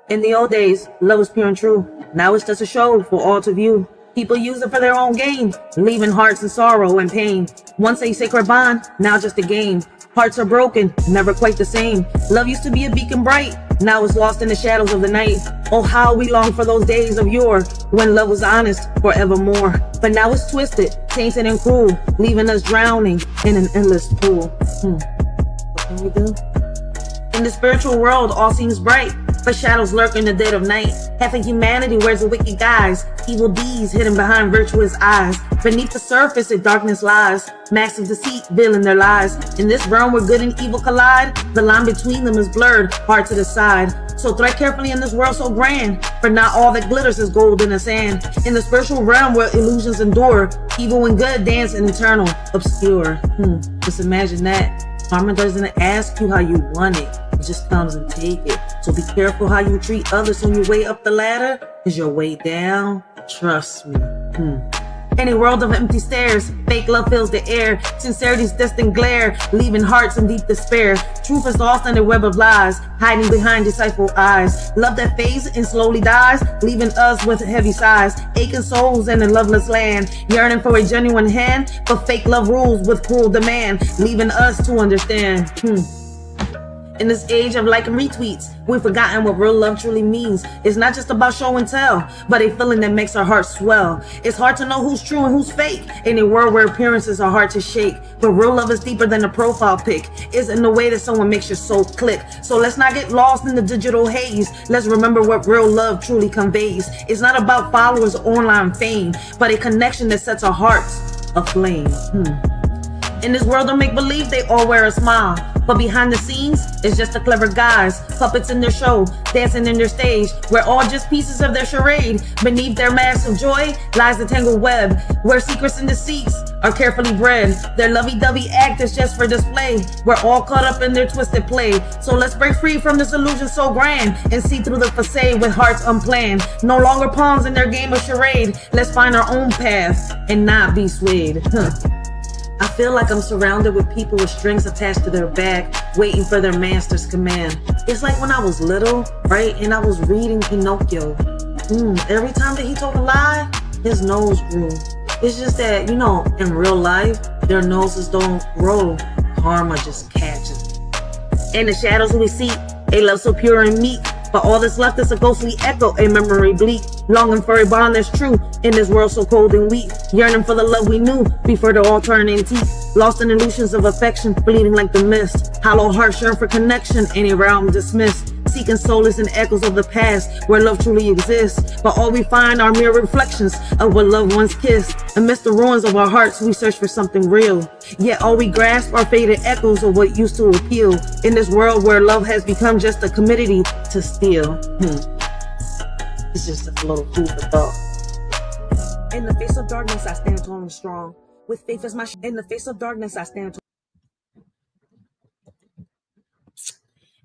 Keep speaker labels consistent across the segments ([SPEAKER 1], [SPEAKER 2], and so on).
[SPEAKER 1] In the old days, love was pure and true. Now it's just a show for all to view. People use it for their own gain, leaving hearts in sorrow and pain. Once a sacred bond, now just a game. Hearts are broken, never quite the same. Love used to be a beacon bright, now it's lost in the shadows of the night. Oh, how we long for those days of yore, when love was honest forevermore. But now it's twisted, tainted and cruel, leaving us drowning in an endless pool. What can we do? In the spiritual world, all seems bright, but shadows lurk in the dead of night. Half of humanity wears a wicked guise, evil deeds hidden behind virtuous eyes. Beneath the surface, a darkness lies, masks of deceit veiling their lies. In this realm where good and evil collide, the line between them is blurred, hard to decide. So tread carefully in this world so grand, for not all that glitters is gold in the sand. In the spiritual realm where illusions endure, evil and good dance in eternal obscure. Just imagine that. Karma doesn't ask you how you want it, it just comes and take it. So be careful how you treat others on your way up the ladder, cause your way down, trust me. In a world of empty stares, fake love fills the air. Sincerity's distant glare, leaving hearts in deep despair. Truth is lost in a web of lies, hiding behind deceitful eyes. Love that fades and slowly dies, leaving us with heavy sighs. Aching souls in a loveless land, yearning for a genuine hand, but fake love rules with cruel demand, leaving us to understand. In this age of like and retweets, we've forgotten what real love truly means. It's not just about show and tell, but a feeling that makes our hearts swell. It's hard to know who's true and who's fake in a world where appearances are hard to shake. But real love is deeper than a profile pic. It's in the way that someone makes your soul click. So let's not get lost in the digital haze. Let's remember what real love truly conveys. It's not about followers or online fame, but a connection that sets our hearts aflame. In this world of make-believe, they all wear a smile. But behind the scenes, it's just a clever guys, puppets in their show, dancing in their stage. We're all just pieces of their charade. Beneath their mask of joy lies the tangled web, where secrets and deceits are carefully bred. Their lovey-dovey act is just for display. We're all caught up in their twisted play. So let's break free from this illusion so grand, and see through the facade with hearts unplanned. No longer pawns in their game of charade. Let's find our own path and not be swayed. I feel like I'm surrounded with people with strings attached to their back, waiting for their master's command. It's like when I was little, right, and I was reading Pinocchio. Every time that he told a lie, his nose grew. It's just that, in real life, their noses don't grow. Karma just catches. In the shadows we see, a love so pure and meek, but all that's left is a ghostly echo, a memory bleak, longing for a bond that's true in this world so cold and weak, yearning for the love we knew before the all turned antique, lost in illusions of affection, bleeding like the mist, hollow hearts yearn for connection in a realm dismissed, seeking solace in echoes of the past where love truly exists, but all we find are mere reflections of what love once kissed. Amidst the ruins of our hearts, we search for something real, yet all we grasp are faded echoes of what used to appeal in this world where love has become just a commodity to steal. It's just a little food for thought. In the face of darkness, I stand tall and strong. With faith as my in the face of darkness, I stand tall.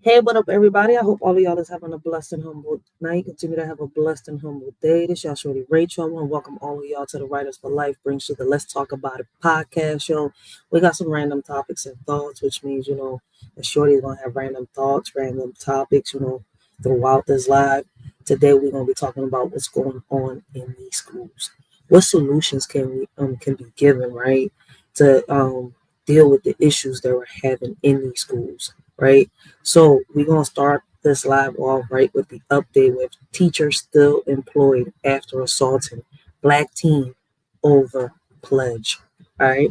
[SPEAKER 1] Hey, what up, everybody? I hope all of y'all is having a blessed and humble night. Continue to have a blessed and humble day. This y'all shorty Racheal. I want to welcome all of y'all to the Writers for Life brings you the Let's Talk About It podcast show. We got some random topics and thoughts, which means, the shorty is going to have random thoughts, random topics, throughout this live. Today, we're going to be talking about what's going on in these schools. What solutions can be given, right, to deal with the issues that we're having in these schools, right? So we're going to start this live off, right, with the update with teachers still employed after assaulting Black teen over pledge, all right?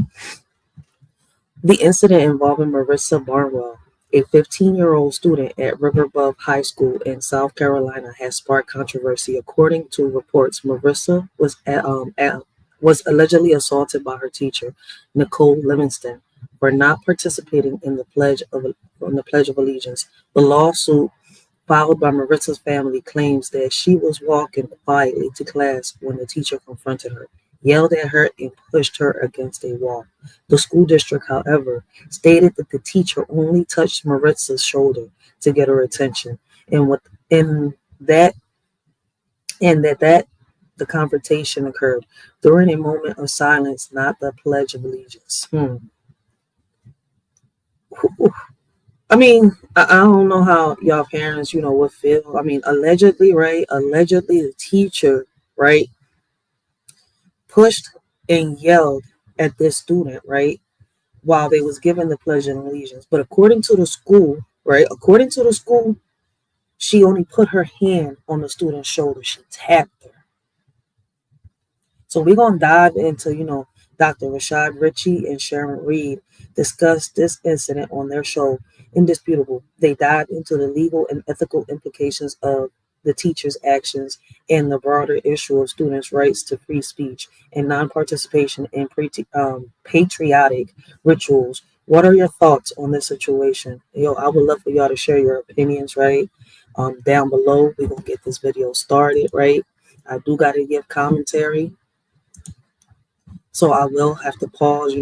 [SPEAKER 1] The incident involving Marissa Barnwell, a 15-year-old student at Riverabove High School in South Carolina, has sparked controversy. According to reports, Marissa was allegedly assaulted by her teacher, Nicole Livingston, for not participating in the Pledge of Allegiance. The lawsuit filed by Marissa's family claims that she was walking quietly to class when the teacher confronted her, yelled at her, and pushed her against a wall. The school district, however, stated that the teacher only touched Marissa's shoulder to get her attention, and that the confrontation occurred during a moment of silence, not the Pledge of Allegiance. I mean, I don't know how y'all parents, would feel. I mean, allegedly, right? Allegedly, the teacher, right, pushed and yelled at this student, right, while they was given the pledge of allegiance. But according to the school, right, according to the school, she only put her hand on the student's shoulder. She tapped her. So we're going to dive into, Dr. Rashad Ritchie and Sharon Reed discussed this incident on their show, Indisputable. They dived into the legal and ethical implications of the teacher's actions and the broader issue of students' rights to free speech and non-participation in patriotic rituals. What are your thoughts on this situation? I would love for y'all to share your opinions, right? Down below, we're going to get this video started, right? I do got to give commentary. So I will have to pause,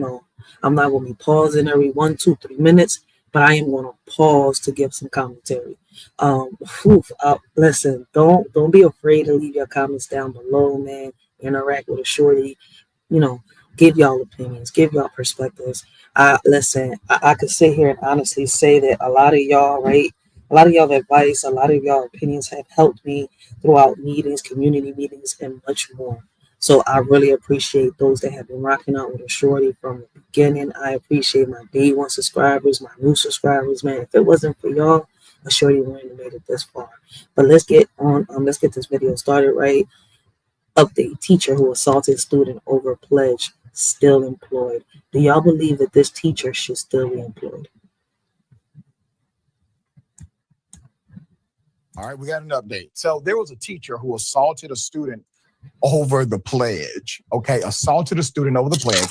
[SPEAKER 1] I'm not going to be pausing every 1, 2, 3 minutes, but I am going to pause to give some commentary. Listen, don't be afraid to leave your comments down below, man. Interact with a shorty, you know, give y'all opinions, give y'all perspectives. Listen, I could sit here and honestly say that a lot of y'all, right? A lot of y'all advice, a lot of y'all opinions have helped me throughout meetings, community meetings, and much more. So I really appreciate those that have been rocking out with a shorty from the beginning. I appreciate my day one subscribers, my new subscribers, man. If it wasn't for y'all, a shorty wouldn't have made it this far. But let's get on. Let's get this video started, right? Update: teacher who assaulted student over pledge still employed. Do y'all believe that this teacher should still be employed?
[SPEAKER 2] All right, we got an update. So there was a teacher who assaulted a student over the pledge. Okay, assaulted a student over the pledge.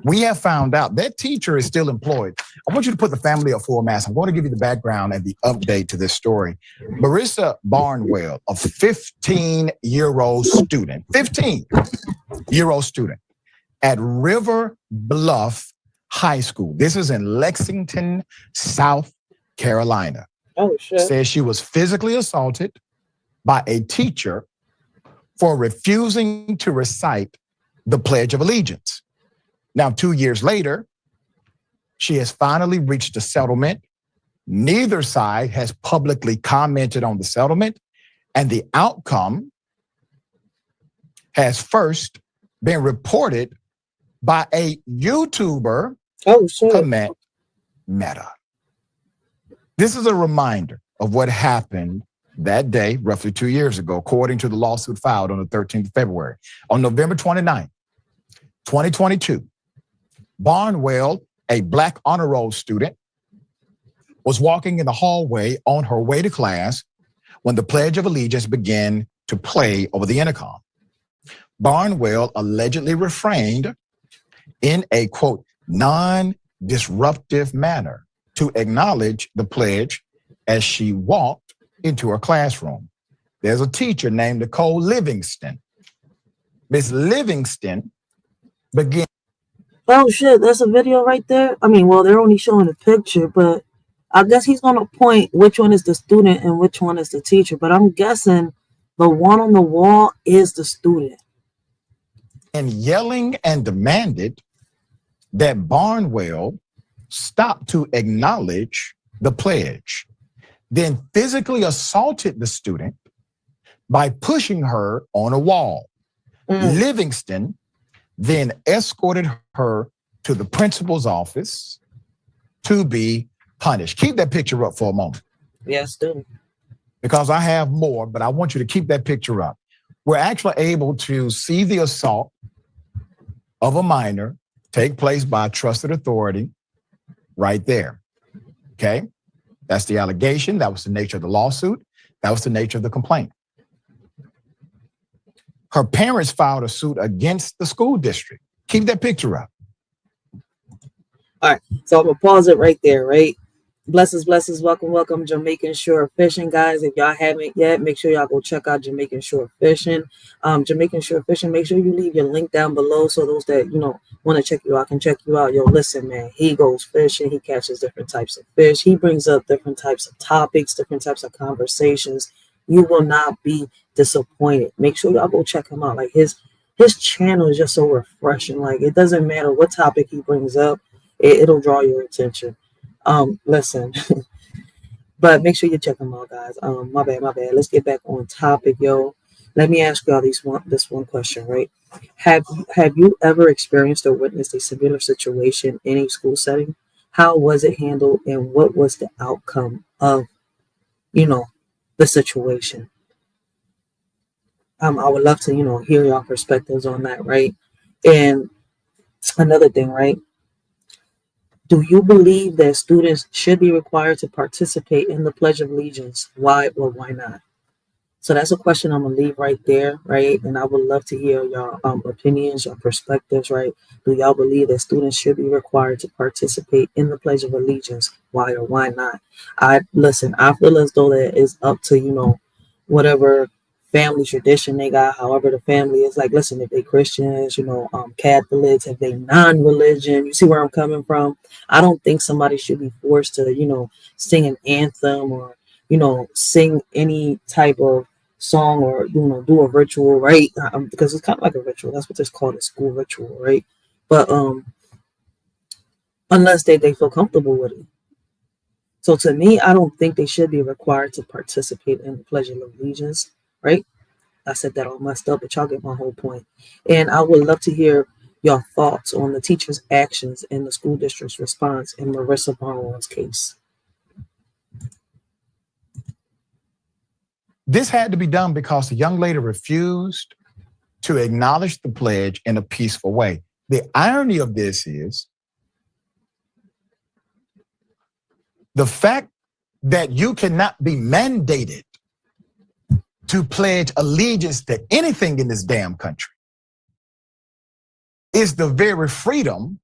[SPEAKER 2] We have found out that teacher is still employed. I want you to put the family up full mass. I'm going to give you the background and the update to this story. Marissa Barnwell, a 15-year-old student, 15-year-old student at River Bluff High School. This is in Lexington, South Carolina.
[SPEAKER 1] Oh, shit.
[SPEAKER 2] Says she was physically assaulted by a teacher for refusing to recite the Pledge of Allegiance. Now, 2 years later, she has finally reached a settlement. Neither side has publicly commented on the settlement, and the outcome has first been reported by a YouTuber, Meta. This is a reminder of what happened that day, roughly 2 years ago, according to the lawsuit filed on the 13th of February. On November 29th, 2022, Barnwell, a Black honor roll student, was walking in the hallway on her way to class when the Pledge of Allegiance began to play over the intercom. Barnwell allegedly refrained in a, quote, non-disruptive manner to acknowledge the pledge as she walked into her classroom. There's a teacher named Nicole Livingston. Miss Livingston began.
[SPEAKER 1] Oh, shit, that's a video right there. I mean, well, they're only showing a picture, but I guess he's going to point which one is the student and which one is the teacher. But I'm guessing the one on the wall is the student.
[SPEAKER 2] And yelling and demanded that Barnwell stop to acknowledge the pledge, then physically assaulted the student by pushing her on a wall. Livingston then escorted her to the principal's office to be punished. Keep that picture up for a moment.
[SPEAKER 1] Yes, do.
[SPEAKER 2] Because I have more, but I want you to keep that picture up. We're actually able to see the assault of a minor take place by a trusted authority right there. Okay? That's the allegation. That was the nature of the lawsuit. That was the nature of the complaint. Her parents filed a suit against the school district. Keep that picture up.
[SPEAKER 1] All right, so I'm gonna pause it right there, right? Blessings, blessings, welcome, Jamaican Shore Fishing, guys. If y'all haven't yet, make sure y'all go check out Jamaican Shore Fishing. Jamaican Shore Fishing, make sure you leave your link down below so those that, want to check you out can check you out. Yo, listen, man, he goes fishing, he catches different types of fish, he brings up different types of topics, different types of conversations. You will not be disappointed. Make sure y'all go check him out. Like his channel is just so refreshing. Like it doesn't matter what topic he brings up, it'll draw your attention. Listen, but make sure you check them out, guys. My bad, my bad. Let's get back on topic, yo. Let me ask y'all this one question, right? Have you ever experienced or witnessed a similar situation in a school setting? How was it handled, and what was the outcome of you know the situation? I would love to hear y'all perspectives on that, right? And another thing, right? Do you believe that students should be required to participate in the Pledge of Allegiance? Why or why not? So that's a question I'm gonna leave right there, right? And I would love to hear your opinions, your perspectives, right? Do y'all believe that students should be required to participate in the Pledge of Allegiance? Why or why not? I listen. I feel as though that it's up to whatever family tradition they got. However, the family is like, listen, if they Christians, Catholics, if they non-religion, you see where I'm coming from. I don't think somebody should be forced to sing an anthem or sing any type of song or do a ritual, right? Because it's kind of like a ritual. That's what it's called, a school ritual, right? But unless they feel comfortable with it. So to me, I don't think they should be required to participate in the Pledge of Allegiance, right? I said that all messed up, but y'all get my whole point. And I would love to hear your thoughts on the teacher's actions and the school district's response in Marissa Barlowan's case.
[SPEAKER 2] This had to be done because the young lady refused to acknowledge the pledge in a peaceful way. The irony of this is the fact that you cannot be mandated to pledge allegiance to anything in this damn country is the very freedom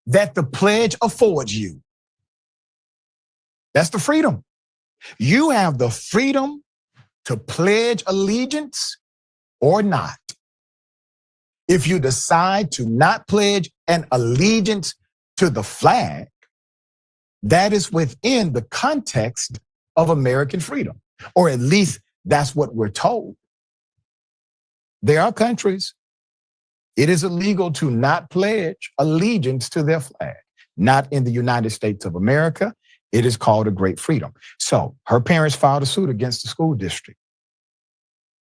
[SPEAKER 2] that the pledge affords you. That's the freedom. You have the freedom to pledge allegiance or not. If you decide to not pledge an allegiance to the flag, that is within the context of American freedom, or at least that's what we're told. There are countries, it is illegal to not pledge allegiance to their flag. Not in the United States of America. It is called a great freedom. So her parents filed a suit against the school district.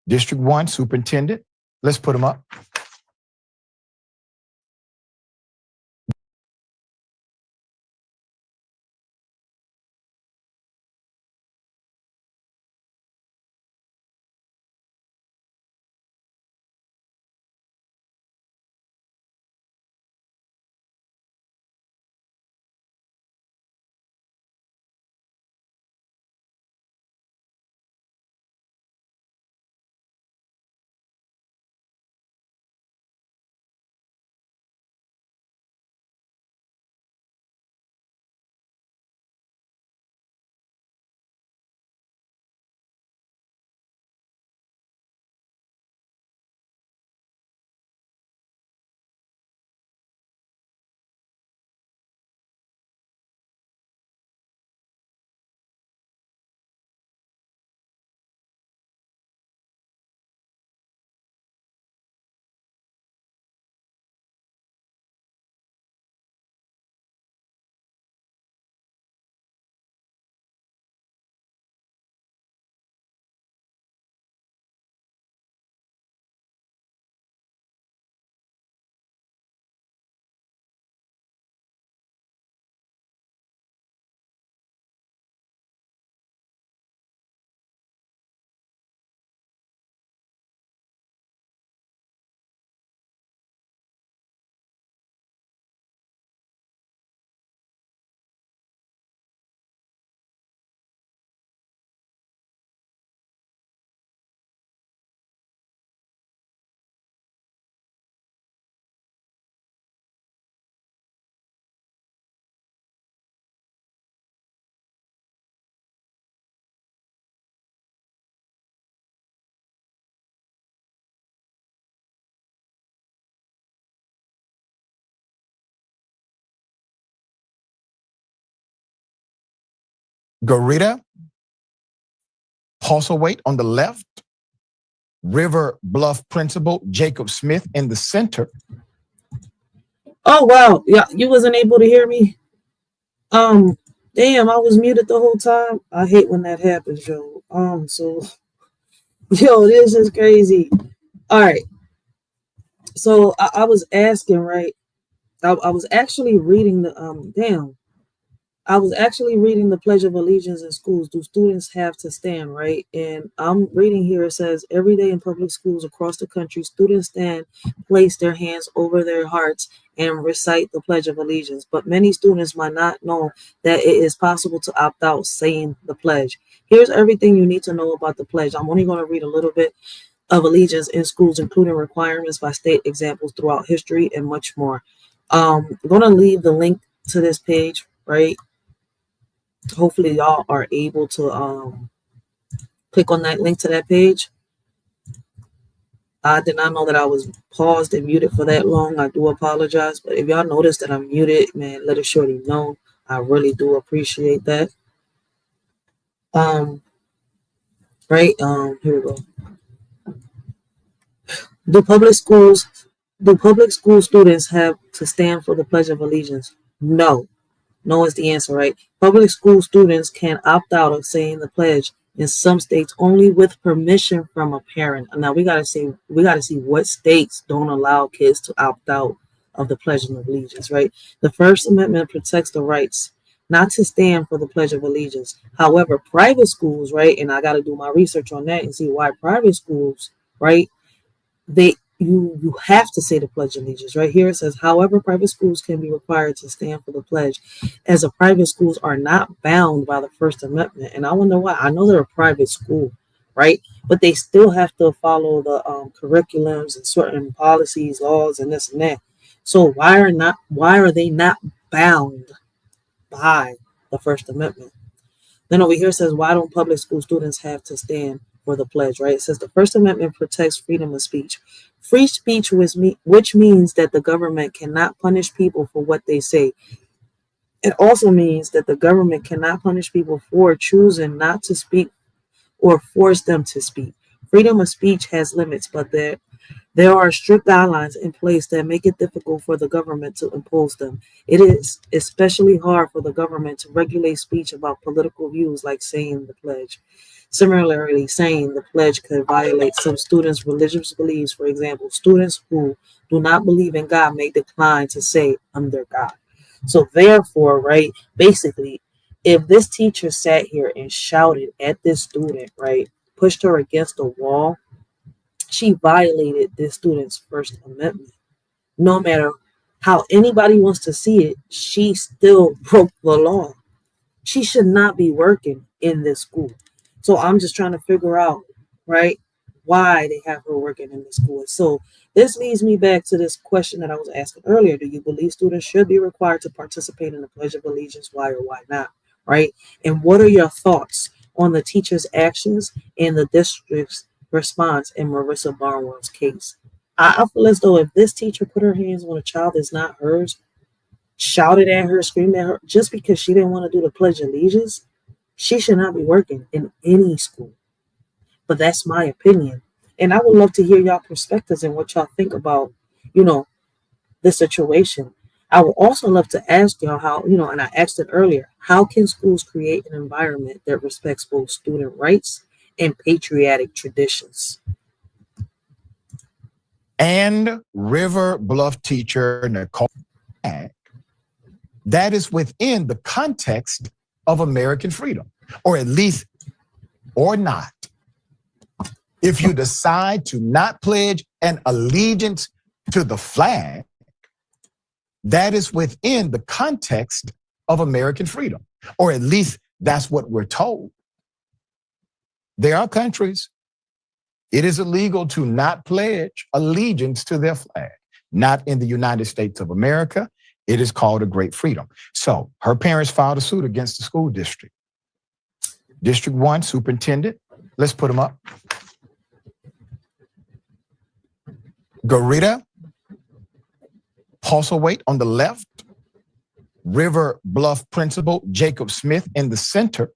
[SPEAKER 2] District 1 superintendent, let's put him up. Garita, Postlethwaite on the left, River Bluff Principal Jacob Smith in the center.
[SPEAKER 1] Oh wow, yeah, you wasn't able to hear me. Damn, I was muted the whole time. I hate when that happens, yo. So yo, this is crazy. All right. So I was asking, right? I was actually reading the damn. I was actually reading the Pledge of Allegiance in schools. Do students have to stand, right? And I'm reading here, it says every day in public schools across the country, students stand, place their hands over their hearts, and recite the Pledge of Allegiance. But many students might not know that it is possible to opt out saying the pledge. Here's everything you need to know about the pledge. I'm only going to read a little bit of allegiance in schools, including requirements by state, examples throughout history, and much more. I'm going to leave the link to this page, right? Hopefully y'all are able to click on that link to that page. I did not know that I was paused and muted for that long. I do apologize, but if y'all notice that I'm muted, man, let a shorty know. I really do appreciate that. Right, here we go. Do public schools do public school students have to stand for the Pledge of Allegiance? No. No is the answer, right? Public school students can opt out of saying the pledge in some states only with permission from a parent. Now we gotta see what states don't allow kids to opt out of the Pledge of Allegiance, right? The First Amendment protects the rights not to stand for the Pledge of Allegiance. However, private schools, right, and I gotta do my research on that and see why private schools, right, you have to say the Pledge of Allegiance. Right here it says, however, private schools can be required to stand for the pledge, as the private schools are not bound by the First Amendment. And I wonder why. I know they're a private school, right? But they still have to follow the curriculums and certain policies, laws, and this and that. So why are they not bound by the First Amendment? Then over here it says, why don't public school students have to stand for the pledge, right? It says the First Amendment protects freedom of speech. Free speech, which means that the government cannot punish people for what they say. It also means that the government cannot punish people for choosing not to speak or force them to speak. Freedom of speech has limits, but there are strict guidelines in place that make it difficult for the government to impose them. It is especially hard for the government to regulate speech about political views like saying the pledge. Similarly, saying the pledge could violate some students' religious beliefs. For example, students who do not believe in God may decline to say under God. So therefore, right, basically, if this teacher sat here and shouted at this student, right, pushed her against the wall, she violated this student's First Amendment. No matter how anybody wants to see it, she still broke the law. She should not be working in this school. So I'm just trying to figure out, right, why they have her working in this school. So this leads me back to this question that I was asking earlier. Do you believe students should be required to participate in the Pledge of Allegiance? Why or why not? Right? And what are your thoughts on the teacher's actions and the district's response in Marissa Barnwell's case? I feel as though if this teacher put her hands on a child that's not hers, shouted at her, screamed at her, just because she didn't want to do the Pledge of Allegiance, she should not be working in any school. But that's my opinion. And I would love to hear y'all perspectives and what y'all think about, the situation. I would also love to ask y'all how, and I asked it earlier, how can schools create an environment that respects both student rights and patriotic traditions?
[SPEAKER 2] And River Bluff teacher Nicole, that is within the context of American freedom, or at least, or not. If you decide to not pledge an allegiance to the flag, that is within the context of American freedom, or at least that's what we're told. There are countries, it is illegal to not pledge allegiance to their flag. Not in the United States of America. It is called a great freedom. So her parents filed a suit against the school district. District 1 superintendent, let's put him up. Garita Postlethwaite on the left, River Bluff principal Jacob Smith in the center,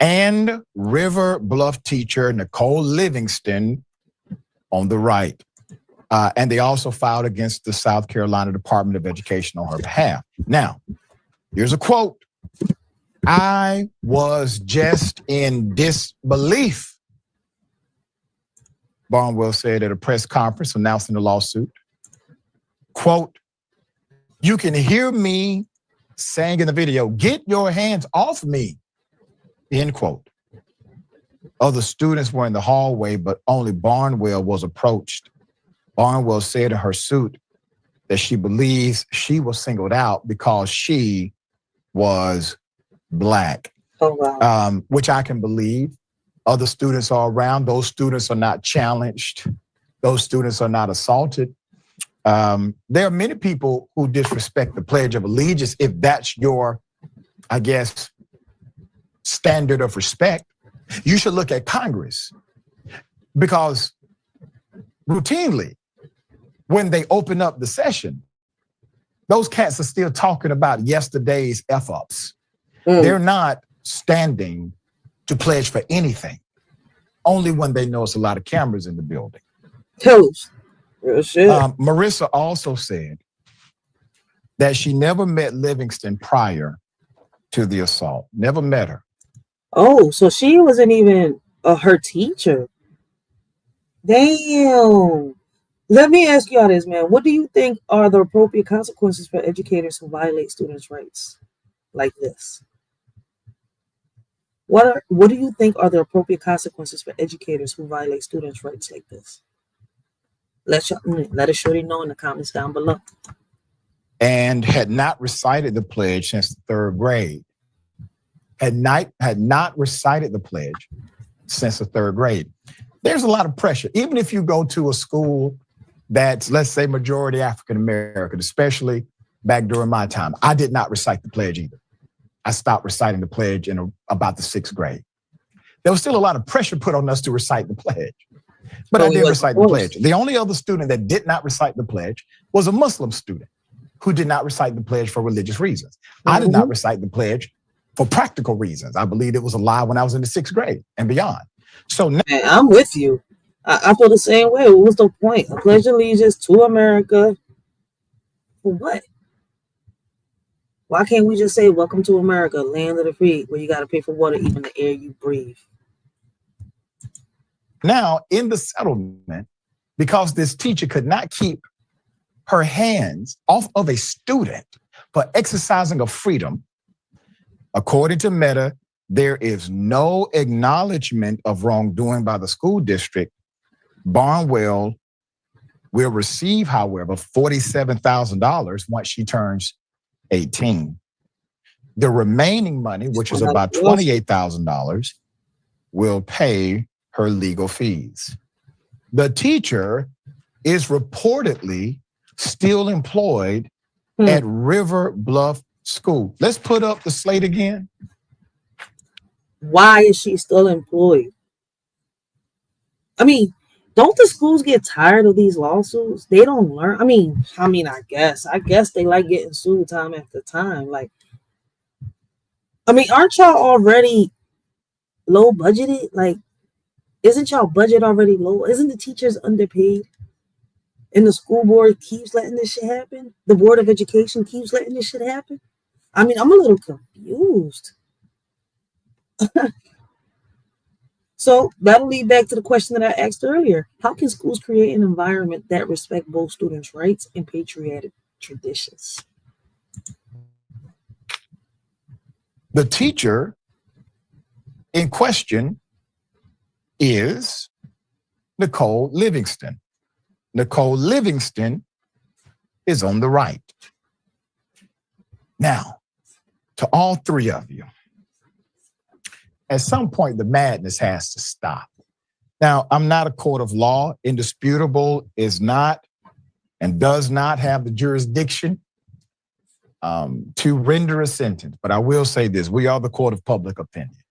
[SPEAKER 2] and River Bluff teacher Nicole Livingston on the right. And they also filed against the South Carolina Department of Education on her behalf. Now, Here's a quote. I was just in disbelief, Barnwell said at a press conference announcing the lawsuit. Quote, you can hear me saying in the video, get your hands off me, end quote. Other students were in the hallway, but only Barnwell was approached. Barnwell said in her suit that she believes she was singled out because she was Black.
[SPEAKER 1] Oh, wow.
[SPEAKER 2] Which I can believe. Other students are around. Those students are not challenged. Those students are not assaulted. There are many people who disrespect the Pledge of Allegiance if that's your, I guess, standard of respect. You should look at Congress, because routinely when they open up the session, those cats are still talking about yesterday's F-ups. They're not standing to pledge for anything, only when they know it's a lot of cameras in the building.
[SPEAKER 1] Toast. Real shit.
[SPEAKER 2] Marissa also said that she never met Livingston prior to the assault, never met her.
[SPEAKER 1] Oh, so she wasn't even her teacher. Damn. Let me ask y'all this, man. What do you think are the appropriate consequences for educators who violate students' rights like this? What do you think are the appropriate consequences for educators who violate students' rights like this? Let us shorty know in the comments down below.
[SPEAKER 2] And had not recited the pledge since the third grade. Had not recited the pledge since the third grade. There's a lot of pressure. Even if you go to a school that's, let's say, majority African American, especially back during my time, I did not recite the pledge either. I stopped reciting the pledge in about the 6th grade. There was still a lot of pressure put on us to recite the pledge, but I did recite the pledge. The only other student that did not recite the pledge was a Muslim student who did not recite the pledge for religious reasons. I did not recite the pledge for practical reasons. I believed it was a lie when I was in the 6th grade and beyond. So now,
[SPEAKER 1] man, I'm with you. I feel the same way. What was the point? A pledge of allegiance to America. For what? Why can't we just say, welcome to America, land of the free, where you got to pay for water, even the air you breathe?
[SPEAKER 2] Now, in the settlement, because this teacher could not keep her hands off of a student for exercising a freedom, according to Meta, there is no acknowledgement of wrongdoing by the school district. Barnwell will receive, however, $47,000 once she turns 18. The remaining money, which is about $28,000, will pay her legal fees. The teacher is reportedly still employed at River Bluff School. Let's put up the slate again.
[SPEAKER 1] Why is she still employed? I mean, don't the schools get tired of these lawsuits? They don't learn. I guess they like getting sued time after time. Aren't y'all already low budgeted? Isn't y'all budget already low? Isn't the teachers underpaid? And the school board keeps letting this shit happen? The Board of Education keeps letting this shit happen? I'm a little confused. So that'll lead back to the question that I asked earlier. How can schools create an environment that respects both students' rights and patriotic traditions?
[SPEAKER 2] The teacher in question is Nicole Livingston. Nicole Livingston is on the right. Now, to all three of you, at some point, the madness has to stop. Now, I'm not a court of law. Indisputable is not and does not have the jurisdiction to render a sentence. But I will say this, we are the court of public opinion.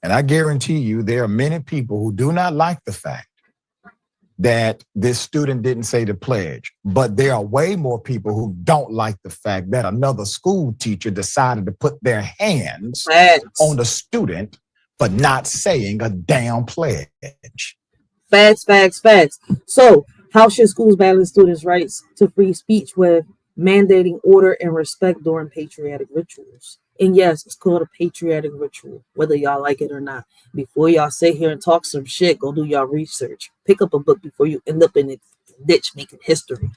[SPEAKER 2] And I guarantee you there are many people who do not like the fact that this student didn't say the pledge, but there are way more people who don't like the fact that another school teacher decided to put their hands on the student for not saying a damn pledge.
[SPEAKER 1] Facts. So how should schools balance students' rights to free speech with mandating order and respect during patriotic rituals. And yes, it's called a patriotic ritual, whether y'all like it or not. Before y'all sit here and talk some shit, go do y'all research. Pick up a book before you end up in a ditch making history.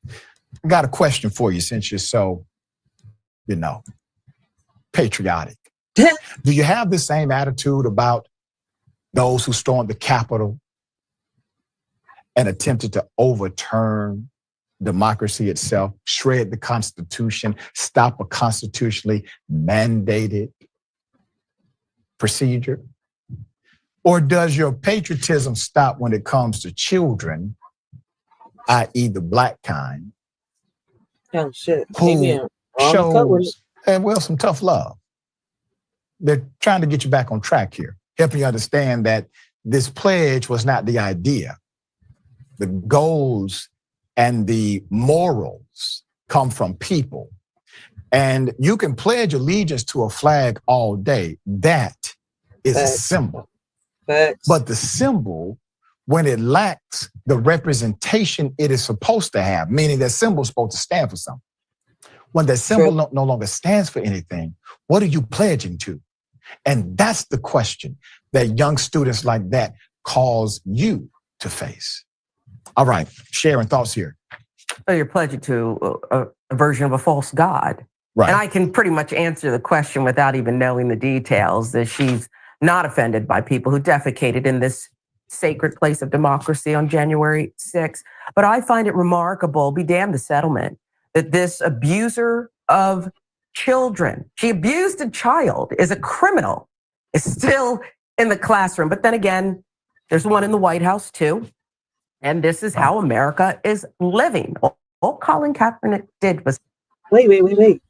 [SPEAKER 2] I got a question for you since you're so, patriotic. Do you have the same attitude about those who stormed the Capitol and attempted to overturn democracy itself, shred the Constitution, stop a constitutionally mandated procedure? Or does your patriotism stop when it comes to children, i.e. the black kind,
[SPEAKER 1] Oh shit.
[SPEAKER 2] who shows, some tough love? They're trying to get you back on track here, helping you understand that this pledge was not the idea. The goals and the morals come from people. And you can pledge allegiance to a flag all day. That is a symbol. But the symbol, when it lacks the representation it is supposed to have, meaning that symbol is supposed to stand for something. When that symbol no longer stands for anything, what are you pledging to? And that's the question that young students like that cause you to face. All right, sharing thoughts here.
[SPEAKER 3] So you're pledging to a version of a false god.
[SPEAKER 2] Right.
[SPEAKER 3] And I can pretty much answer the question without even knowing the details, that she's not offended by people who defecated in this sacred place of democracy on January 6th. But I find it remarkable, be damned the settlement, that this abuser of children, she abused a child, is a criminal, is still in the classroom. But then again, there's one in the White House too. And this is how America is living. All Colin Kaepernick did was...
[SPEAKER 1] Wait.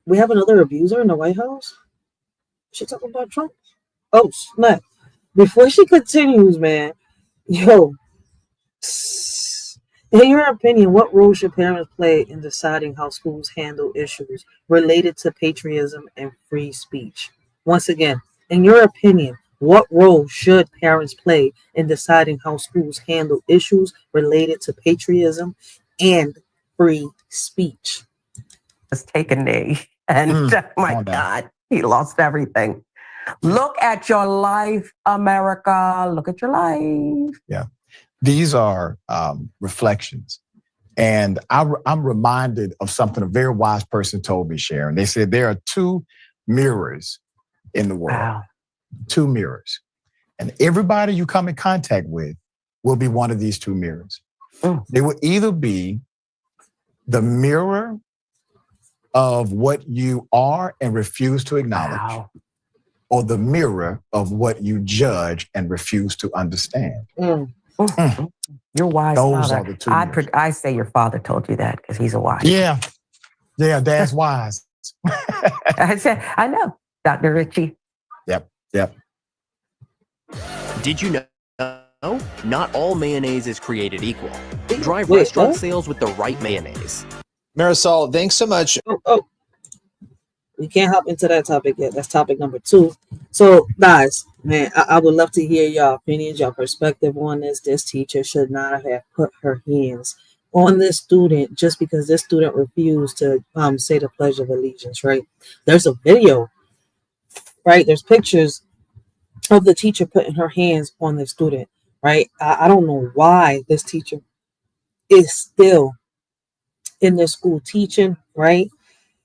[SPEAKER 1] We have another abuser in the White House? She talking about Trump? Oh, snap. Before she continues, man, in your opinion, what role should parents play in deciding how schools handle issues related to patriotism and free speech? Once again, in your opinion, what role should parents play in deciding how schools handle issues related to patriotism and free speech?
[SPEAKER 3] Let's take a knee. And oh my God, he lost everything. Look at your life, America. Look at your life.
[SPEAKER 2] Yeah. These are reflections. And I'm reminded of something a very wise person told me, Sharon. They said there are two mirrors in the world. Wow. Two mirrors. And everybody you come in contact with will be one of these two mirrors. They will either be the mirror of what you are and refuse to acknowledge, or the mirror of what you judge and refuse to understand.
[SPEAKER 3] Your wise
[SPEAKER 2] Those
[SPEAKER 3] father.
[SPEAKER 2] are the two.
[SPEAKER 3] I say your father told you that because he's a wise.
[SPEAKER 2] Yeah, Dad's wise.
[SPEAKER 3] I know, Dr. Richie.
[SPEAKER 2] Yep.
[SPEAKER 4] Did you know? Not all mayonnaise is created equal. Drive restaurant sales with the right mayonnaise.
[SPEAKER 5] Marisol, thanks so much.
[SPEAKER 1] We can't hop into that topic yet. That's topic number 2. So, guys, man, I would love to hear y'all opinions, y'all perspective on this. This teacher should not have put her hands on this student just because this student refused to say the Pledge of Allegiance, right? There's a video, right? There's pictures of the teacher putting her hands on the student, right? I don't know why this teacher is still in this school teaching, right?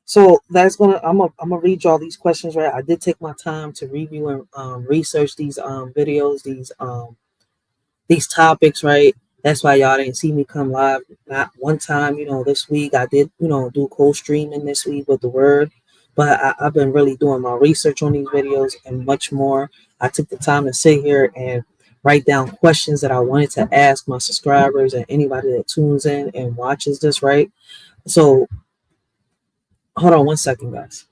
[SPEAKER 1] So that's I'm gonna read y'all these questions, right? I did take my time to review and research these videos, these topics, right? That's why y'all didn't see me come live not one time, this week. I did, do co-streaming this week with the word, but I've been really doing my research on these videos and much more. I took the time to sit here and write down questions that I wanted to ask my subscribers and anybody that tunes in and watches this, right? So hold on one second, guys.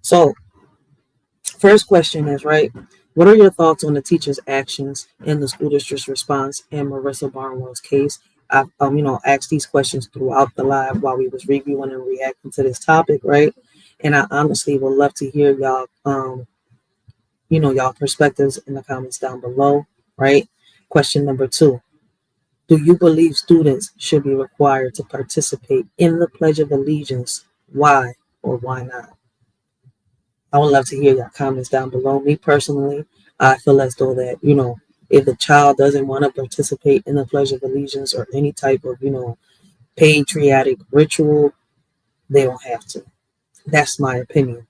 [SPEAKER 1] So first question is, right, what are your thoughts on the teacher's actions and the school district's response in Marissa Barnwell's case? I've asked these questions throughout the live while we was reviewing and reacting to this topic, right? And I honestly would love to hear y'all y'all perspectives in the comments down below, right? Question number 2. Do you believe students should be required to participate in the Pledge of Allegiance? Why or why not? I would love to hear your comments down below. Me personally, I feel as though that, if the child doesn't want to participate in the Pledge of Allegiance or any type of, patriotic ritual, they don't have to. That's my opinion,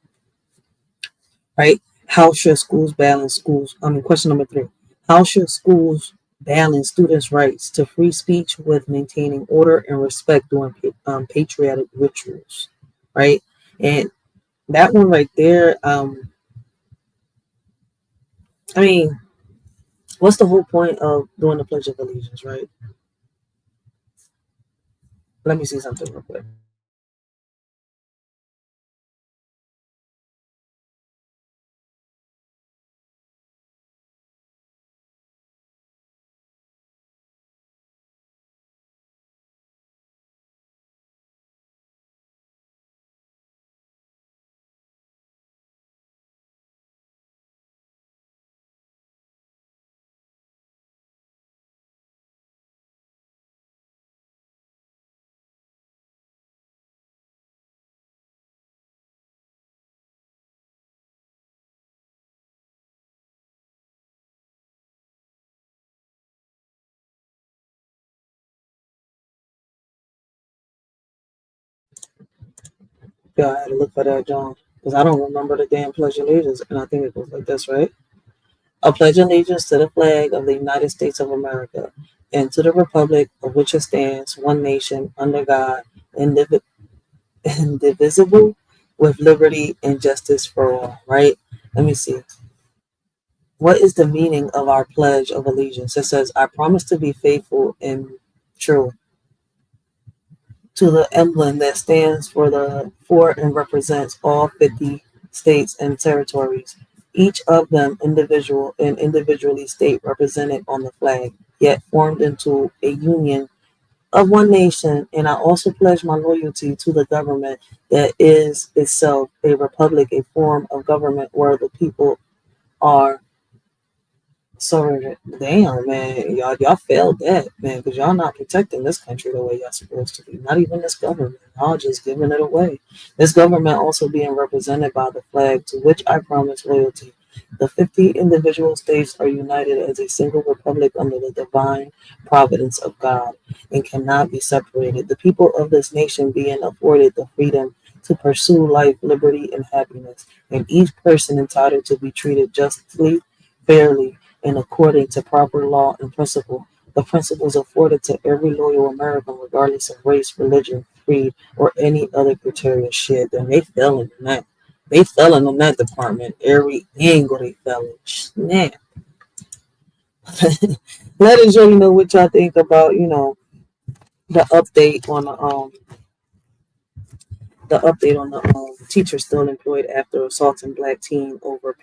[SPEAKER 1] right? How should schools balance question number 3. How should schools balance students' rights to free speech with maintaining order and respect during patriotic rituals, right? And that one right there, what's the whole point of doing the Pledge of Allegiance, right? Let me see something real quick. Yeah, I had to look for that, John, because I don't remember the damn Pledge of Allegiance, and I think it goes like this, right? I pledge allegiance to the flag of the United States of America and to the republic of which it stands, one nation, under God, indivisible, with liberty and justice for all, right? Let me see. What is the meaning of our Pledge of Allegiance? It says, I promise to be faithful and true to the emblem that stands for and represents all 50 states and territories, each of them individual and individually state represented on the flag, yet formed into a union of one nation. And I also pledge my loyalty to the government that is itself a republic, a form of government where the people are. So damn, man, y'all failed that, man, because y'all not protecting this country the way y'all supposed to be. Not even this government. Y'all just giving it away. This government also being represented by the flag to which I promise loyalty. The 50 individual states are united as a single republic under the divine providence of God and cannot be separated. The people of this nation being afforded the freedom to pursue life, liberty, and happiness, and each person entitled to be treated justly, fairly, and according to proper law and principle, the principles afforded to every loyal American, regardless of race, religion, creed, or any other criteria. Shit, then they failing in that. They failing on that department. Every angle they failing. Snap. Let us know what y'all think about, the update on the teacher still employed after assaulting black teen over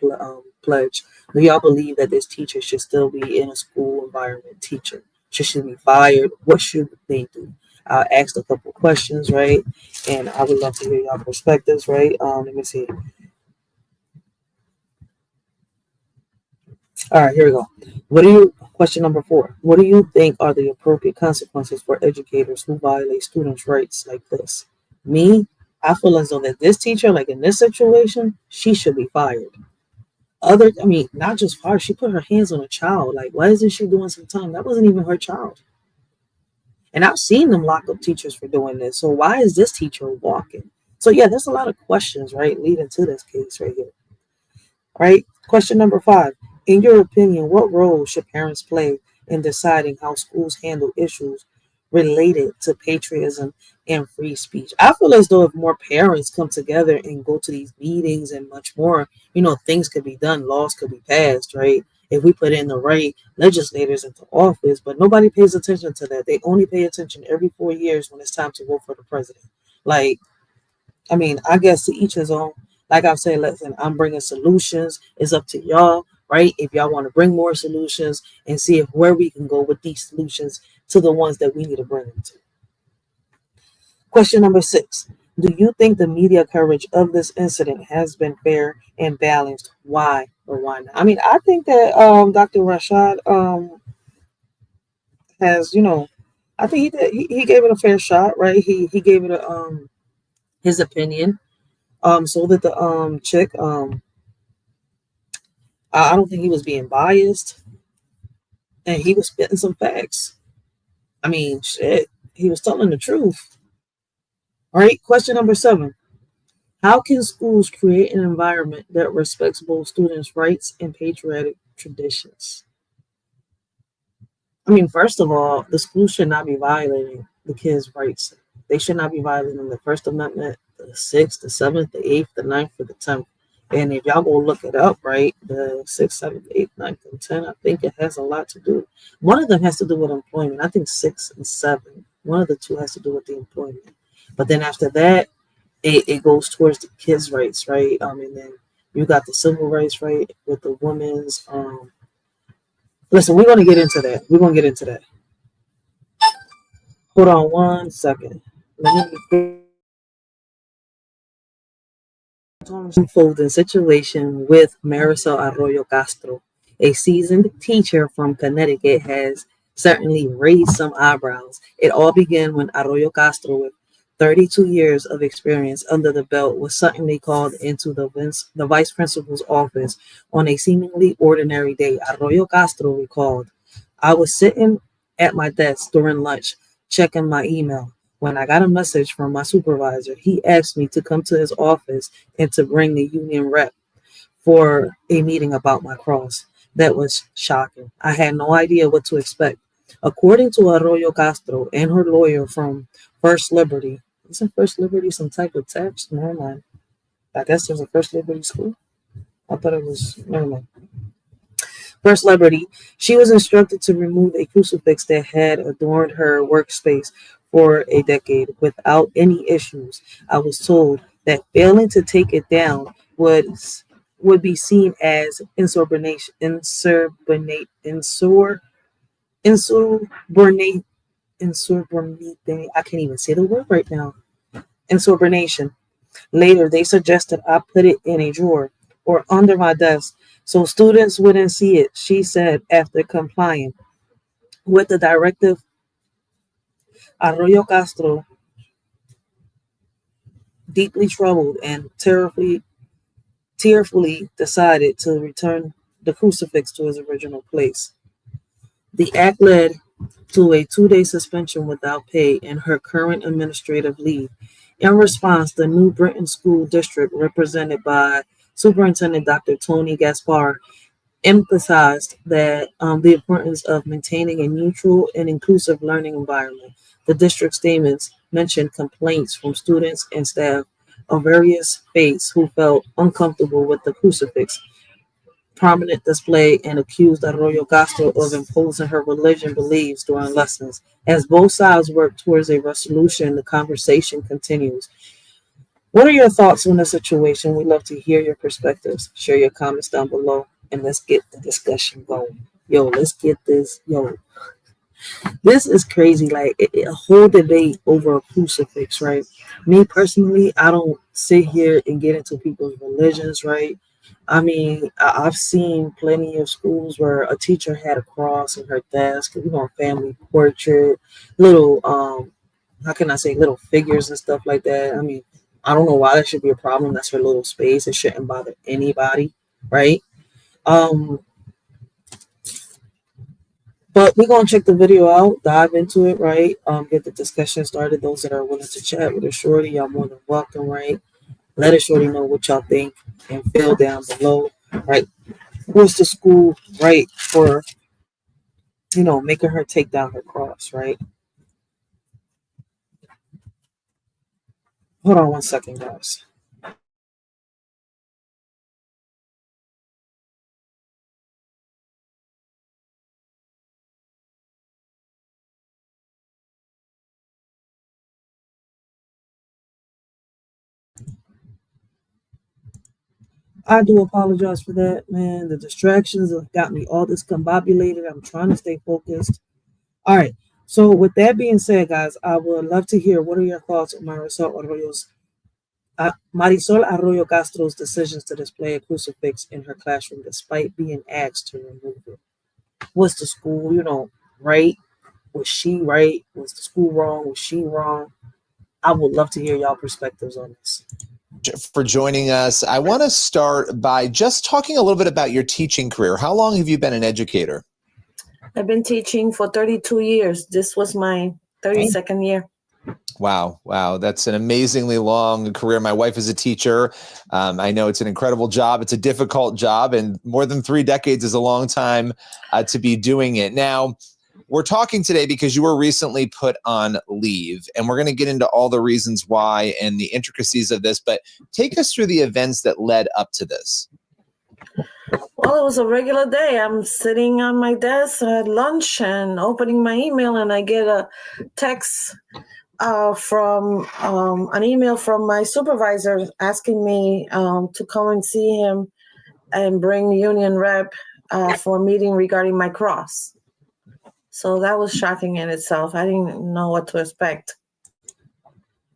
[SPEAKER 1] pledge. Do y'all believe that this teacher should still be in a school environment teacher? Should she be fired? What should they do? I asked a couple questions, right? And I would love to hear y'all perspectives, right? Let me see. All right, here we go. Question number 4. What do you think are the appropriate consequences for educators who violate students' rights like this? Me, I feel as though that this teacher, like in this situation, she should be fired. Not just fired, she put her hands on a child. Like, why isn't she doing some time? That wasn't even her child. And I've seen them lock up teachers for doing this. So why is this teacher walking? So yeah, there's a lot of questions, right, leading to this case right here. Right? Question number 5. In your opinion, what role should parents play in deciding how schools handle issues related to patriotism and free speech? I feel as though if more parents come together and go to these meetings and much more, things could be done, laws could be passed, right? If we put in the right legislators into office, but nobody pays attention to that. They only pay attention every 4 years when it's time to vote for the president. I guess to each his own. Like I've said, listen, I'm bringing solutions. It's up to y'all, right? If y'all want to bring more solutions and see where we can go with these solutions to the ones that we need to bring them to. Question number 6. Do you think the media coverage of this incident has been fair and balanced? Why or why not? I mean, I think that Dr. Rashad has, I think he did, he gave it a fair shot, right? He gave it a his opinion. So that the chick I don't think he was being biased, and he was spitting some facts. I mean, shit, he was telling the truth. All right, question number 7. How can schools create an environment that respects both students' rights and patriotic traditions? I mean, first of all, the school should not be violating the kids' rights. They should not be violating the First Amendment, the Sixth, the Seventh, the Eighth, the Ninth, or the 10th. And if y'all go look it up, right, the 6th, 7th, 8th, 9th, and 10th, I think it has a lot to do. One of them has to do with employment. I think 6 and 7. One of the two has to do with the employment. But then after that, it goes towards the kids' rights, right? And then you got the civil rights, right, with the women's. Listen, we're going to get into that. We're going to get into that. Hold on one second. Let me unfolding situation with Marisol Arroyo Castro, a seasoned teacher from Connecticut, has certainly raised some eyebrows. It all began when Arroyo Castro, with 32 years of experience under the belt, was suddenly called into the vice principal's office on a seemingly ordinary day. Arroyo Castro recalled, "I was sitting at my desk during lunch, checking my email, when I got a message from my supervisor. He asked me to come to his office and to bring the union rep for a meeting about my cross. That was shocking. I had no idea what to expect." According to Arroyo Castro and her lawyer from First Liberty, isn't First Liberty some type of tax? Never mind. I guess there's a First Liberty school. I thought it was, never mind. First Liberty, she was instructed to remove a crucifix that had adorned her workspace for a decade without any issues. I was told that failing to take it down would be seen as insubordination. I can't even say the word right now. Insubordination. Later, they suggested I put it in a drawer or under my desk so students wouldn't see it, she said after complying with the directive. Arroyo Castro, deeply troubled and tearfully decided to return the crucifix to its original place. The act led to a 2-day suspension without pay and her current administrative leave. In response, the New Britain School District, represented by Superintendent Dr. Tony Gaspar, emphasized that the importance of maintaining a neutral and inclusive learning environment. The district statements mentioned complaints from students and staff of various faiths who felt uncomfortable with the crucifix prominent display and accused Arroyo Castro of imposing her religion beliefs during lessons. As both sides work towards a resolution, the conversation continues. What are your thoughts on the situation? We'd love to hear your perspectives. Share your comments down below and let's get the discussion going. Let's get this. This is crazy. Like a whole debate over a crucifix, right? Me personally, I don't sit here and get into people's religions, right? I mean, I've seen plenty of schools where a teacher had a cross in her desk, family portrait, little, how can I say, little figures and stuff like that. I mean, I don't know why that should be a problem. That's her little space. It shouldn't bother anybody, right? But we're going to check the video out, dive into it, right? Get the discussion started. Those that are willing to chat with a shorty, y'all more than welcome, right? Let a shorty know what y'all think and feel down below, right? Was the school right for, making her take down her cross, right? Hold on one second, guys. I do apologize for that, man. The distractions have got me all discombobulated. I'm trying to stay focused. All right. So with that being said, guys, I would love to hear what are your thoughts on Marisol Arroyo's Marisol Arroyo Castro's decisions to display a crucifix in her classroom despite being asked to remove it. Was the school, right? Was she right? Was the school wrong? Was she wrong? I would love to hear y'all perspectives on this.
[SPEAKER 5] For joining us. I want to start by just talking a little bit about your teaching career. How long have you been an educator?
[SPEAKER 6] I've been teaching for 32 years. This was my 32nd year.
[SPEAKER 5] Wow. That's an amazingly long career. My wife is a teacher. I know it's an incredible job. It's a difficult job, and more than 3 decades is a long time to be doing it. Now, we're talking today because you were recently put on leave, and we're going to get into all the reasons why and the intricacies of this, but take us through the events that led up to this.
[SPEAKER 6] Well, it was a regular day. I'm sitting on my desk at lunch and opening my email, and I get a text from an email from my supervisor asking me to come and see him and bring union rep for a meeting regarding my cross. So that was shocking in itself. I didn't know what to expect.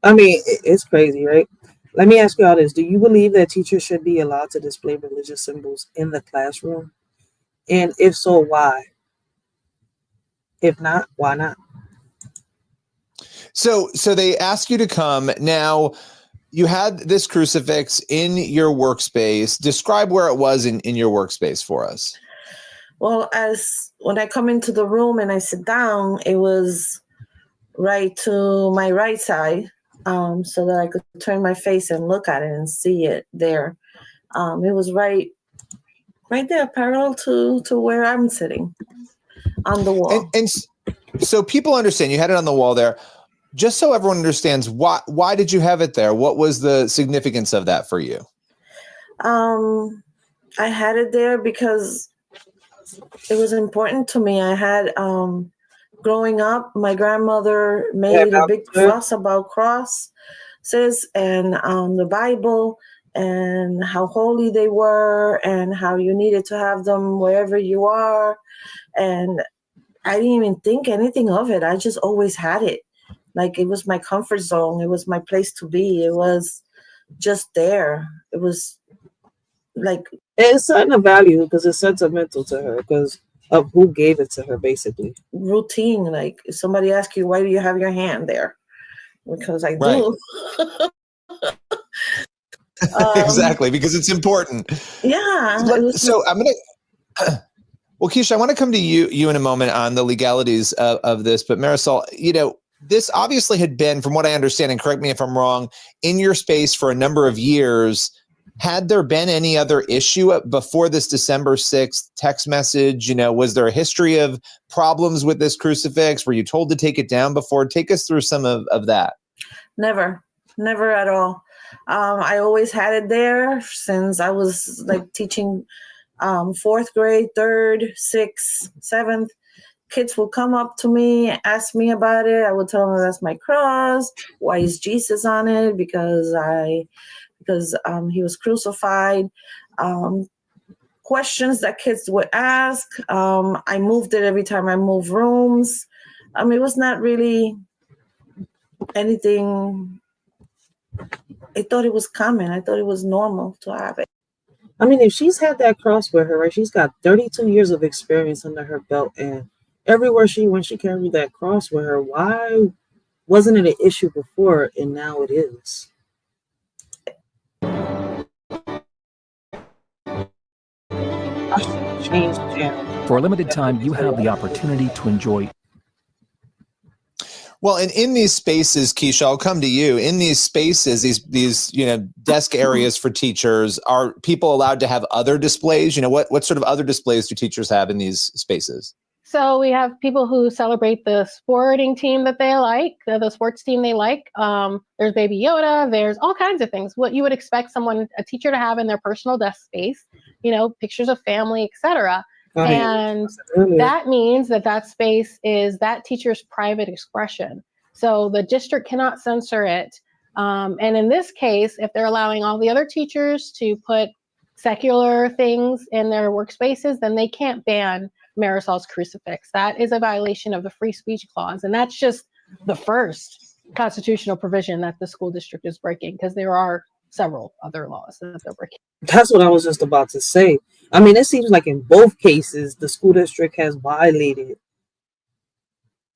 [SPEAKER 1] I mean, it's crazy, right? Let me ask you all this. Do you believe that teachers should be allowed to display religious symbols in the classroom? And if so, why? If not, why not?
[SPEAKER 5] So they ask you to come. Now, you had this crucifix in your workspace. Describe where it was in your workspace for us.
[SPEAKER 6] Well, when I come into the room and I sit down, it was right to my right side, so that I could turn my face and look at it and see it there. It was right there, parallel to where I'm sitting on the wall.
[SPEAKER 5] And so people understand you had it on the wall there. Just so everyone understands, why did you have it there? What was the significance of that for you?
[SPEAKER 6] I had it there because it was important to me. I had, growing up, my grandmother made a big fuss about crosses and the Bible and how holy they were and how you needed to have them wherever you are. And I didn't even think anything of it. I just always had it. Like, it was my comfort zone. It was my place to be. It was just there. It was like,
[SPEAKER 1] it's something of value because it's sentimental to her because of who gave it to her, basically.
[SPEAKER 6] Routine. Like, if somebody asks you, why do you have your hand there? Because I do.
[SPEAKER 5] Exactly, because it's important.
[SPEAKER 6] Yeah.
[SPEAKER 5] So I'm going to, well, Keisha, I want to come to you in a moment on the legalities of this, but Marisol, this obviously had been, from what I understand, and correct me if I'm wrong, in your space for a number of years. Had there been any other issue before this December 6th text message? Was there a history of problems with this crucifix? Were you told to take it down before? Take us through some of that. Never
[SPEAKER 6] at all. I always had it there since I was teaching 4th grade, 3rd, 6th, 7th. Kids will come up to me, ask me about it. I would tell them that's my cross. Why is Jesus on it? Because he was crucified. Questions that kids would ask. I moved it every time I moved rooms. It was not really anything. I thought it was common. I thought it was normal to have it.
[SPEAKER 1] I mean, if she's had that cross with her, right? She's got 32 years of experience under her belt, and everywhere she went, she carried that cross with her. Why wasn't it an issue before and now it is?
[SPEAKER 7] For a limited time, you have the opportunity to enjoy.
[SPEAKER 5] Well, and in these spaces, Keisha, I'll come to you. In these spaces, these desk areas for teachers, are people allowed to have other displays? What sort of other displays do teachers have in these spaces?
[SPEAKER 8] So we have people who celebrate the sporting team that they like, the sports team they like. There's Baby Yoda. There's all kinds of things. What you would expect a teacher to have in their personal desk space, pictures of family, etc. And that means that space is that teacher's private expression. So the district cannot censor it. And in this case, if they're allowing all the other teachers to put secular things in their workspaces, then they can't ban Marisol's crucifix. That is a violation of the free speech clause. And that's just the first constitutional provision that the school district is breaking, because there are several other laws that they're breaking.
[SPEAKER 1] That's what I was just about to say. I mean, it seems like in both cases, the school district has violated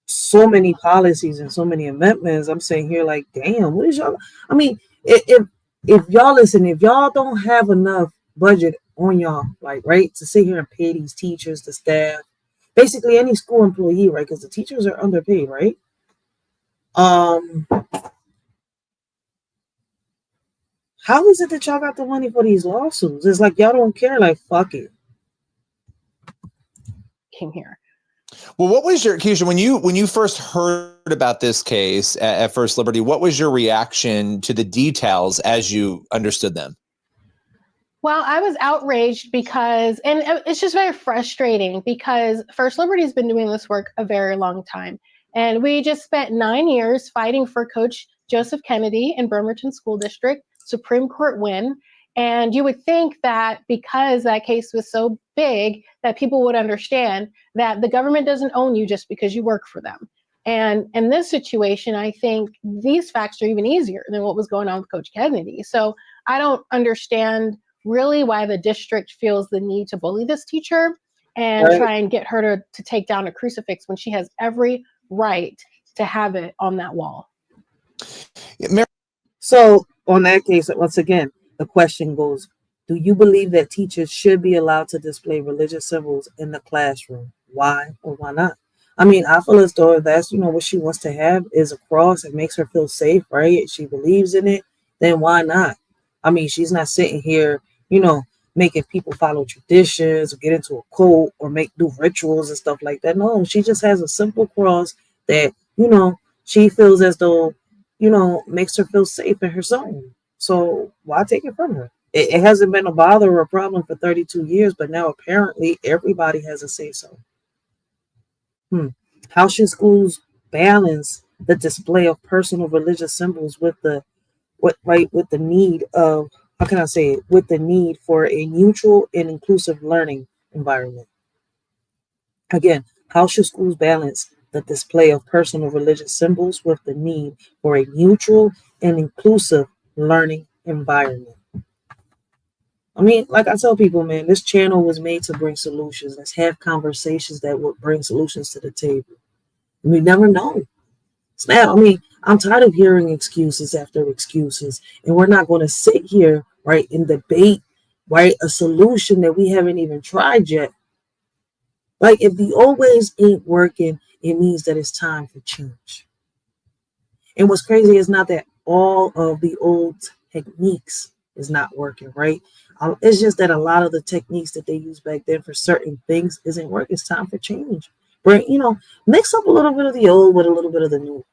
[SPEAKER 1] so many policies and so many amendments. I'm saying here, like, damn, what is y'all? I mean, if y'all listen, if y'all don't have enough budget on y'all, like, right, to sit here and pay these teachers, the staff, basically any school employee, right, because the teachers are underpaid, right? How is it that y'all got the money for these lawsuits? It's like y'all don't care. Like, fuck it.
[SPEAKER 8] Came here.
[SPEAKER 5] Well, what was your, Keisha, when you first heard about this case at First Liberty, what was your reaction to the details as you understood them?
[SPEAKER 8] Well, I was outraged because, and it's just very frustrating because First Liberty has been doing this work a very long time. And we just spent 9 years fighting for Coach Joseph Kennedy in Bremerton School District, Supreme Court win. And you would think that because that case was so big that people would understand that the government doesn't own you just because you work for them. And in this situation, I think these facts are even easier than what was going on with Coach Kennedy. So I don't understand really why the district feels the need to bully this teacher and try and get her to take down a crucifix when she has every right to have it on that wall.
[SPEAKER 1] So on that case, once again, the question goes, do you believe that teachers should be allowed to display religious symbols in the classroom? Why or why not? I mean, I feel as though if that's, what she wants to have is a cross. It makes her feel safe, right? If she believes in it, then why not? I mean, she's not sitting here, making people follow traditions or get into a cult or do rituals and stuff like that. No, she just has a simple cross that, she feels as though, makes her feel safe in her zone. So why take it from her? It hasn't been a bother or a problem for 32 years, but now apparently everybody has a say-so. How should schools balance the display of personal religious symbols with the need of, with the need for a neutral and inclusive learning environment? Again, how should schools balance the display of personal religious symbols with the need for a neutral and inclusive learning environment? I mean, like I tell people, man, this channel was made to bring solutions. Let's have conversations that would bring solutions to the table. We never know. Snap. I mean, I'm tired of hearing excuses after excuses, and we're not going to sit here, right, and debate, right, a solution that we haven't even tried yet. Like, if the old ways ain't working, it means that it's time for change. And what's crazy is not that all of the old techniques is not working, right? It's just that a lot of the techniques that they used back then for certain things isn't working. It's time for change. Bring, mix up a little bit of the old with a little bit of the new.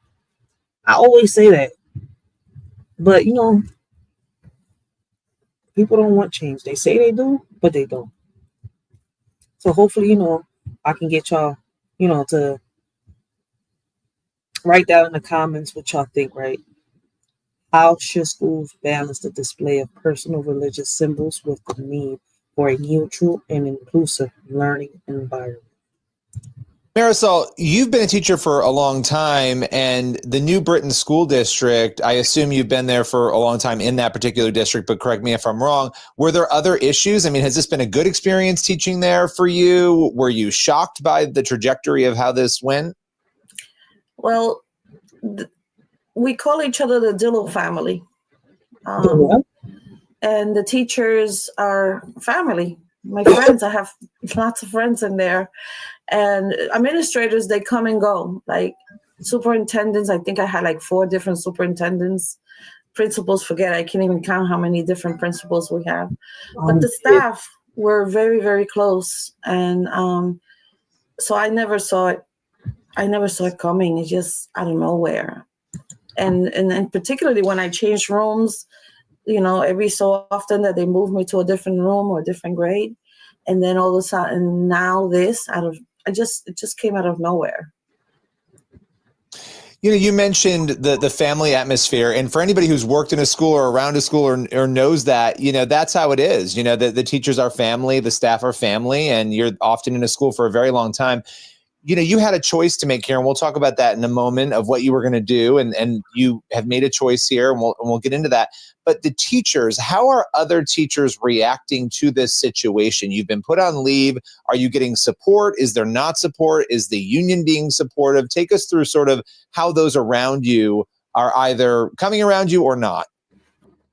[SPEAKER 1] I always say that. But, people don't want change. They say they do, but they don't. So hopefully, I can get y'all, to write down in the comments what y'all think, right? How should schools balance the display of personal religious symbols with the need for a neutral and inclusive learning environment?
[SPEAKER 5] Marisol, you've been a teacher for a long time, and the New Britain School District, I assume you've been there for a long time in that particular district, but correct me if I'm wrong. Were there other issues? I mean, has this been a good experience teaching there for you? Were you shocked by the trajectory of how this went?
[SPEAKER 6] Well, we call each other the Dillo family. And the teachers are family. My friends, I have lots of friends in there. And administrators, they come and go. Like superintendents, I think I had like 4 different superintendents. Principals, forget, I can't even count how many different principals we have. But the staff were very, very close. And so I never saw it. I never saw it coming. It's just out of nowhere. And particularly when I changed rooms, every so often that they moved me to a different room or a different grade. And then all of a sudden now it just came out of nowhere.
[SPEAKER 5] You mentioned the family atmosphere, and for anybody who's worked in a school or around a school or knows that, that's how it is. The teachers are family, the staff are family, and you're often in a school for a very long time. you know, you had a choice to make here, and we'll talk about that in a moment of what you were going to do. And you have made a choice here, and we'll get into that. But the teachers, how are other teachers reacting to this situation? You've been put on leave. Are you getting support? Is there not support? Is the union being supportive? Take us through sort of how those around you are either coming around you or not.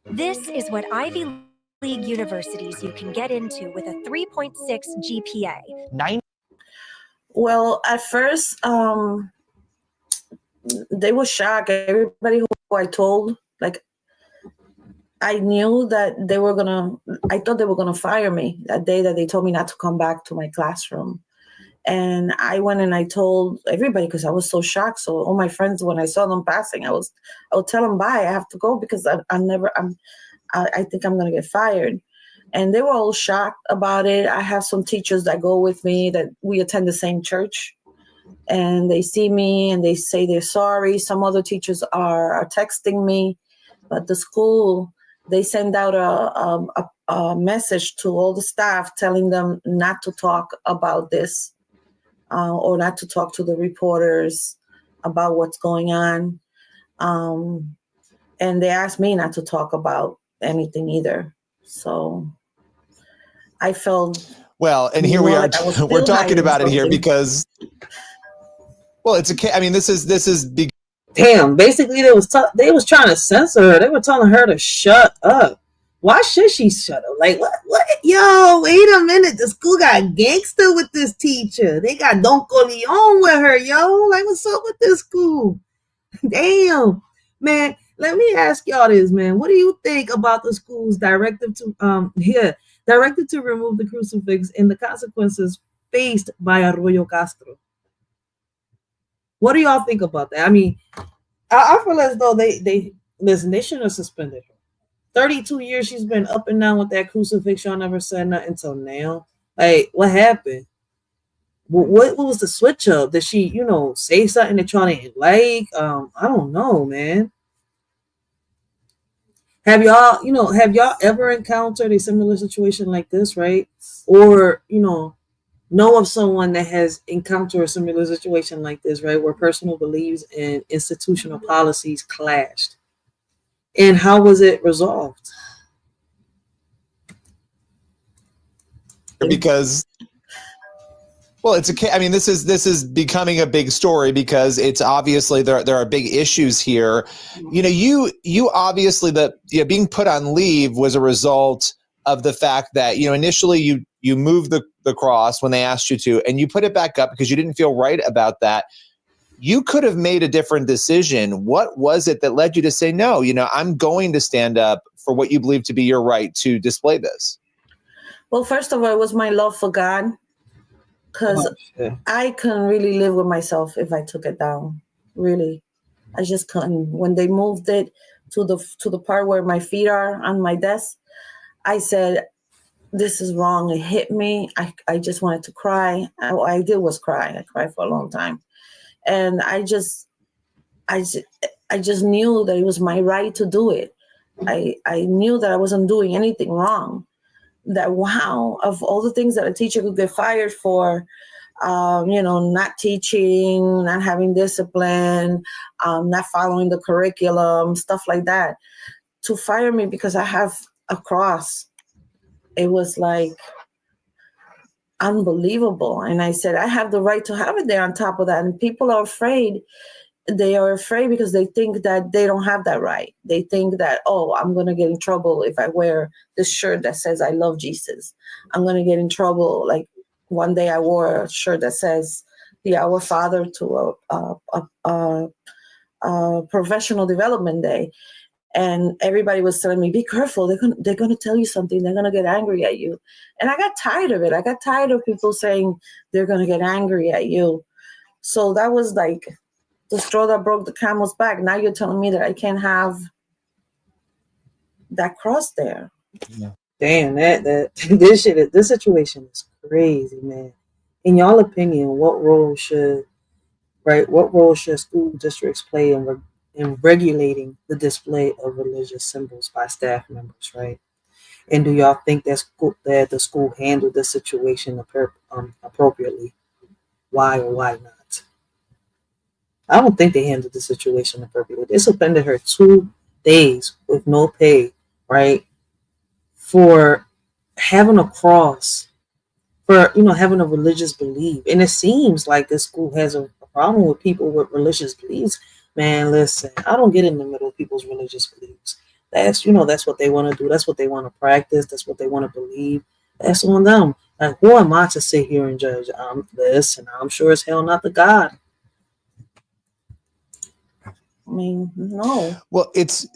[SPEAKER 9] This is what Ivy League universities you can get into with a 3.6 GPA.
[SPEAKER 6] Well, at first, they were shocked. Everybody who I told, like, I knew that I thought they were gonna fire me that day that they told me not to come back to my classroom. And I went and I told everybody because I was so shocked. So all my friends, when I saw them passing, I would tell them, bye, I have to go because I think I'm gonna get fired. And they were all shocked about it. I have some teachers that go with me that we attend the same church, and they see me and they say they're sorry. Some other teachers are texting me, but the school, they send out a message to all the staff telling them not to talk about this or not to talk to the reporters about what's going on. And they asked me not to talk about anything either. So I felt
[SPEAKER 5] well, and here we are.
[SPEAKER 6] Like
[SPEAKER 5] we're talking about it here because, well, it's okay. I mean, this is big.
[SPEAKER 1] Damn, basically they was trying to censor her. They were telling her to shut up. Why should she shut up? Like, what? Yo, wait a minute. The school got gangster with this teacher. They got Don Corleone with her, yo. Like, what's up with this school? Damn, man. Let me ask y'all this, man. What do you think about the school's directive to remove the crucifix and the consequences faced by Arroyo Castro? What do y'all think about that? I mean, I feel as though they shouldn't have suspended her. 32 years she's been up and down with that crucifix. Y'all never said nothing until now. Like, what happened? What was the switch up? Did she, say something that y'all didn't like? I don't know, man. Have y'all ever encountered a similar situation like this, right? Or, know of someone that has encountered a similar situation like this, right? Where personal beliefs and institutional policies clashed. And how was it resolved?
[SPEAKER 5] Because, well, it's okay. I mean, this is becoming a big story because it's obviously there are big issues here. You obviously being put on leave was a result of the fact that initially you moved the cross when they asked you to, and you put it back up because you didn't feel right about that. You could have made a different decision. What was it that led you to say, no, I'm going to stand up for what you believe to be your right to display this?
[SPEAKER 6] Well, first of all, it was my love for God, because I couldn't really live with myself if I took it down. Really, I just couldn't. When they moved it to the part where my feet are on my desk, I said, this is wrong. It hit me. I just wanted to cry. All I did was cry. I cried for a long time. And I just knew that it was my right to do it. I knew that I wasn't doing anything wrong. That, wow, of all the things that a teacher could get fired for, not teaching, not having discipline, not following the curriculum, stuff like that, to fire me because I have a cross, it was like unbelievable. And I said, I have the right to have it there on top of that. And people are afraid. They are afraid because they think that they don't have that right. They think that, oh, I'm going to get in trouble if I wear this shirt that says I love Jesus. I'm going to get in trouble. Like one day I wore a shirt that says the Our Father to a professional development day. And everybody was telling me, be careful. They're going to tell you something. They're going to get angry at you. And I got tired of it. I got tired of people saying they're going to get angry at you. So that was like the straw that broke the camel's back. Now you're telling me that I can't have that cross there.
[SPEAKER 1] Yeah. Damn, this situation is crazy, man. In y'all opinion, what role should school districts play in regulating the display of religious symbols by staff members, right? And do y'all think that the school handled the situation appropriately? why or why not. I don't think they handled the situation appropriately. They suspended her 2 days with no pay, right, for having a cross, for having a religious belief. And it seems like this school has a problem with people with religious beliefs. Man, listen, I don't get in the middle of people's religious beliefs. That's that's what they want to do. That's what they want to practice. That's what they want to believe. That's on them. Like, who am I to sit here and judge? Listen, I'm sure as hell not the God.
[SPEAKER 6] I mean, no.
[SPEAKER 5] Well, it's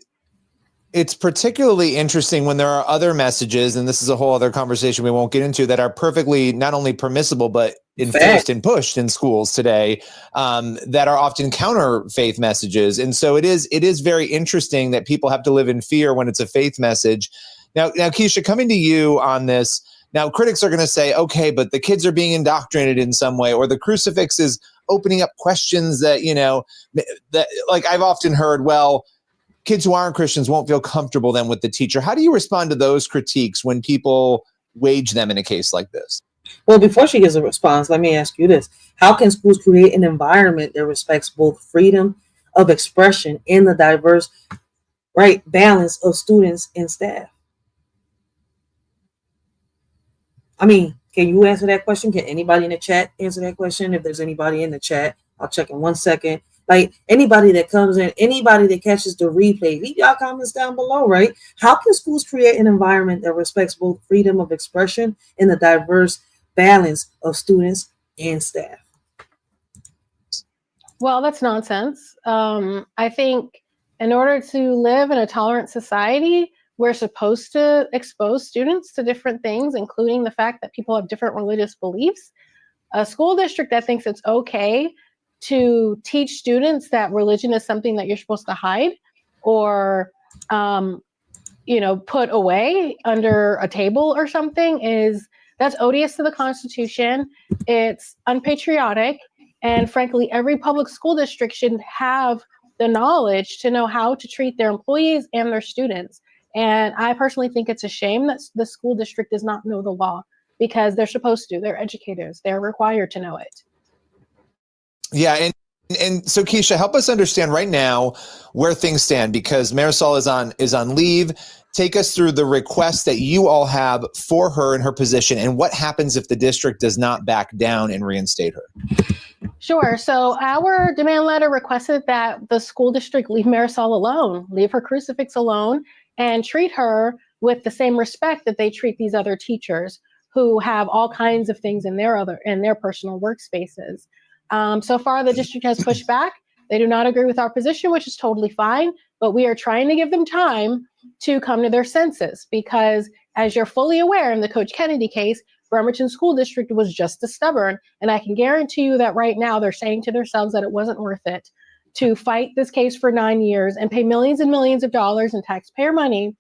[SPEAKER 5] particularly interesting when there are other messages, and this is a whole other conversation we won't get into, that are perfectly not only permissible but enforced and pushed in schools today, that are often counter faith messages. And so it is very interesting that people have to live in fear when it's a faith message. Now, Keisha, coming to you on this, now critics are going to say, okay, but the kids are being indoctrinated in some way, or the crucifix is opening up questions that, that, like, I've often heard, well, kids who aren't Christians won't feel comfortable then with the teacher. How do you respond to those critiques when people wage them in a case like this?
[SPEAKER 1] Well, before she gives a response, let me ask you this. How can schools create an environment that respects both freedom of expression and the diverse, balance of students and staff? I mean, can you answer that question? Can anybody in the chat answer that question? If there's anybody in the chat, I'll check in 1 second. Like, anybody that comes in, anybody that catches the replay, leave y'all comments down below, right? How can schools create an environment that respects both freedom of expression and the diverse balance of students and staff?
[SPEAKER 8] Well, that's nonsense. I think in order to live in a tolerant society, we're supposed to expose students to different things, including the fact that people have different religious beliefs. A school district that thinks it's okay to teach students that religion is something that you're supposed to hide or, put away under a table or something that's odious to the Constitution. It's unpatriotic. And frankly, every public school district should have the knowledge to know how to treat their employees and their students. And I personally think it's a shame that the school district does not know the law, because they're supposed to. They're educators. They're required to know it.
[SPEAKER 5] Yeah, and so Keisha, help us understand right now where things stand, because Marisol is on leave. Take us through the requests that you all have for her in her position, and what happens if the district does not back down and reinstate her.
[SPEAKER 8] Sure. So our demand letter requested that the school district leave Marisol alone, leave her crucifix alone, and treat her with the same respect that they treat these other teachers who have all kinds of things in their personal workspaces. So far, the district has pushed back. They do not agree with our position, which is totally fine, but we are trying to give them time to come to their senses, because as you're fully aware, in the Coach Kennedy case, Bremerton School District was just as stubborn. And I can guarantee you that right now they're saying to themselves that it wasn't worth it to fight this case for 9 years and pay millions and millions of dollars in taxpayer money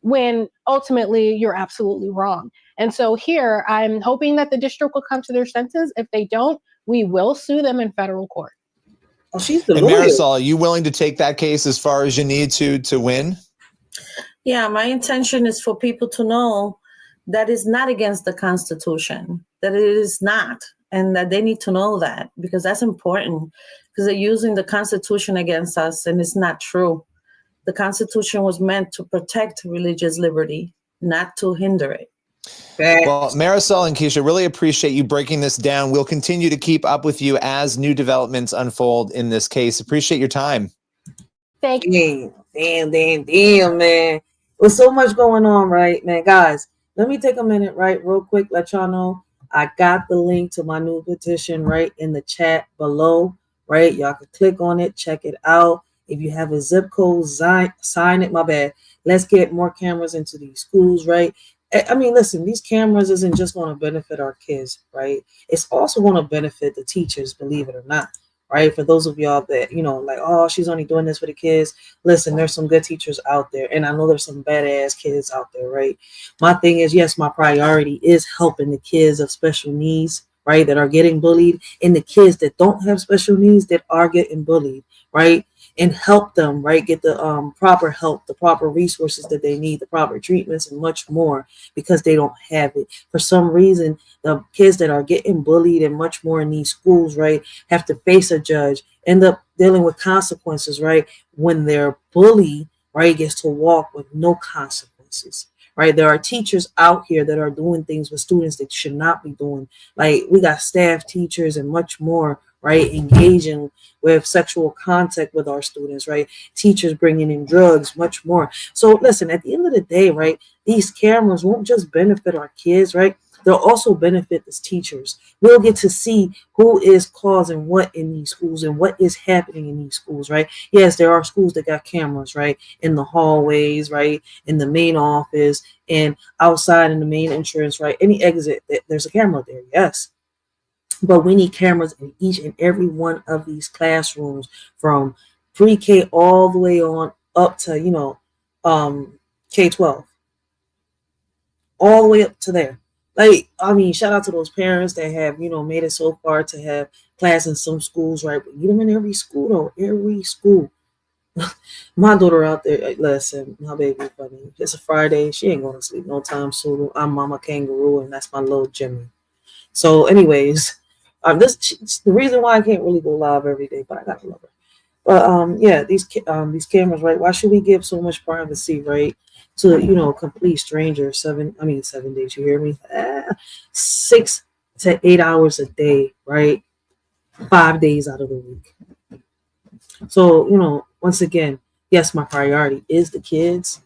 [SPEAKER 8] when ultimately you're absolutely wrong. And so here, I'm hoping that the district will come to their senses. If they don't, we will sue them in federal court.
[SPEAKER 1] Oh, she's the
[SPEAKER 5] And
[SPEAKER 1] lawyer.
[SPEAKER 5] Marisol, are you willing to take that case as far as you need to win?
[SPEAKER 6] Yeah, my intention is for people to know that it's not against the Constitution, that it is not, and that they need to know that, because that's important, because they're using the Constitution against us, and it's not true. The Constitution was meant to protect religious liberty, not to hinder it.
[SPEAKER 5] Well, Marisol and Keisha, really appreciate you breaking this down. We'll continue to keep up with you as new developments unfold in this case. Appreciate your time.
[SPEAKER 8] Thank you.
[SPEAKER 1] Damn, man. There's so much going on, right, man? Guys, let me take a minute, right, real quick, let y'all know I got the link to my new petition right in the chat below, right? Y'all can click on it, check it out. If you have a zip code, sign it, my bad. Let's get more cameras into these schools, right? I mean, listen, these cameras isn't just going to benefit our kids, right? It's also going to benefit the teachers, believe it or not, right? For those of y'all that, like, oh, she's only doing this for the kids. Listen, there's some good teachers out there, and I know there's some badass kids out there, right? My thing is, yes, my priority is helping the kids of special needs, right, that are getting bullied, and the kids that don't have special needs that are getting bullied, right? and help them, right, get the proper help, the proper resources that they need, the proper treatments, and much more, because they don't have it. For some reason, the kids that are getting bullied and much more in these schools, right, have to face a judge, end up dealing with consequences, right, when their bully, right, gets to walk with no consequences. Right, there are teachers out here that are doing things with students that should not be doing. Like, we got staff teachers and much more, right, engaging with sexual contact with our students, right? Teachers bringing in drugs, much more. So listen, at the end of the day, right, these cameras won't just benefit our kids, right? They'll also benefit as teachers. We'll get to see who is causing what in these schools and what is happening in these schools, right? Yes, there are schools that got cameras, right, in the hallways, right, in the main office, and outside in the main entrance, right? Any exit, there's a camera there, yes. But we need cameras in each and every one of these classrooms, from pre-K all the way on up to, K-12, all the way up to there. Like, I mean, shout out to those parents that have, made it so far to have class in some schools, right? But get them in every school, though, every school. My daughter out there, listen, my baby funny. It's a Friday. She ain't going to sleep no time soon. I'm Mama Kangaroo, and that's my little Jimmy. So anyways, the reason why I can't really go live every day, but I gotta love her. But yeah, these cameras, right? Why should we give so much privacy, right, to complete strangers? 7 days. You hear me? 6 to 8 hours a day, right? 5 days out of the week. So once again, yes, my priority is the kids,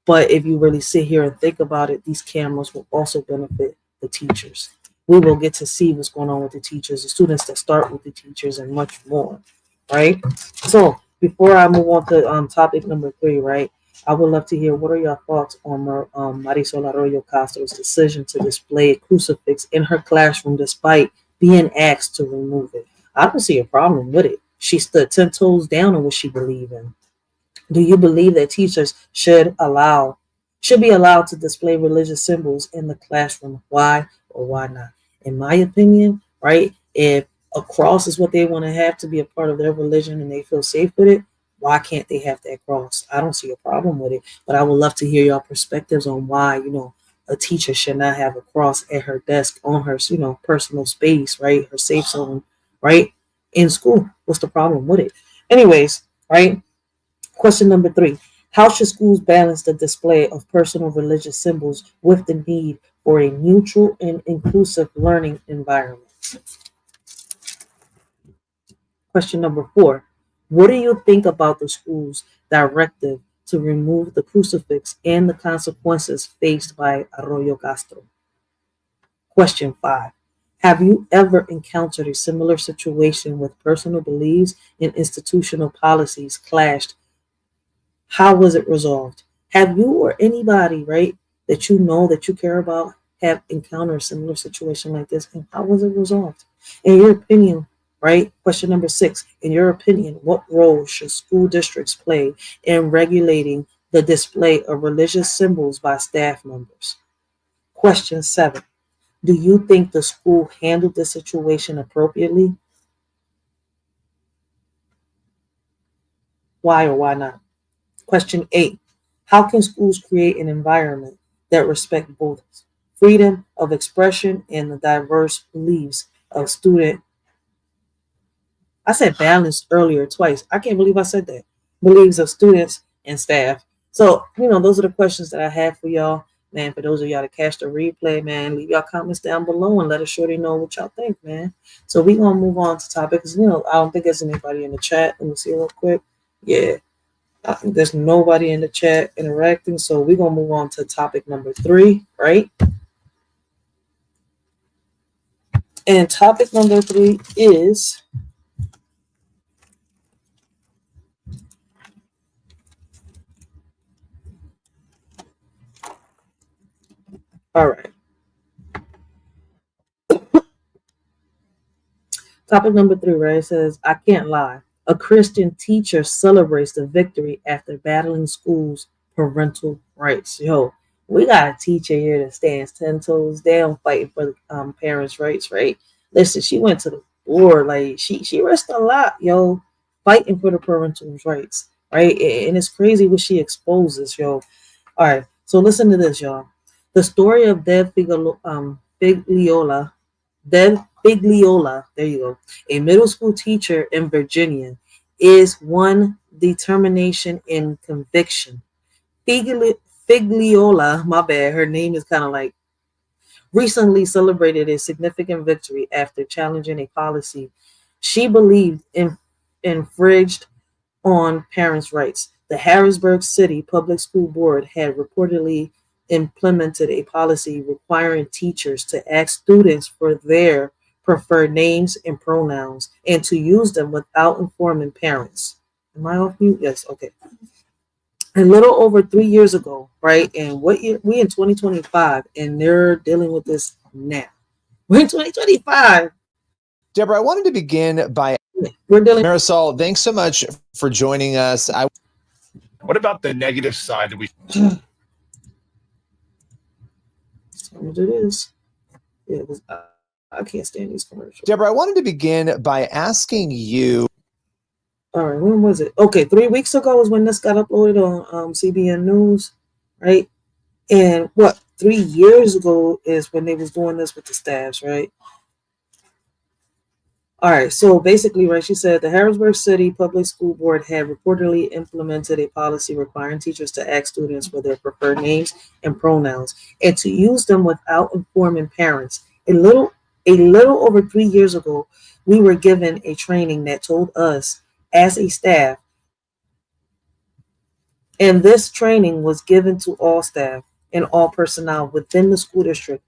[SPEAKER 1] but if you really sit here and think about it, these cameras will also benefit the teachers. We will get to see what's going on with the teachers, the students that start with the teachers, and much more, right? So before I move on to topic number 3, right, I would love to hear what are your thoughts on Marisol Arroyo Castro's decision to display a crucifix in her classroom despite being asked to remove it. I don't see a problem with it. She stood 10 toes down on what she believed in. Do you believe that teachers should be allowed to display religious symbols in the classroom? Why or why not? In my opinion, right, if a cross is what they want to have to be a part of their religion and they feel safe with it, why can't they have that cross? I don't see a problem with it, but I would love to hear your perspectives on why, a teacher should not have a cross at her desk on her, personal space, right, her safe zone, right, in school. What's the problem with it? Anyways, right, question number 3. How should schools balance the display of personal religious symbols with the need for a neutral and inclusive learning environment? Question number 4. What do you think about the school's directive to remove the crucifix and the consequences faced by Arroyo Castro? Question 5. Have you ever encountered a similar situation with personal beliefs and institutional policies clashed? How was it resolved? Have you or anybody, right, that that you care about have encountered a similar situation like this, and how was it resolved? In your opinion, right? Question number 6. In your opinion, what role should school districts play in regulating the display of religious symbols by staff members? Question 7. Do you think the school handled the situation appropriately? Why or why not? Question 8. How can schools create an environment that respects both freedom of expression and the diverse beliefs of student? I said balanced earlier twice. I can't believe I said that. Beliefs of students and staff. So, those are the questions that I have for y'all. Man, for those of y'all that catch the replay, man, leave y'all comments down below and let us shorty know what y'all think, man. So we're going to move on to topics. I don't think there's anybody in the chat. Let me see real quick. Yeah. There's nobody in the chat interacting, so we're going to move on to topic number 3, right? And topic number 3 is all right. Topic number 3, right? It says, I can't lie. A Christian teacher celebrates the victory after battling school's parental rights. Yo, we got a teacher here that stands 10 toes down fighting for the parents' rights, right? Listen, she went to the board. Like, she risked a lot, yo, fighting for the parental rights, right? And it's crazy what she exposes, yo. All right, so listen to this, y'all. The story of Figliola, there you go, a middle school teacher in Virginia, is one determination in conviction. Figliola, my bad, her name is kind of like, recently celebrated a significant victory after challenging a policy she believed infringed on parents' rights. The Harrisburg City Public School Board had reportedly implemented a policy requiring teachers to ask students for their preferred names and pronouns and to use them without informing parents. Am I off mute? Yes, okay. A little over 3 years ago, right? And what year? We in 2025, and they're dealing with this now. We're in 2025.
[SPEAKER 5] Deborah, I wanted to begin by Marisol, thanks so much for joining us.
[SPEAKER 10] What about the negative side that we?
[SPEAKER 1] Time to do this. Yeah, I can't stand these commercials.
[SPEAKER 5] Deborah, I wanted to begin by asking you.
[SPEAKER 1] All right, when was it? Okay, 3 weeks ago is when this got uploaded on CBN News, right? And 3 years ago is when they was doing this with the staffs, right? All right, so basically, right, she said the Harrisburg City Public School Board had reportedly implemented a policy requiring teachers to ask students for their preferred names and pronouns and to use them without informing parents. A little over 3 years ago, we were given a training that told us as a staff, and this training was given to all staff and all personnel within the school district,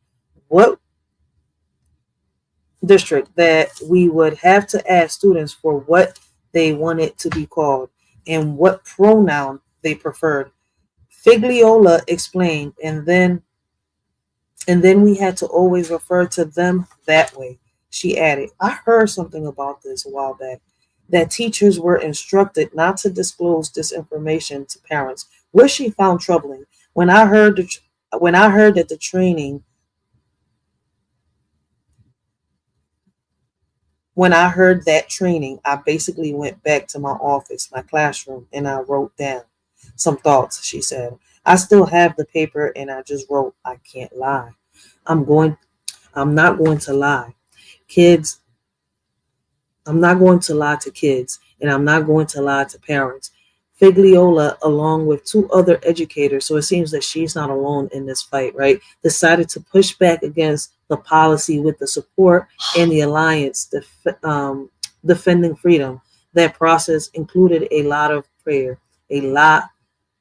[SPEAKER 1] that we would have to ask students for what they wanted to be called and what pronoun they preferred. Figliola explained, and then we had to always refer to them that way. She added, I heard something about this a while back, that teachers were instructed not to disclose this information to parents, which she found troubling. When I heard that training, I basically went back to my office, my classroom, and I wrote down some thoughts, she said. I still have the paper and I just wrote, I can't lie. I'm not going to lie. Kids, I'm not going to lie to kids, and I'm not going to lie to parents. Figliola, along with 2 other educators, so it seems that she's not alone in this fight, right, decided to push back against the policy with the support and the Alliance Defending Freedom. That process included a lot of prayer, a lot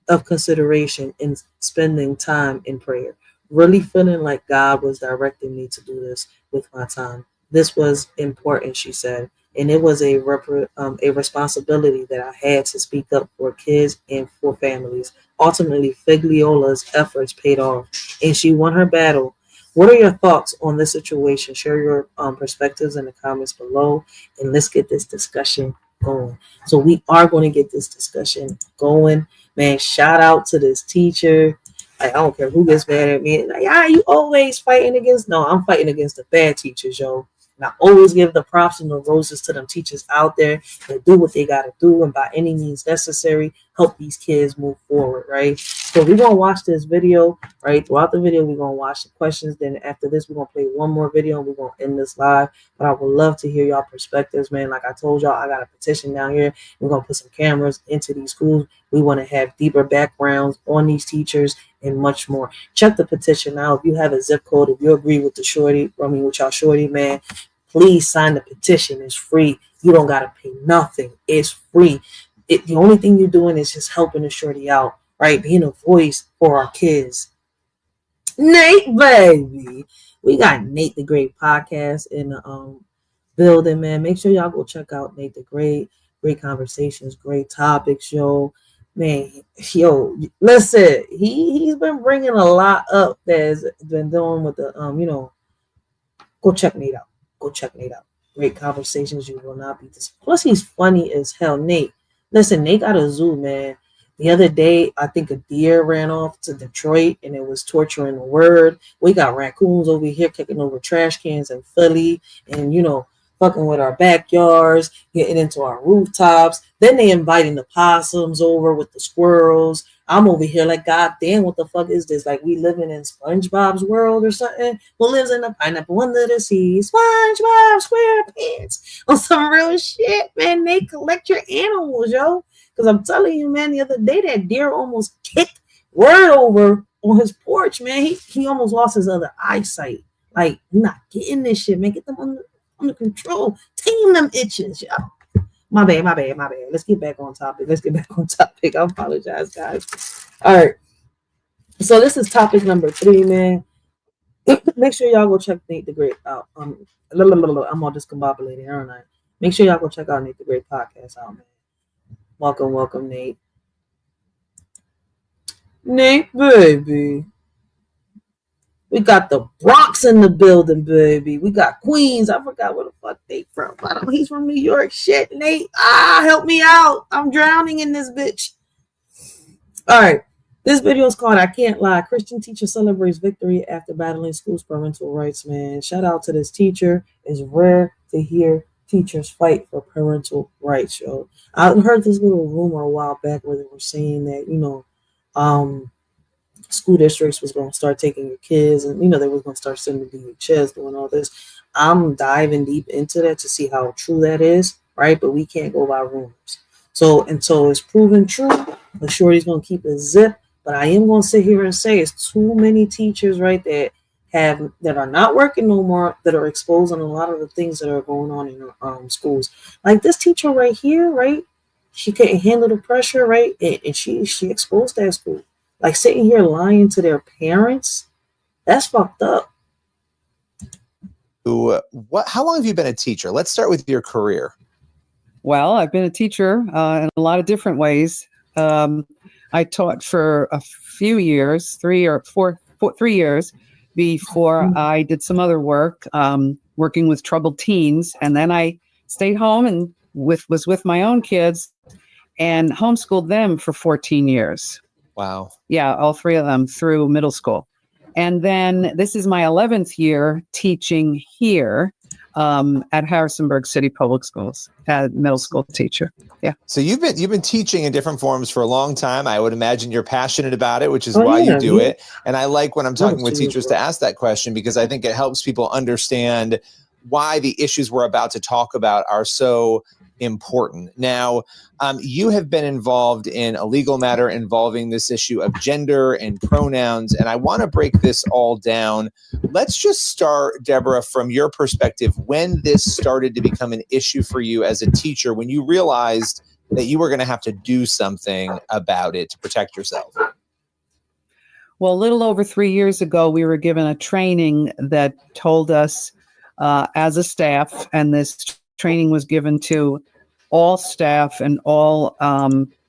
[SPEAKER 1] of consideration, and spending time in prayer. Really feeling like God was directing me to do this with my time. This was important, she said. And it was a responsibility that I had to speak up for kids and for families. Ultimately, Figliola's efforts paid off, and she won her battle. What are your thoughts on this situation? Share your perspectives in the comments below, and let's get this discussion going. So we are going to get this discussion going. Man, shout out to this teacher. I don't care who gets mad at me. Like, you always fighting against? No, I'm fighting against the bad teachers, yo. And I always give the props and the roses to them teachers out there that do what they got to do and by any means necessary help these kids move forward, right? So we're going to watch this video, right? Throughout the video, we're going to watch the questions. Then after this, we're going to play one more video and we're going to end this live. But I would love to hear y'all perspectives, man. Like I told y'all, I got a petition down here. We're going to put some cameras into these schools. We want to have deeper backgrounds on these teachers and much more. Check the petition out. If you have a zip code, if you agree with with y'all shorty, man, please sign the petition. It's free. You don't got to pay nothing. It's free. The only thing you're doing is just helping the shorty out, right? Being a voice for our kids. Nate, baby. We got Nate the Great podcast in the building, man. Make sure y'all go check out Nate the Great. Great conversations, great topics, yo. Man, yo, listen, he's been bringing a lot up that's been doing with the, go check Nate out. Go check Nate out. Great conversations. You will not be disappointed. Plus, he's funny as hell. Nate, listen, Nate got a zoo, man. The other day, I think a deer ran off to Detroit and it was torturing the word. We got raccoons over here kicking over trash cans in Philly. And, fucking with our backyards, getting into our rooftops. Then they inviting the possums over with the squirrels. I'm over here like, God damn, what the fuck is this? Like we living in SpongeBob's world or something? Who lives in the pineapple under the sea? SpongeBob SquarePants. On some real shit, man. They collect your animals, yo. Because I'm telling you, man, the other day that deer almost kicked Word over on his porch, man. He almost lost his other eyesight. Like, you're not getting this shit, man. Get them under control. Tame them itches, yo. My bad. Let's get back on topic. I apologize, guys. All right. So this is topic number 3, man. Make sure y'all go check Nate the Great out. I'm all discombobulated, aren't I? Make sure y'all go check out Nate the Great podcast out, man. Welcome, Nate. Nate, baby. We got the Bronx in the building, baby. We got Queens. I forgot where the fuck Nate from. He's from New York. Shit, Nate. Help me out. I'm drowning in this bitch. All right. This video is called I Can't Lie. Christian teacher celebrates victory after battling school's parental rights, man. Shout out to this teacher. It's rare to hear teachers fight for parental rights, yo. I heard this little rumor a while back where they were saying that, school districts was going to start taking your kids and, they were going to start sending DHS, doing all this. I'm diving deep into that to see how true that is, right? But we can't go by rumors. So until it's proven true, the shorty's going to keep it zip. But I am going to sit here and say it's too many teachers, right, that are not working no more, that are exposing a lot of the things that are going on in schools. Like this teacher right here, right? She couldn't handle the pressure, right? And she exposed that school. Like sitting here lying to their parents, that's fucked up.
[SPEAKER 5] How long have you been a teacher? Let's start with your career.
[SPEAKER 11] Well, I've been a teacher in a lot of different ways. I taught for a few years, 3 years before I did some other work, working with troubled teens. And then I stayed home and was with my own kids and homeschooled them for 14 years.
[SPEAKER 5] Wow.
[SPEAKER 11] Yeah, all 3 of them through middle school. And then this is my 11th year teaching here at Harrisonburg City Public Schools as middle school teacher. Yeah.
[SPEAKER 5] So you've been teaching in different forms for a long time. I would imagine you're passionate about it, which is why you do it. And I like when I'm talking with teachers to ask that question because I think it helps people understand why the issues we're about to talk about are so important. Now, you have been involved in a legal matter involving this issue of gender and pronouns, and I want to break this all down. Let's just start, Deborah, from your perspective, when this started to become an issue for you as a teacher, when you realized that you were going to have to do something about it to protect yourself.
[SPEAKER 11] Well, a little over 3 years ago, we were given a training that told us as a staff, and this training was given to all staff and all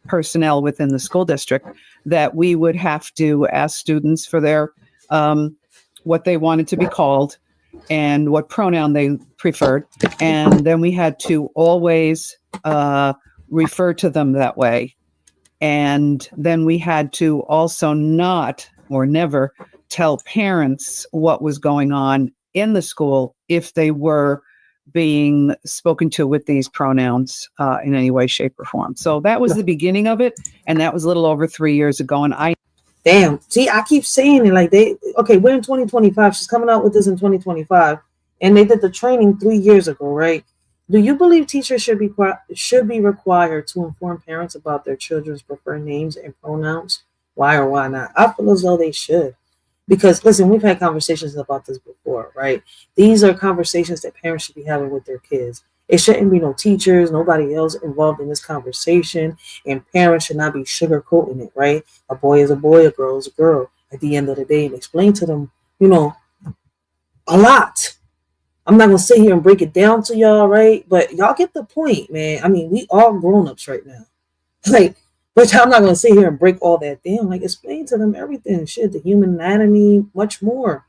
[SPEAKER 11] personnel within the school district, that we would have to ask students for their what they wanted to be called and what pronoun they preferred. And then we had to always refer to them that way. And then we had to also not or never tell parents what was going on in the school if they were being spoken to with these pronouns in any way, shape, or form. So that was the beginning of it. And that was a little over 3 years ago. And
[SPEAKER 1] Damn. See, I keep saying it like we're in 2025. She's coming out with this in 2025. And they did the training 3 years ago, right? Do you believe teachers should be required to inform parents about their children's preferred names and pronouns? Why or why not? I feel as though they should. Because, listen, we've had conversations about this before, right? These are conversations that parents should be having with their kids. It shouldn't be no teachers, nobody else involved in this conversation, and parents should not be sugarcoating it, right? A boy is a boy, a girl is a girl at the end of the day, and explain to them, a lot. I'm not going to sit here and break it down to y'all, right? But y'all get the point, man. I mean, we all grown-ups right now. But I'm not going to sit here and break all that down. Explain to them everything. Shit, the human anatomy, much more.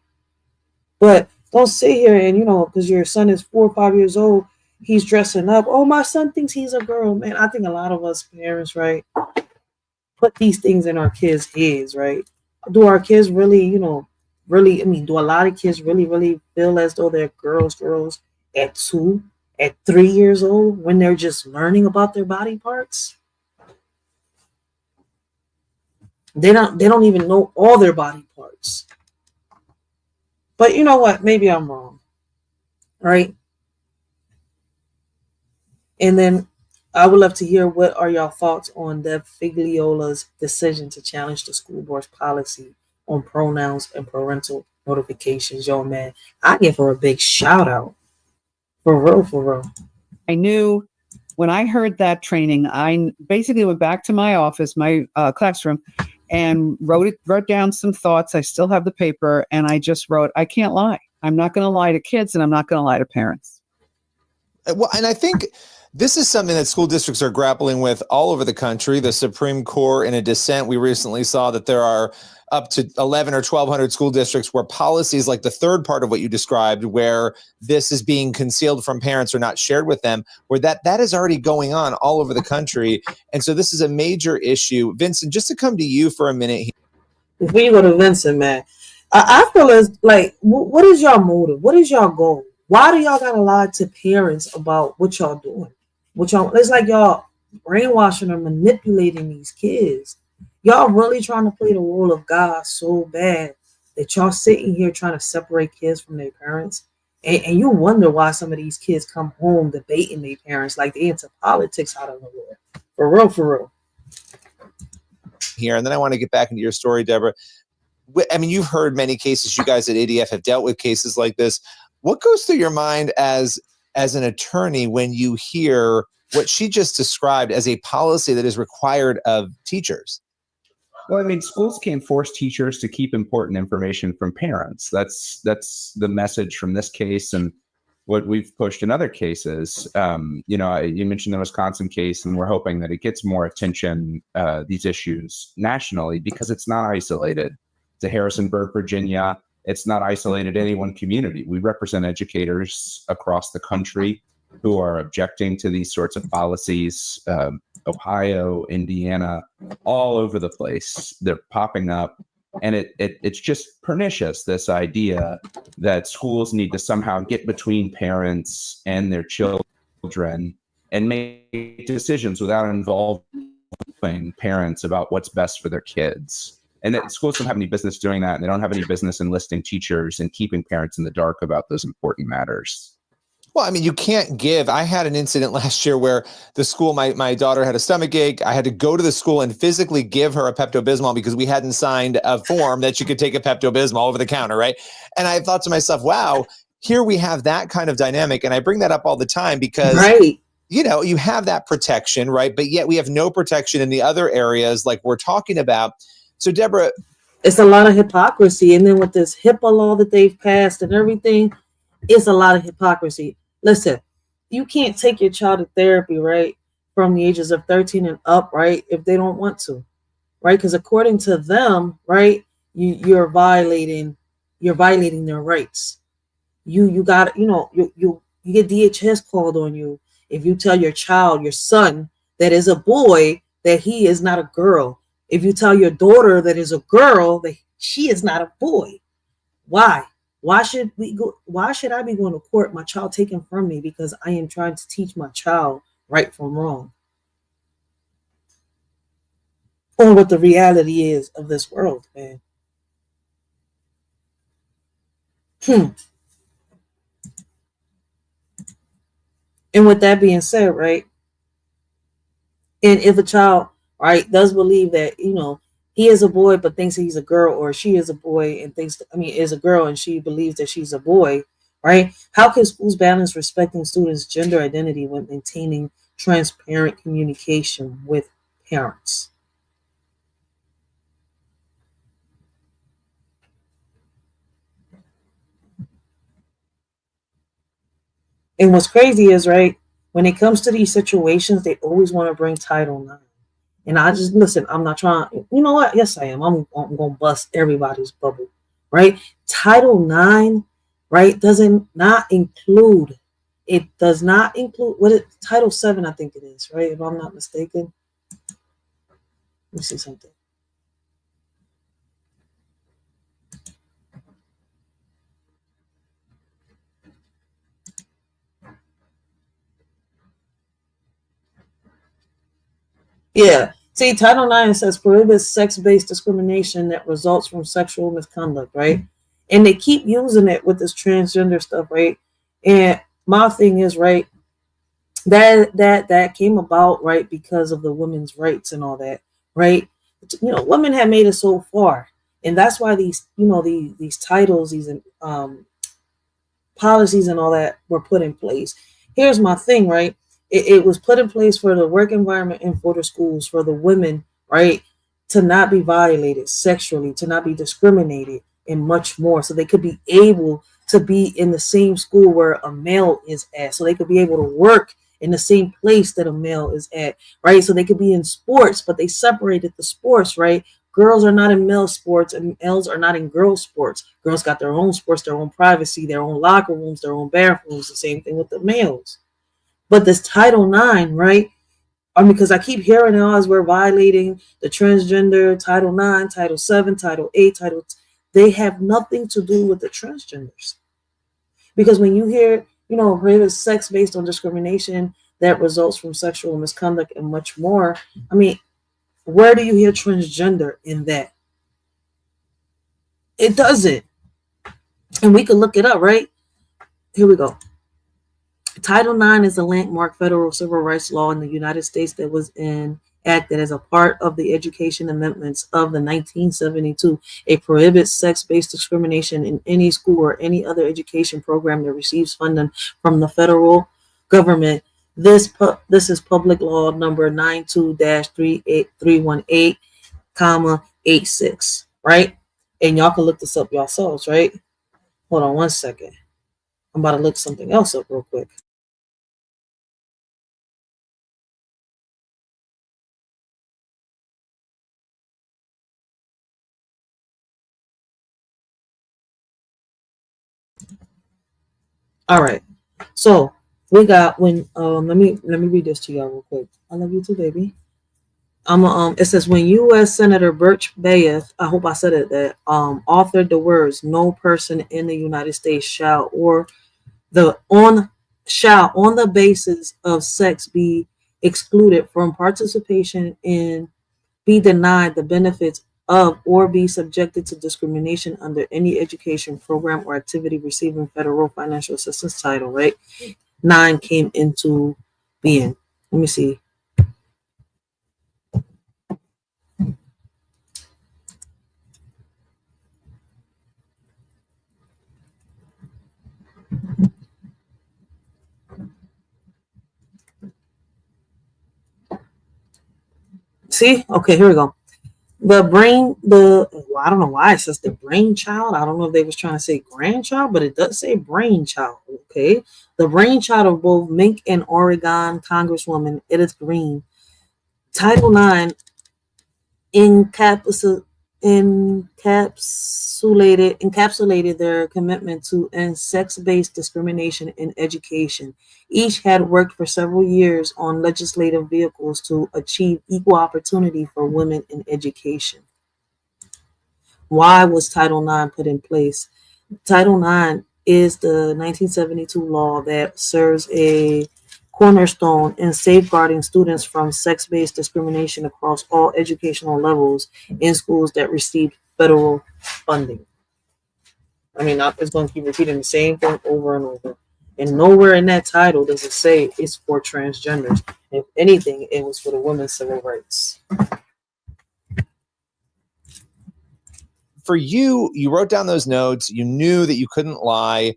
[SPEAKER 1] But don't sit here and, because your son is 4 or 5 years old, he's dressing up. Oh, my son thinks he's a girl. Man, I think a lot of us parents, right, put these things in our kids' heads, right? Do our kids really, do a lot of kids really feel as though they're girls at 2, at 3 years old when they're just learning about their body parts. They don't even know all their body parts. But you know what? Maybe I'm wrong. Right? And then I would love to hear what are y'all thoughts on Deb Figliola's decision to challenge the school board's policy on pronouns and parental notifications. Yo, man, I give her a big shout out. For real, for real.
[SPEAKER 11] I knew when I heard that training, I basically went back to my office, my classroom, and wrote down some thoughts. I still have the paper, and I just wrote, I can't lie. I'm not going to lie to kids, and I'm not going to lie to parents.
[SPEAKER 5] Well, and I think this is something that school districts are grappling with all over the country. The Supreme Court, in a dissent, we recently saw that there are up to 11 or 1,200 school districts where policies like the third part of what you described, where this is being concealed from parents or not shared with them, where that is already going on all over the country. And so this is a major issue. Vincent, just to come to you for a minute.
[SPEAKER 1] Before you go to Vincent, man, I feel as like, what is y'all motive? What is y'all goal? Why do y'all gotta lie to parents about what y'all doing? It's like y'all brainwashing or manipulating these kids. Y'all really trying to play the role of God so bad that y'all sitting here trying to separate kids from their parents. And you wonder why some of these kids come home debating their parents like they into politics out of nowhere. For real, for real.
[SPEAKER 5] Here, and then I want to get back into your story, Deborah. I mean, you've heard many cases. You guys at ADF have dealt with cases like this. What goes through your mind as an attorney when you hear what she just described as a policy that is required of teachers?
[SPEAKER 12] Well, I mean, schools can't force teachers to keep important information from parents. That's the message from this case and what we've pushed in other cases. You mentioned the Wisconsin case, and we're hoping that it gets more attention, these issues nationally, because it's not isolated to Harrisonburg, Virginia. It's not isolated to any one community. We represent educators across the country who are objecting to these sorts of policies. Ohio, Indiana, all over the place. They're popping up. And it's just pernicious, this idea that schools need to somehow get between parents and their children and make decisions without involving parents about what's best for their kids. And that schools don't have any business doing that. And they don't have any business enlisting teachers and keeping parents in the dark about those important matters.
[SPEAKER 5] Well, I mean, you can't give. I had an incident last year where the school, my daughter had a stomach ache. I had to go to the school and physically give her a Pepto-Bismol because we hadn't signed a form that you could take a Pepto-Bismol over the counter, right? And I thought to myself, wow, here we have that kind of dynamic. And I bring that up all the time because, you have that protection, right? But yet we have no protection in the other areas like we're talking about. So, Deborah.
[SPEAKER 1] It's a lot of hypocrisy. And then with this HIPAA law that they've passed and everything, it's a lot of hypocrisy. Listen, you can't take your child to therapy, right, from the ages of 13 and up, right, if they don't want to, right? Because according to them, right, you're violating their rights. You got, you get DHS called on you if you tell your child, your son, that is a boy, that he is not a girl. If you tell your daughter that is a girl, that she is not a boy. Why? Why should I be going to court, my child taken from me because I am trying to teach my child right from wrong? Or what the reality is of this world, man. And with that being said, right, and if a child, right, does believe that, he is a boy but thinks he's a girl, or she is a boy and is a girl and she believes that she's a boy, right? How can schools balance respecting students' gender identity when maintaining transparent communication with parents? And what's crazy is, right, when it comes to these situations, they always want to bring Title IX. And I just, listen, I'm not trying, you know what? Yes, I am. I'm going to bust everybody's bubble, right? Title IX, right, does not include, Title VII, I think it is, right? If I'm not mistaken. Let me see something. Yeah. See, Title IX says prohibits sex-based discrimination that results from sexual misconduct, right? And they keep using it with this transgender stuff, right? And my thing is, right, that came about, right, because of the women's rights and all that, right? Women have made it so far, and that's why these, these titles, these policies and all that were put in place. Here's my thing, right? It was put in place for the work environment and for the schools, for the women, right, to not be violated sexually, to not be discriminated, and much more. So they could be able to be in the same school where a male is at. So they could be able to work in the same place that a male is at, right? So they could be in sports, but they separated the sports, right? Girls are not in male sports and males are not in girls sports. Girls got their own sports, their own privacy, their own locker rooms, their own bathrooms. The same thing with the males. But this Title IX, right? Because I keep hearing now as we're violating the transgender Title IX, Title VII, Title VIII, they have nothing to do with the transgenders. Because when you hear, prohibits sex based on discrimination that results from sexual misconduct and much more, I mean, where do you hear transgender in that? It doesn't. And we can look it up, right? Here we go. Title IX is a landmark federal civil rights law in the United States that was enacted as a part of the Education Amendments of the 1972. It prohibits sex-based discrimination in any school or any other education program that receives funding from the federal government. This is public law number 92-318, 86, right? And y'all can look this up yourselves, right? Hold on one second. I'm about to look something else up real quick. All right. So we got let me read this to y'all real quick. I love you too, baby. It says when U.S. Senator Birch Bayeth, I hope I said it, that authored the words "No person in the United States shall on the basis of sex be excluded from participation in, be denied the benefits of, or be subjected to discrimination under any education program or activity receiving federal financial assistance." Title, right? 9 came into being. Let me see. See? Okay, here we go. I don't know why it says the brainchild. I don't know if they was trying to say grandchild, but it does say brainchild. Okay. The brainchild of both Mink and Oregon Congresswoman Edith Green. Title IX encapsulated their commitment to end sex-based discrimination in education. Each had worked for several years on legislative vehicles to achieve equal opportunity for women in education. Why was Title IX put in place? Title IX is the 1972 law that serves a cornerstone in safeguarding students from sex-based discrimination across all educational levels in schools that receive federal funding. I mean, I'm just going to keep repeating the same thing over and over. And nowhere in that title does it say it's for transgenders. If anything, it was for the women's civil rights.
[SPEAKER 5] For you, you wrote down those notes. You knew that you couldn't lie.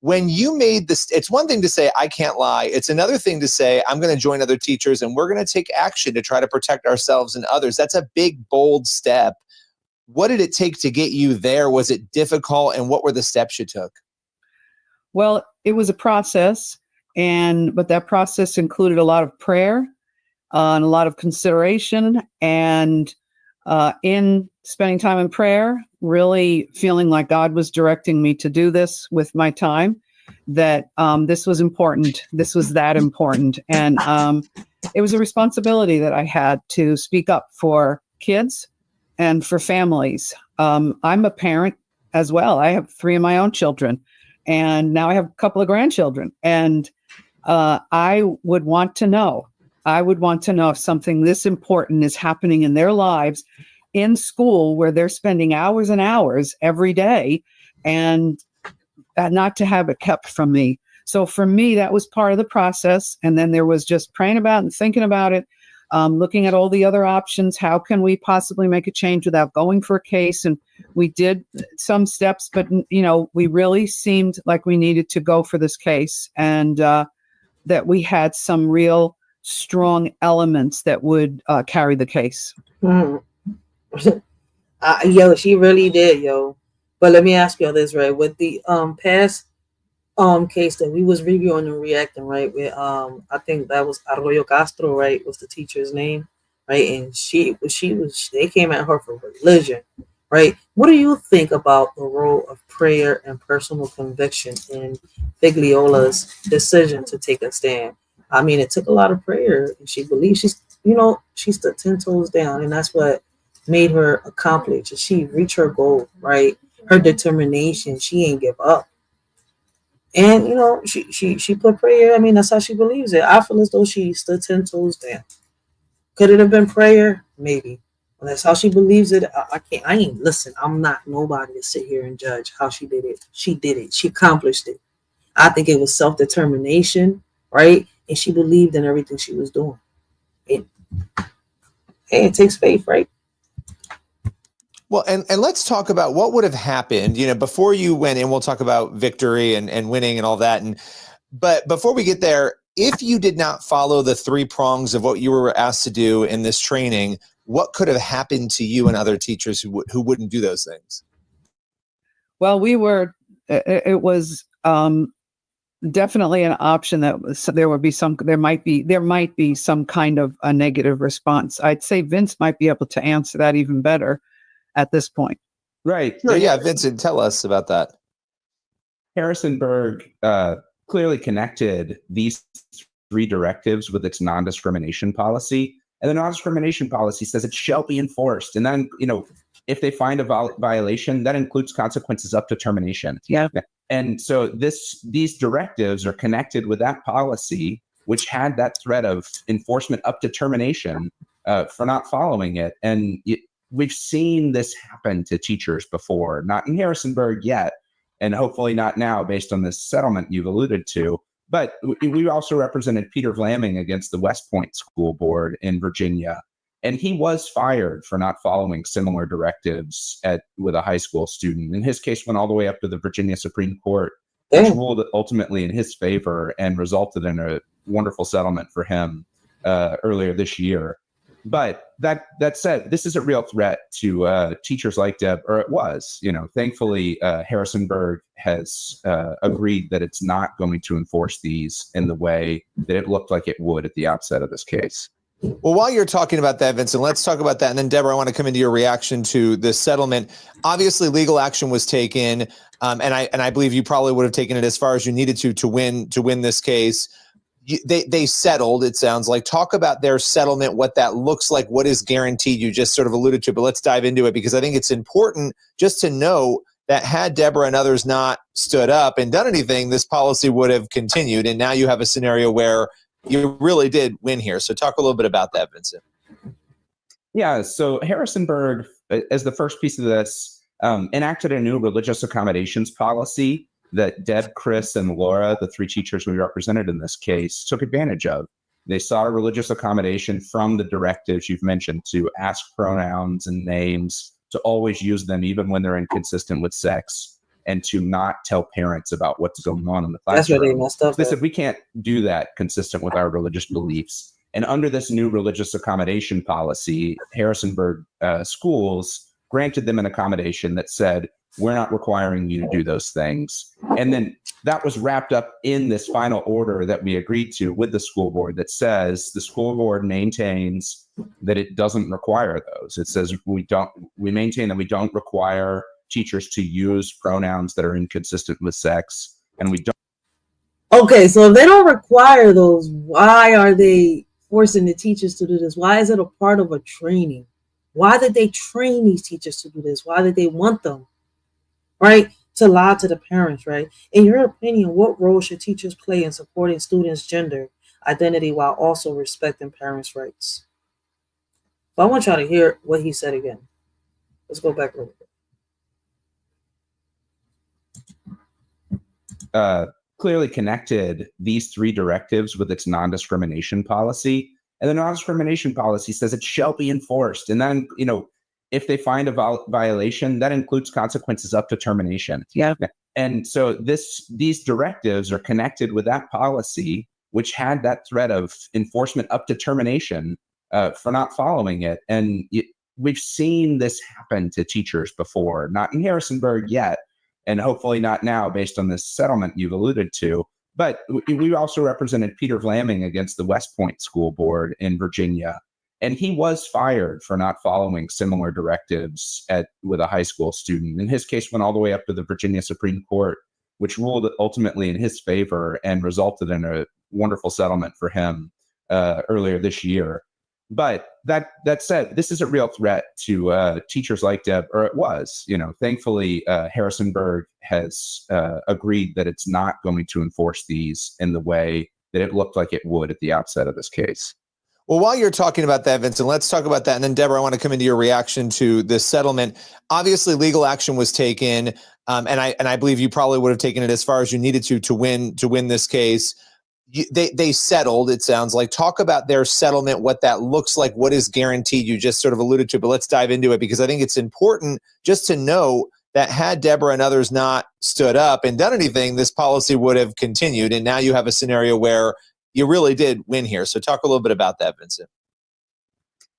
[SPEAKER 5] When you made this, it's one thing to say, I can't lie. It's another thing to say, I'm going to join other teachers and we're going to take action to try to protect ourselves and others. That's a big, bold step. What did it take to get you there? Was it difficult? And what were the steps you took?
[SPEAKER 11] Well, it was a process, but that process included a lot of prayer and a lot of consideration, and in spending time in prayer, really feeling like God was directing me to do this with my time, that this was important. This was that important. And it was a responsibility that I had to speak up for kids and for families. I'm a parent as well. I have 3 of my own children, and now I have a couple of grandchildren. And I would want to know I would want to know if something this important is happening in their lives in school where they're spending hours and hours every day, and not to have it kept from me. So for me, that was part of the process. And then there was just praying about and thinking about it, looking at all the other options. How can we possibly make a change without going for a case? And we did some steps, but we really seemed like we needed to go for this case, and that we had some real strong elements that would carry the case.
[SPEAKER 1] Yo, she really did, yo. But let me ask y'all this, right? With the past case that we was reviewing and reacting, right? With I think that was Arroyo Castro, right? Was the teacher's name, right? And they came at her for religion, right? What do you think about the role of prayer and personal conviction in Figliola's decision to take a stand? I mean, it took a lot of prayer, and she believes she stood 10 toes down, and that's what made her accomplish. She reached her goal, right? Her determination. She ain't give up. And she put prayer. I mean, that's how she believes it. I feel as though she stood 10 toes down. Could it have been prayer? Maybe. But that's how she believes it. Listen, I'm not nobody to sit here and judge how she did it. She did it. She accomplished it. I think it was self-determination, right? And she believed in everything she was doing. It takes faith, right?
[SPEAKER 5] Well, and let's talk about what would have happened, before you went in. We'll talk about victory and winning and all that. But before we get there, if you did not follow the 3 prongs of what you were asked to do in this training, what could have happened to you and other teachers who wouldn't do those things?
[SPEAKER 11] Well, it was definitely an option that there might be some kind of a negative response. I'd say Vince might be able to answer that even better at this point.
[SPEAKER 12] Right.
[SPEAKER 5] Sure, yeah, Vincent, tell us about that.
[SPEAKER 12] Harrisonburg clearly connected these 3 directives with its non-discrimination policy. And the non-discrimination policy says it shall be enforced. And then, if they find a violation, that includes consequences up to termination.
[SPEAKER 11] Yeah.
[SPEAKER 12] And so these directives are connected with that policy, which had that threat of enforcement up to termination for not following it. And we've seen this happen to teachers before, not in Harrisonburg yet, and hopefully not now based on this settlement you've alluded to. But we also represented Peter Vlaming against the West Point School Board in Virginia. And he was fired for not following similar directives with a high school student. And his case went all the way up to the Virginia Supreme Court, which ruled ultimately in his favor and resulted in a wonderful settlement for him earlier this year. But that said, this is a real threat to teachers like Deb, or it was. Thankfully, Harrisonburg has agreed that it's not going to enforce these in the way that it looked like it would at the outset of this case.
[SPEAKER 5] Well, while you're talking about that, Vincent, let's talk about that. And then, Deborah, I want to come into your reaction to this settlement. Obviously, legal action was taken, and I believe you probably would have taken it as far as you needed to win this case. They settled, it sounds like. Talk about their settlement, what that looks like, what is guaranteed. You just sort of alluded to it, but let's dive into it, because I think it's important just to know that had Deborah and others not stood up and done anything, this policy would have continued. And now you have a scenario where you really did win here. So talk a little bit about that, Vincent.
[SPEAKER 12] Yeah, so Harrisonburg, as the first piece of this, enacted a new religious accommodations policy that Deb, Chris, and Laura, the 3 teachers we represented in this case, took advantage of. They saw a religious accommodation from the directives you've mentioned to ask pronouns and names, to always use them even when they're inconsistent with sex, and to not tell parents about what's going on in the classroom.
[SPEAKER 1] That's where they messed up.
[SPEAKER 12] They said, we can't do that consistent with our religious beliefs. And under this new religious accommodation policy, Harrisonburg schools granted them an accommodation that said, we're not requiring you to do those things. And then that was wrapped up in this final order that we agreed to with the school board that says the school board maintains that it doesn't require those. It says we maintain that we don't require teachers to use pronouns that are inconsistent with sex, and we don't.
[SPEAKER 1] Okay, so if they don't require those, why are they forcing the teachers to do this? Why is it a part of a training? Why did they train these teachers to do this? Why did they want them, right, to lie to the parents, right? In your opinion, what role should teachers play in supporting students' gender identity while also respecting parents' rights. But I want y'all to hear what he said again. Let's go back real quick.
[SPEAKER 12] Clearly connected these three directives with its non-discrimination policy. And the non-discrimination policy says it shall be enforced. And then, if they find a violation, that includes consequences up to termination.
[SPEAKER 11] Yeah.
[SPEAKER 12] And so these directives are connected with that policy, which had that threat of enforcement up to termination for not following it. And we've seen this happen to teachers before, not in Harrisonburg yet, and hopefully not now based on this settlement you've alluded to. But we also represented Peter Vlaming against the West Point School Board in Virginia. And he was fired for not following similar directives with a high school student. And his case went all the way up to the Virginia Supreme Court, which ruled ultimately in his favor and resulted in a wonderful settlement for him earlier this year. But that said, this is a real threat to teachers like Deb, or it was. Thankfully, Harrisonburg has agreed that it's not going to enforce these in the way that it looked like it would at the outset of this case.
[SPEAKER 5] Well, while you're talking about that, Vincent, let's talk about that. And then, Deborah, I want to come into your reaction to this settlement. Obviously, legal action was taken, and I believe you probably would have taken it as far as you needed to win this case. They settled, it sounds like. Talk about their settlement, what that looks like, what is guaranteed. You just sort of alluded to, but let's dive into it, because I think it's important just to know that had Deborah and others not stood up and done anything, this policy would have continued. And now you have a scenario where you really did win here. So talk a little bit about that, Vincent.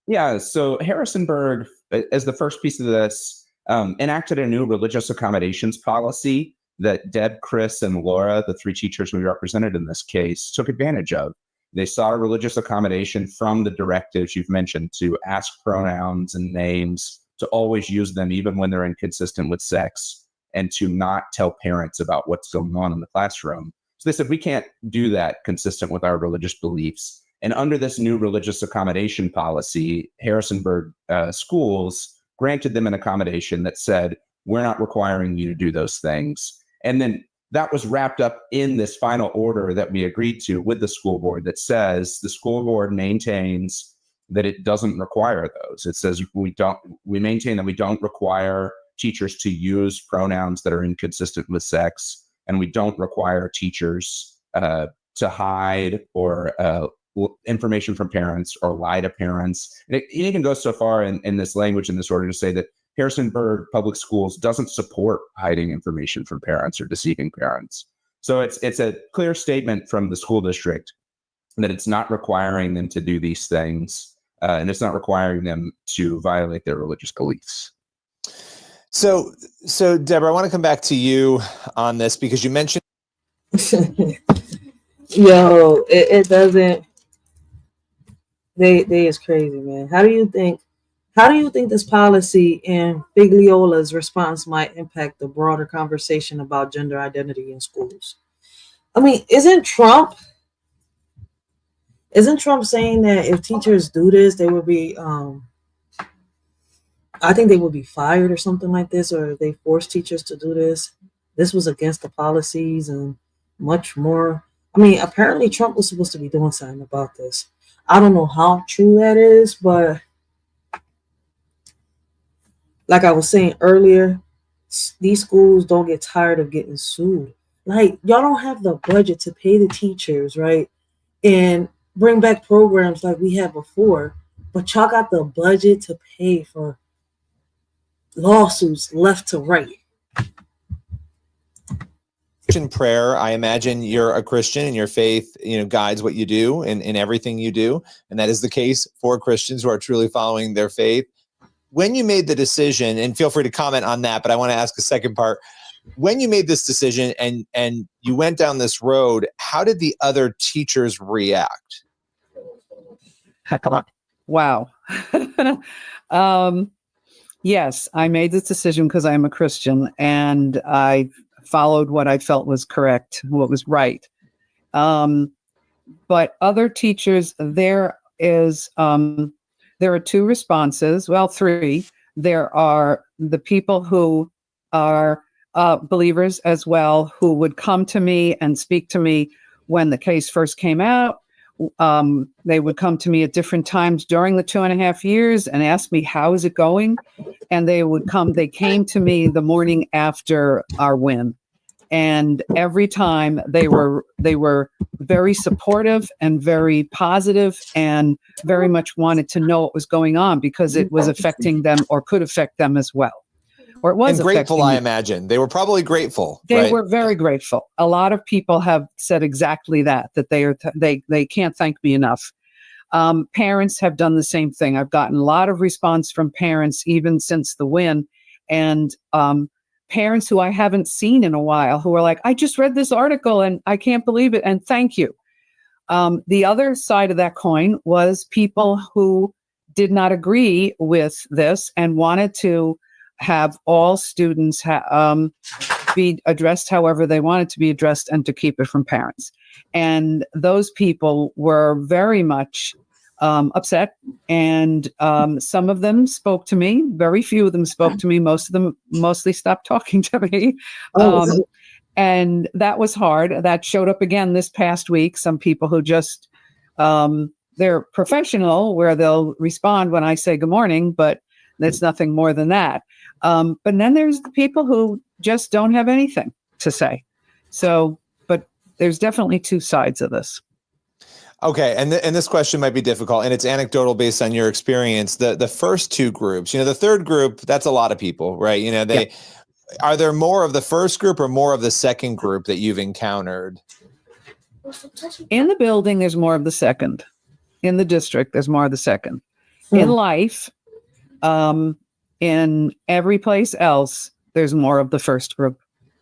[SPEAKER 12] Yeah, so Harrisonburg, as the first piece of this, enacted a new religious accommodations policy that Deb, Chris, and Laura, the three teachers we represented in this case, took advantage of. They sought a religious accommodation from the directives you've mentioned to ask pronouns and names, to always use them even when they're inconsistent with sex, and to not tell parents about what's going on in the classroom. So they said, we can't do that consistent with our religious beliefs. And under this new religious accommodation policy, Harrisonburg schools granted them an accommodation that said, we're not requiring you to do those things. And then that was wrapped up in this final order that we agreed to with the school board that says the school board maintains that it doesn't require those. It says we maintain that we don't require teachers to use pronouns that are inconsistent with sex, and we don't require teachers to hide or information from parents or lie to parents. And it even goes so far in this language, in this order, to say that Harrisonburg Public Schools doesn't support hiding information from parents or deceiving parents. So it's a clear statement from the school district that it's not requiring them to do these things, and it's not requiring them to violate their religious beliefs.
[SPEAKER 5] So Deborah, I want to come back to you on this, because you mentioned
[SPEAKER 1] Yo, it doesn't. They is crazy, man. How do you think this policy and Figliola's response might impact the broader conversation about gender identity in schools? I mean, isn't Trump saying that if teachers do this, they would be I think they would be fired or something like this, or if they force teachers to do this. This was against the policies and much more. I mean, apparently Trump was supposed to be doing something about this. I don't know how true that is, but like I was saying earlier, these schools don't get tired of getting sued. Like, y'all don't have the budget to pay the teachers, right? And bring back programs like we had before, but y'all got the budget to pay for lawsuits left to right.
[SPEAKER 5] Prayer, I imagine you're a Christian and your faith, guides what you do in everything you do. And that is the case for Christians who are truly following their faith. When you made the decision, and feel free to comment on that, but I want to ask a second part. When you made this decision and you went down this road, how did the other teachers react?
[SPEAKER 11] Wow. Yes, I made this decision because I'm a Christian, and I followed what I felt was correct, what was right. But other teachers, there are two responses. Well, three. There are the people who are believers as well, who would come to me and speak to me when the case first came out, They would come to me at different times during the 2.5 years and ask me, how is it going? And they came to me the morning after our win. And every time they were very supportive and very positive and very much wanted to know what was going on because it was affecting them or could affect them as well. Or it was
[SPEAKER 5] and grateful,
[SPEAKER 11] affecting
[SPEAKER 5] I
[SPEAKER 11] them.
[SPEAKER 5] imagine. They were probably grateful.
[SPEAKER 11] They
[SPEAKER 5] right?
[SPEAKER 11] were very grateful. A lot of people have said exactly that they can't thank me enough. Parents have done the same thing. I've gotten a lot of response from parents even since the win, and parents who I haven't seen in a while who are like, I just read this article and I can't believe it, and thank you. The other side of that coin was people who did not agree with this and wanted to have all students be addressed however they wanted to be addressed and to keep it from parents. And those people were very much upset. And some of them spoke to me. Very few of them spoke to me. Most of them mostly stopped talking to me. And that was hard. That showed up again this past week. Some people who just, they're professional where they'll respond when I say good morning, but it's nothing more than that. But then there's the people who just don't have anything to say. So, but there's definitely two sides of this.
[SPEAKER 5] Okay, and this question might be difficult, and it's anecdotal based on your experience. The first two groups, the third group, that's a lot of people, right? Are there more of the first group or more of the second group that you've encountered?
[SPEAKER 11] In the building, there's more of the second. In the district, there's more of the second. In life, in every place else, there's more of the first group.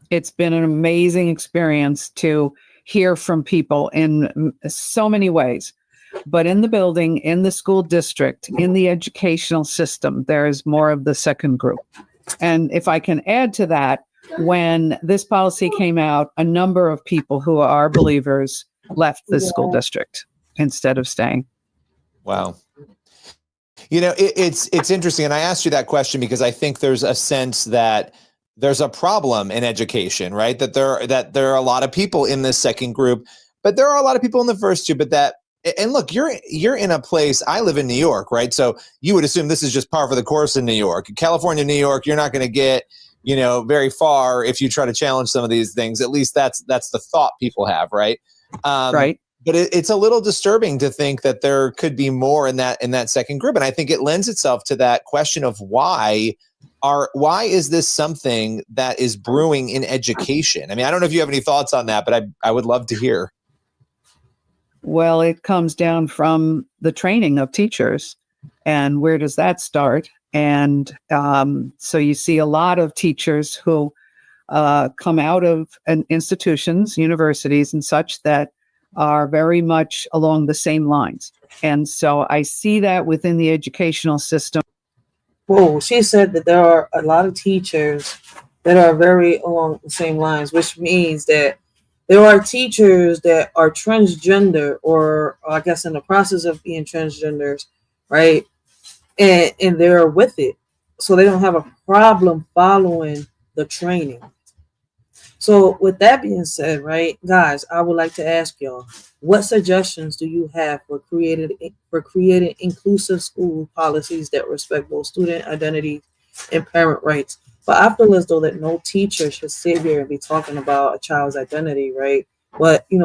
[SPEAKER 11] It's been an amazing experience to hear from people in so many ways. But in the building, in the school district, in the educational system, there is more of the second group. And if I can add to that, when this policy came out, a number of people who are believers left the school district instead of staying.
[SPEAKER 5] Wow. It's interesting. And I asked you that question because I think there's a sense that there's a problem in education, right? That there are a lot of people in this second group, but there are a lot of people in the first two, and look, you're in a place, I live in New York, right? So you would assume this is just par for the course in New York. California, New York, you're not going to get, very far if you try to challenge some of these things. At least that's the thought people have, right?
[SPEAKER 11] Right.
[SPEAKER 5] But it's a little disturbing to think that there could be more in that second group. And I think it lends itself to that question of why is this something that is brewing in education? I mean, I don't know if you have any thoughts on that, but I would love to hear.
[SPEAKER 11] Well, it comes down from the training of teachers. And where does that start? And so you see a lot of teachers who come out of institutions, universities and such that are very much along the same lines. And so I see that within the educational system.
[SPEAKER 1] Whoa, she said that there are a lot of teachers that are very along the same lines, which means that there are teachers that are transgender or I guess in the process of being transgenders, right? And they're with it. So they don't have a problem following the training. So with that being said, right, guys, I would like to ask y'all, what suggestions do you have for creating inclusive school policies that respect both student identity and parent rights? But I feel as though that no teacher should sit here and be talking about a child's identity, right? What they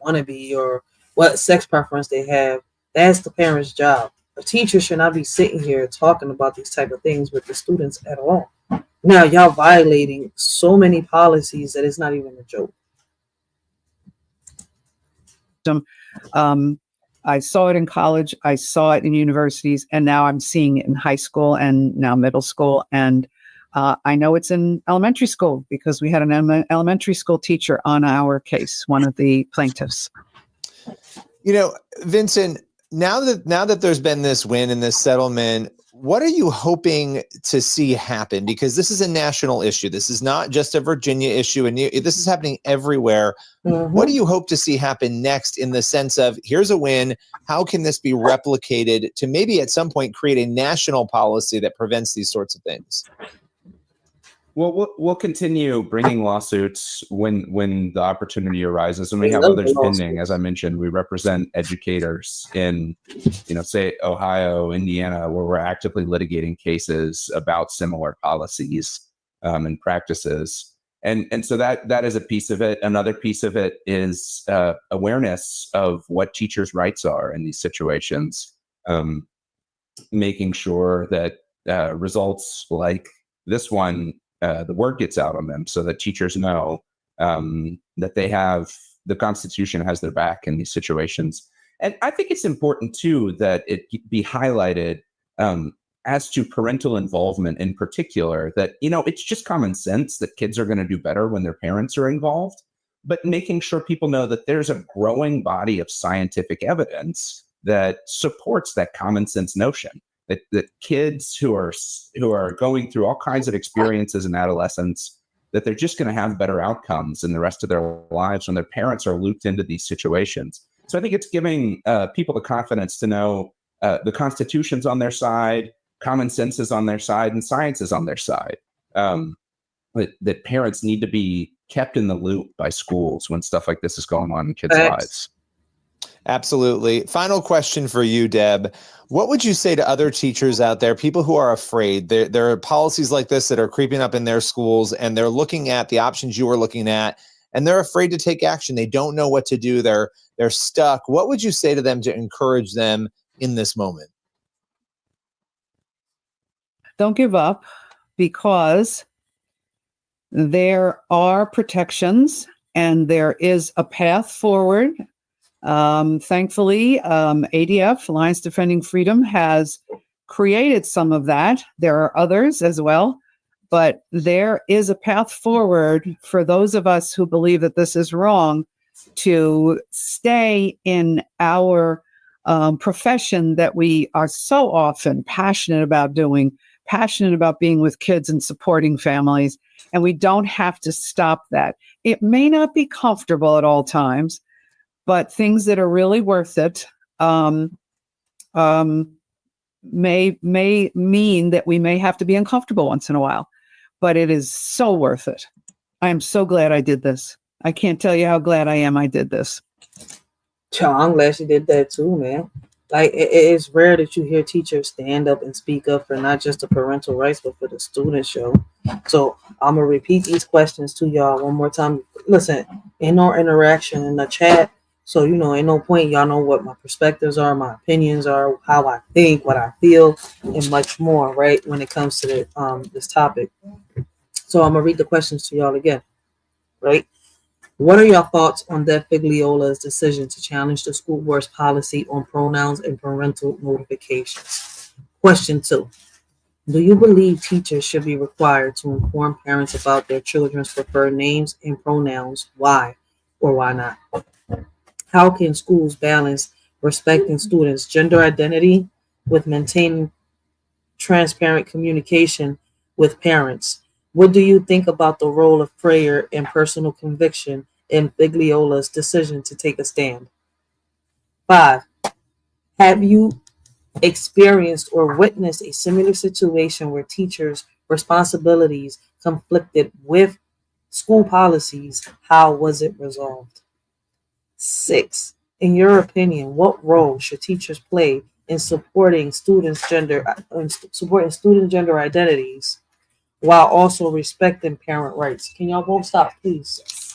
[SPEAKER 1] want to be or what sex preference they have. That's the parent's job. A teacher should not be sitting here talking about these type of things with the students at all. Now y'all violating so many policies that it's not even a joke.
[SPEAKER 11] I saw it in college, I saw it in universities, and now I'm seeing it in high school and now middle school. And I know it's in elementary school because we had an elementary school teacher on our case, one of the plaintiffs.
[SPEAKER 5] Vincent, now that there's been this win and this settlement, what are you hoping to see happen? Because this is a national issue. This is not just a Virginia issue, and this is happening everywhere. Mm-hmm. What do you hope to see happen next in the sense of, here's a win, how can this be replicated to maybe at some point create a national policy that prevents these sorts of things?
[SPEAKER 12] Well, we'll continue bringing lawsuits when the opportunity arises, and we have others pending. As I mentioned, we represent educators in, say Ohio, Indiana, where we're actively litigating cases about similar policies and practices, and so that is a piece of it. Another piece of it is awareness of what teachers' rights are in these situations, making sure that results like this one. The word gets out on them so that teachers know that they have the Constitution has their back in these situations. And I think it's important, too, that it be highlighted as to parental involvement in particular, that, it's just common sense that kids are going to do better when their parents are involved, but making sure people know that there's a growing body of scientific evidence that supports that common sense notion. That kids who are going through all kinds of experiences in adolescence, that they're just going to have better outcomes in the rest of their lives when their parents are looped into these situations. So I think it's giving people the confidence to know the Constitution's on their side, common sense is on their side, and science is on their side. That parents need to be kept in the loop by schools when stuff like this is going on in kids' lives.
[SPEAKER 5] Absolutely. Final question for you, Deb. What would you say to other teachers out there, people who are afraid? There are policies like this that are creeping up in their schools, and they're looking at the options you were looking at, and they're afraid to take action. They don't know what to do. They're stuck. What would you say to them to encourage them in this moment?
[SPEAKER 11] Don't give up, because there are protections and there is a path forward. Thankfully, ADF, Alliance Defending Freedom, has created some of that. There are others as well, but there is a path forward for those of us who believe that this is wrong to stay in our profession that we are so often passionate about doing, passionate about being with kids and supporting families, and we don't have to stop that. It may not be comfortable at all times, but things that are really worth it may mean that we may have to be uncomfortable once in a while, but it is so worth it. I am so glad I did this. I can't tell you how glad I am I did this.
[SPEAKER 1] I'm glad she did that too, man. Like, it's rare that you hear teachers stand up and speak up for not just the parental rights, but for the students, show. So I'm going to repeat these questions to y'all one more time. Listen, ain't no interaction in the chat. So, ain't no point. Y'all know what my perspectives are, my opinions are, how I think, what I feel, and much more, right, when it comes to this topic. So I'm going to read the questions to y'all again, right? What are your thoughts on Deb Figliola's decision to challenge the school board's policy on pronouns and parental notifications? Question 2. Do you believe teachers should be required to inform parents about their children's preferred names and pronouns? Why or why not? How can schools balance respecting students' gender identity with maintaining transparent communication with parents? What do you think about the role of prayer and personal conviction in Figliola's decision to take a stand? 5. Have you experienced or witnessed a similar situation where teachers' responsibilities conflicted with school policies? How was it resolved? 6. In your opinion, what role should teachers play in supporting student gender identities while also respecting parent rights? Can y'all both stop, please?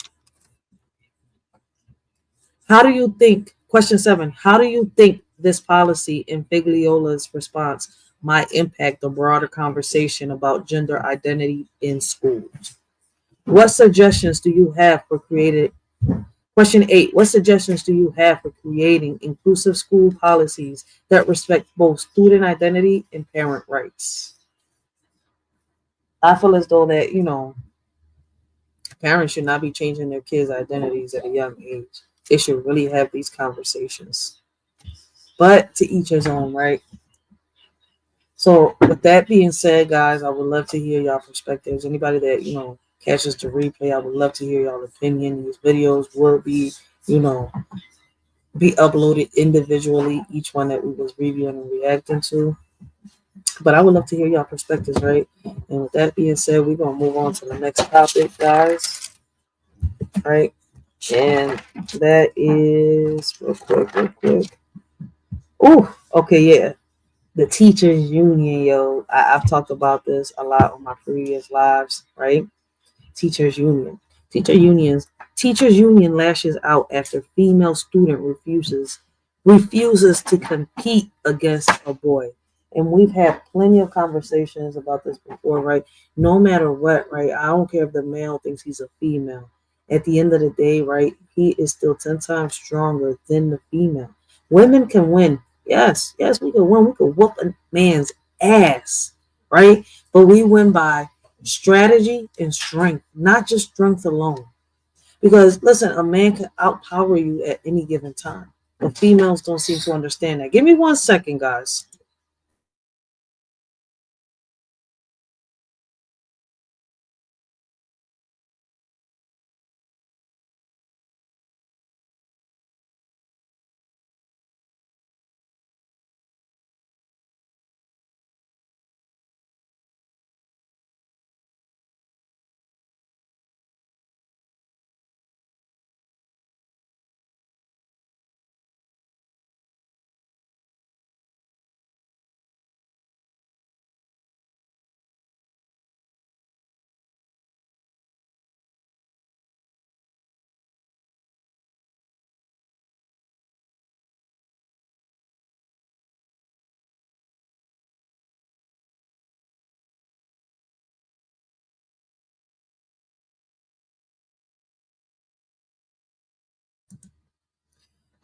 [SPEAKER 1] How do you think, question 7, how do you think this policy in Figliola's response might impact the broader conversation about gender identity in schools? What suggestions do you have for Question 8, what suggestions do you have for creating inclusive school policies that respect both student identity and parent rights? I feel as though that, parents should not be changing their kids' identities at a young age. They should really have these conversations. But to each his own, right? So with that being said, guys, I would love to hear y'all perspectives. Anybody that, catches the replay, I would love to hear y'all opinion. These videos will be, be uploaded individually, each one that we was reviewing and reacting to. But I would love to hear y'all perspectives, right? And with that being said, we're gonna move on to the next topic, guys. Right? And that is real quick. Oh, okay, yeah. The teachers union, yo. I've talked about this a lot on my previous lives, right? Teachers union. Teachers union lashes out after female student refuses to compete against a boy. And we've had plenty of conversations about this before, right? No matter what, right? I don't care if the male thinks he's a female. At the end of the day, right, he is still 10 times stronger than the female. Women can win. Yes, we can win. We can whoop a man's ass, right? But we win by strategy and strength, not just strength alone. Because listen, a man can outpower you at any given time. But females don't seem to understand that. Give me 1 second, guys.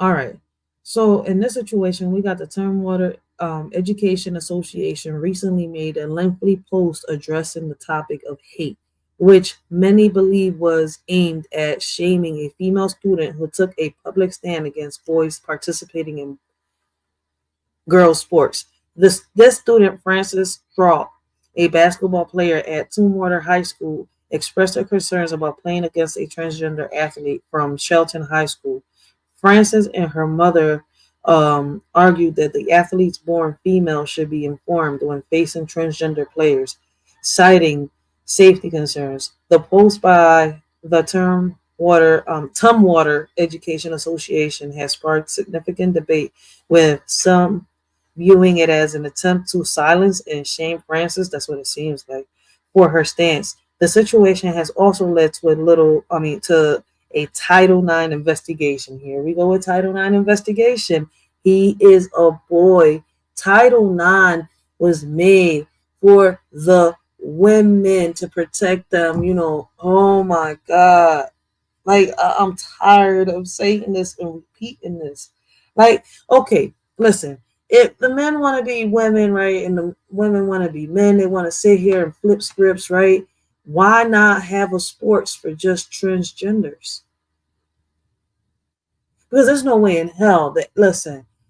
[SPEAKER 1] All right. So in this situation, we got the Tumwater Education Association recently made a lengthy post addressing the topic of hate, which many believe was aimed at shaming a female student who took a public stand against boys participating in girls' sports. This student, Frances Straw, a basketball player at Tumwater High School, expressed her concerns about playing against a transgender athlete from Shelton High School. Frances and her mother argued that the athletes born female should be informed when facing transgender players, citing safety concerns. The post by the Tumwater Education Association has sparked significant debate, with some viewing it as an attempt to silence and shame Frances, that's what it seems like, for her stance. The situation has also led to a Title IX investigation. Here we go with Title IX investigation. He is a boy. Title IX was made for the women to protect them. Oh my God. Like, I'm tired of saying this and repeating this. Like, okay, listen. If the men want to be women, right, and the women want to be men, they want to sit here and flip scripts, right? Why not have a sports for just transgenders? Because there's no way in hell that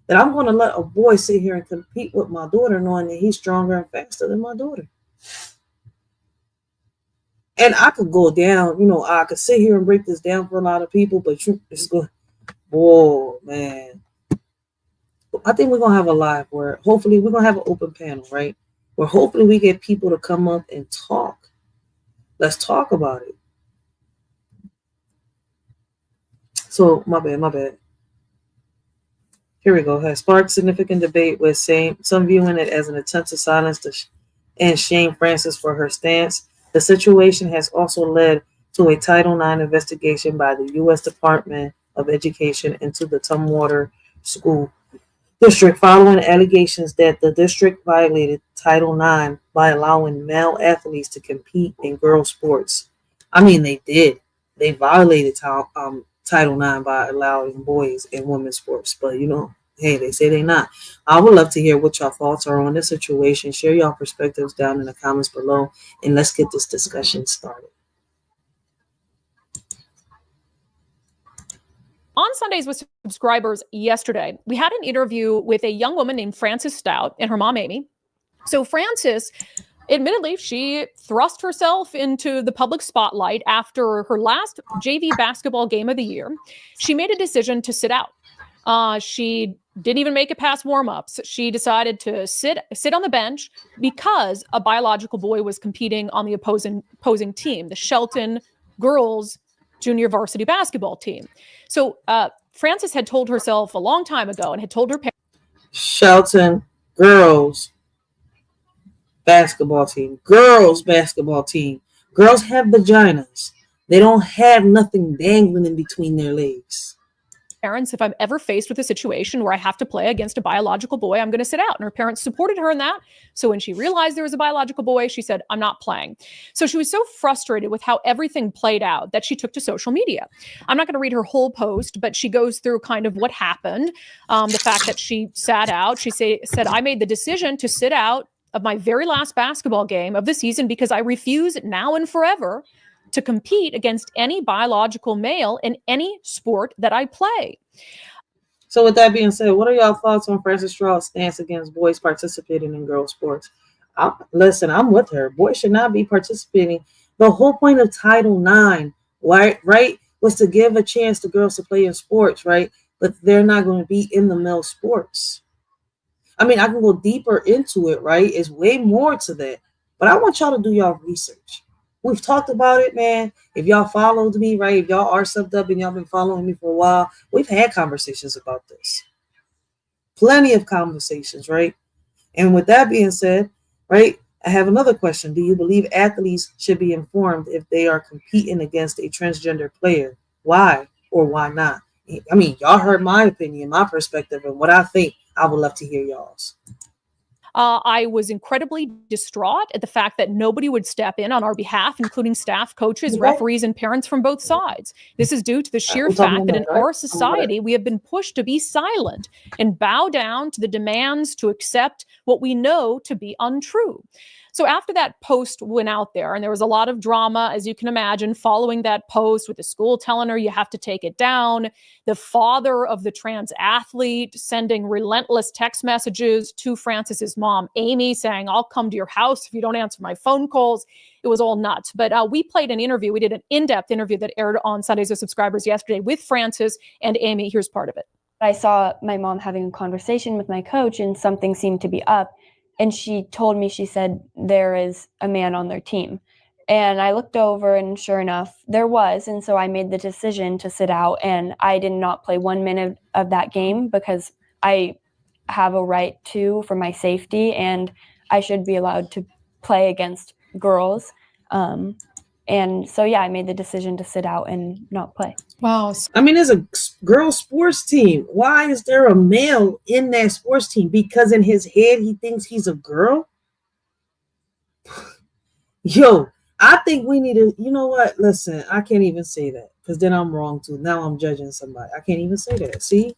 [SPEAKER 1] I'm going to let a boy sit here and compete with my daughter, knowing that he's stronger and faster than my daughter. And I could go down, I could sit here and break this down for a lot of people, but it's going, whoa, man. I think we're going to have a live where hopefully we're going to have an open panel, right? Where hopefully we get people to come up and talk. Let's talk about it. So, my bad. Here we go. Has sparked significant debate with some viewing it as an attempt to silence and shame Frances for her stance. The situation has also led to a Title IX investigation by the U.S. Department of Education into the Tumwater School District following allegations that the district violated Title IX by allowing male athletes to compete in girls' sports. I mean, they did. They violated Title IX by allowing boys in women's sports. But, hey, they say they're not. I would love to hear what your thoughts are on this situation. Share your perspectives down in the comments below, and let's get this discussion started.
[SPEAKER 13] On Sundays with subscribers yesterday, we had an interview with a young woman named Frances Stout and her mom, Amy. So Frances, admittedly, she thrust herself into the public spotlight after her last JV basketball game of the year. She made a decision to sit out. She didn't even make it past warm-ups. She decided to sit on the bench because a biological boy was competing on the opposing team, the Shelton girls junior varsity basketball team. So Frances had told herself a long time ago and had told her parents.
[SPEAKER 1] Shelton girls basketball team. Girls basketball team. Girls have vaginas. They don't have nothing dangling in between their legs.
[SPEAKER 13] Parents, if I'm ever faced with a situation where I have to play against a biological boy, I'm going to sit out. And her parents supported her in that. So when she realized there was a biological boy, she said, I'm not playing. So she was so frustrated with how everything played out that she took to social media. I'm not going to read her whole post, but she goes through kind of what happened. The fact that she sat out. She said, I made the decision to sit out of my very last basketball game of the season because I refuse now and forever to compete against any biological male in any sport that I play.
[SPEAKER 1] So with that being said, what are y'all thoughts on Frances Straw's stance against boys participating in girls sports? Listen, I'm with her. Boys should not be participating. The whole point of Title IX, right, was to give a chance to girls to play in sports, right? But they're not going to be in the male sports. I mean, I can go deeper into it, right? It's way more to that. But I want y'all to do y'all research. We've talked about it, man. If y'all followed me, right? If y'all are subbed up and y'all been following me for a while, we've had conversations about this. Plenty of conversations, right? And with that being said, right, I have another question. Do you believe athletes should be informed if they are competing against a transgender player? Why or why not? I mean, y'all heard my opinion, my perspective, and what I think. I would love to hear y'all's.
[SPEAKER 13] I was incredibly distraught at the fact that nobody would step in on our behalf, including staff, coaches, referees, and parents from both sides. This is due to the sheer fact that in our society, we have been pushed to be silent and bow down to the demands to accept what we know to be untrue. So after that post went out there, and there was a lot of drama, as you can imagine, following that post with the school telling her you have to take it down, the father of the trans athlete sending relentless text messages to Frances's mom, Amy, saying, I'll come to your house if you don't answer my phone calls. It was all nuts. But we played an interview. We did an in-depth interview that aired on Sundays with Subscribers yesterday with Frances and Amy. Here's part of it.
[SPEAKER 14] I saw my mom having a conversation with my coach and something seemed to be up. And she told me, she said, there is a man on their team. And I looked over and sure enough, there was. And so I made the decision to sit out and I did not play 1 minute of that game because I have a right to for my safety and I should be allowed to play against girls. And so, yeah, I made the decision to sit out and not play.
[SPEAKER 13] Wow.
[SPEAKER 1] I mean, there's a girl sports team. Why is there a male in that sports team? Because in his head, he thinks he's a girl? Yo, I think we need to, you know what? Listen, I can't even say that because then I'm wrong too. Now I'm judging somebody. I can't even say that. See?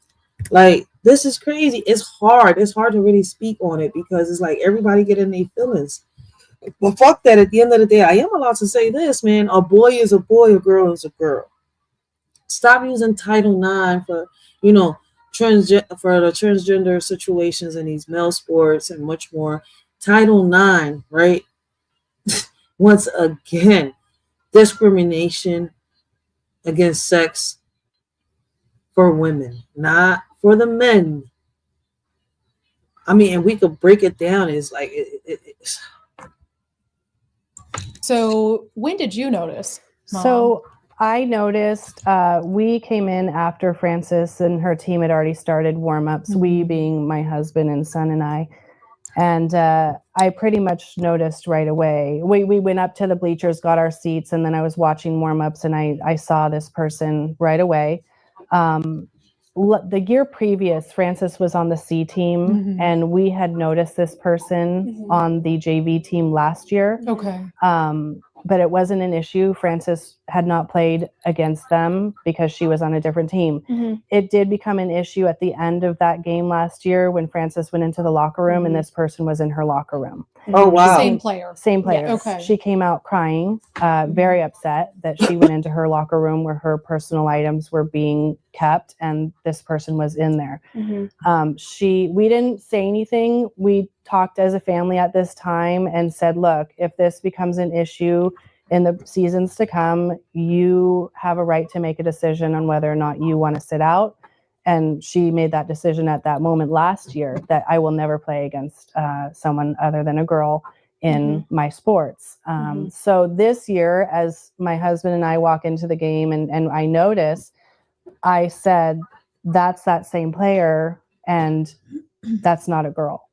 [SPEAKER 1] Like, this is crazy. It's hard. It's hard to really speak on it because it's like everybody get in their feelings. But fuck that. At the end of the day, I am allowed to say this, man. A boy is a boy, a girl is a girl. Stop using Title IX for, you know, for the transgender situations in these male sports and much more. Title IX, right? Once again, discrimination against sex for women, not for the men. I mean, and we could break it down. It's like it's.
[SPEAKER 13] So when did you notice, Mom?
[SPEAKER 15] So I noticed we came in after Frances and her team had already started warm-ups, we being my husband and son and I. And I pretty much noticed right away. We went up to the bleachers, got our seats, and then I was watching warm-ups and I saw this person right away. The year previous, Frances was on the C team, and we had noticed this person on the JV team last year.
[SPEAKER 13] Okay.
[SPEAKER 15] But it wasn't an issue. Frances had not played against them because she was on a different team. It did become an issue at the end of that game last year when Frances went into the locker room and this person was in her locker room.
[SPEAKER 1] Oh, wow.
[SPEAKER 13] Same player.
[SPEAKER 15] Same player.
[SPEAKER 13] Yeah, okay.
[SPEAKER 15] She came out crying, very upset that she went into her locker room where her personal items were being kept and this person was in there. We didn't say anything. We talked as a family at this time and said, look, if this becomes an issue in the seasons to come, you have a right to make a decision on whether or not you want to sit out. And she made that decision at that moment last year that I will never play against someone other than a girl in my sports. So this year, as my husband and I walk into the game and I notice, I said, that's that same player and that's not a girl.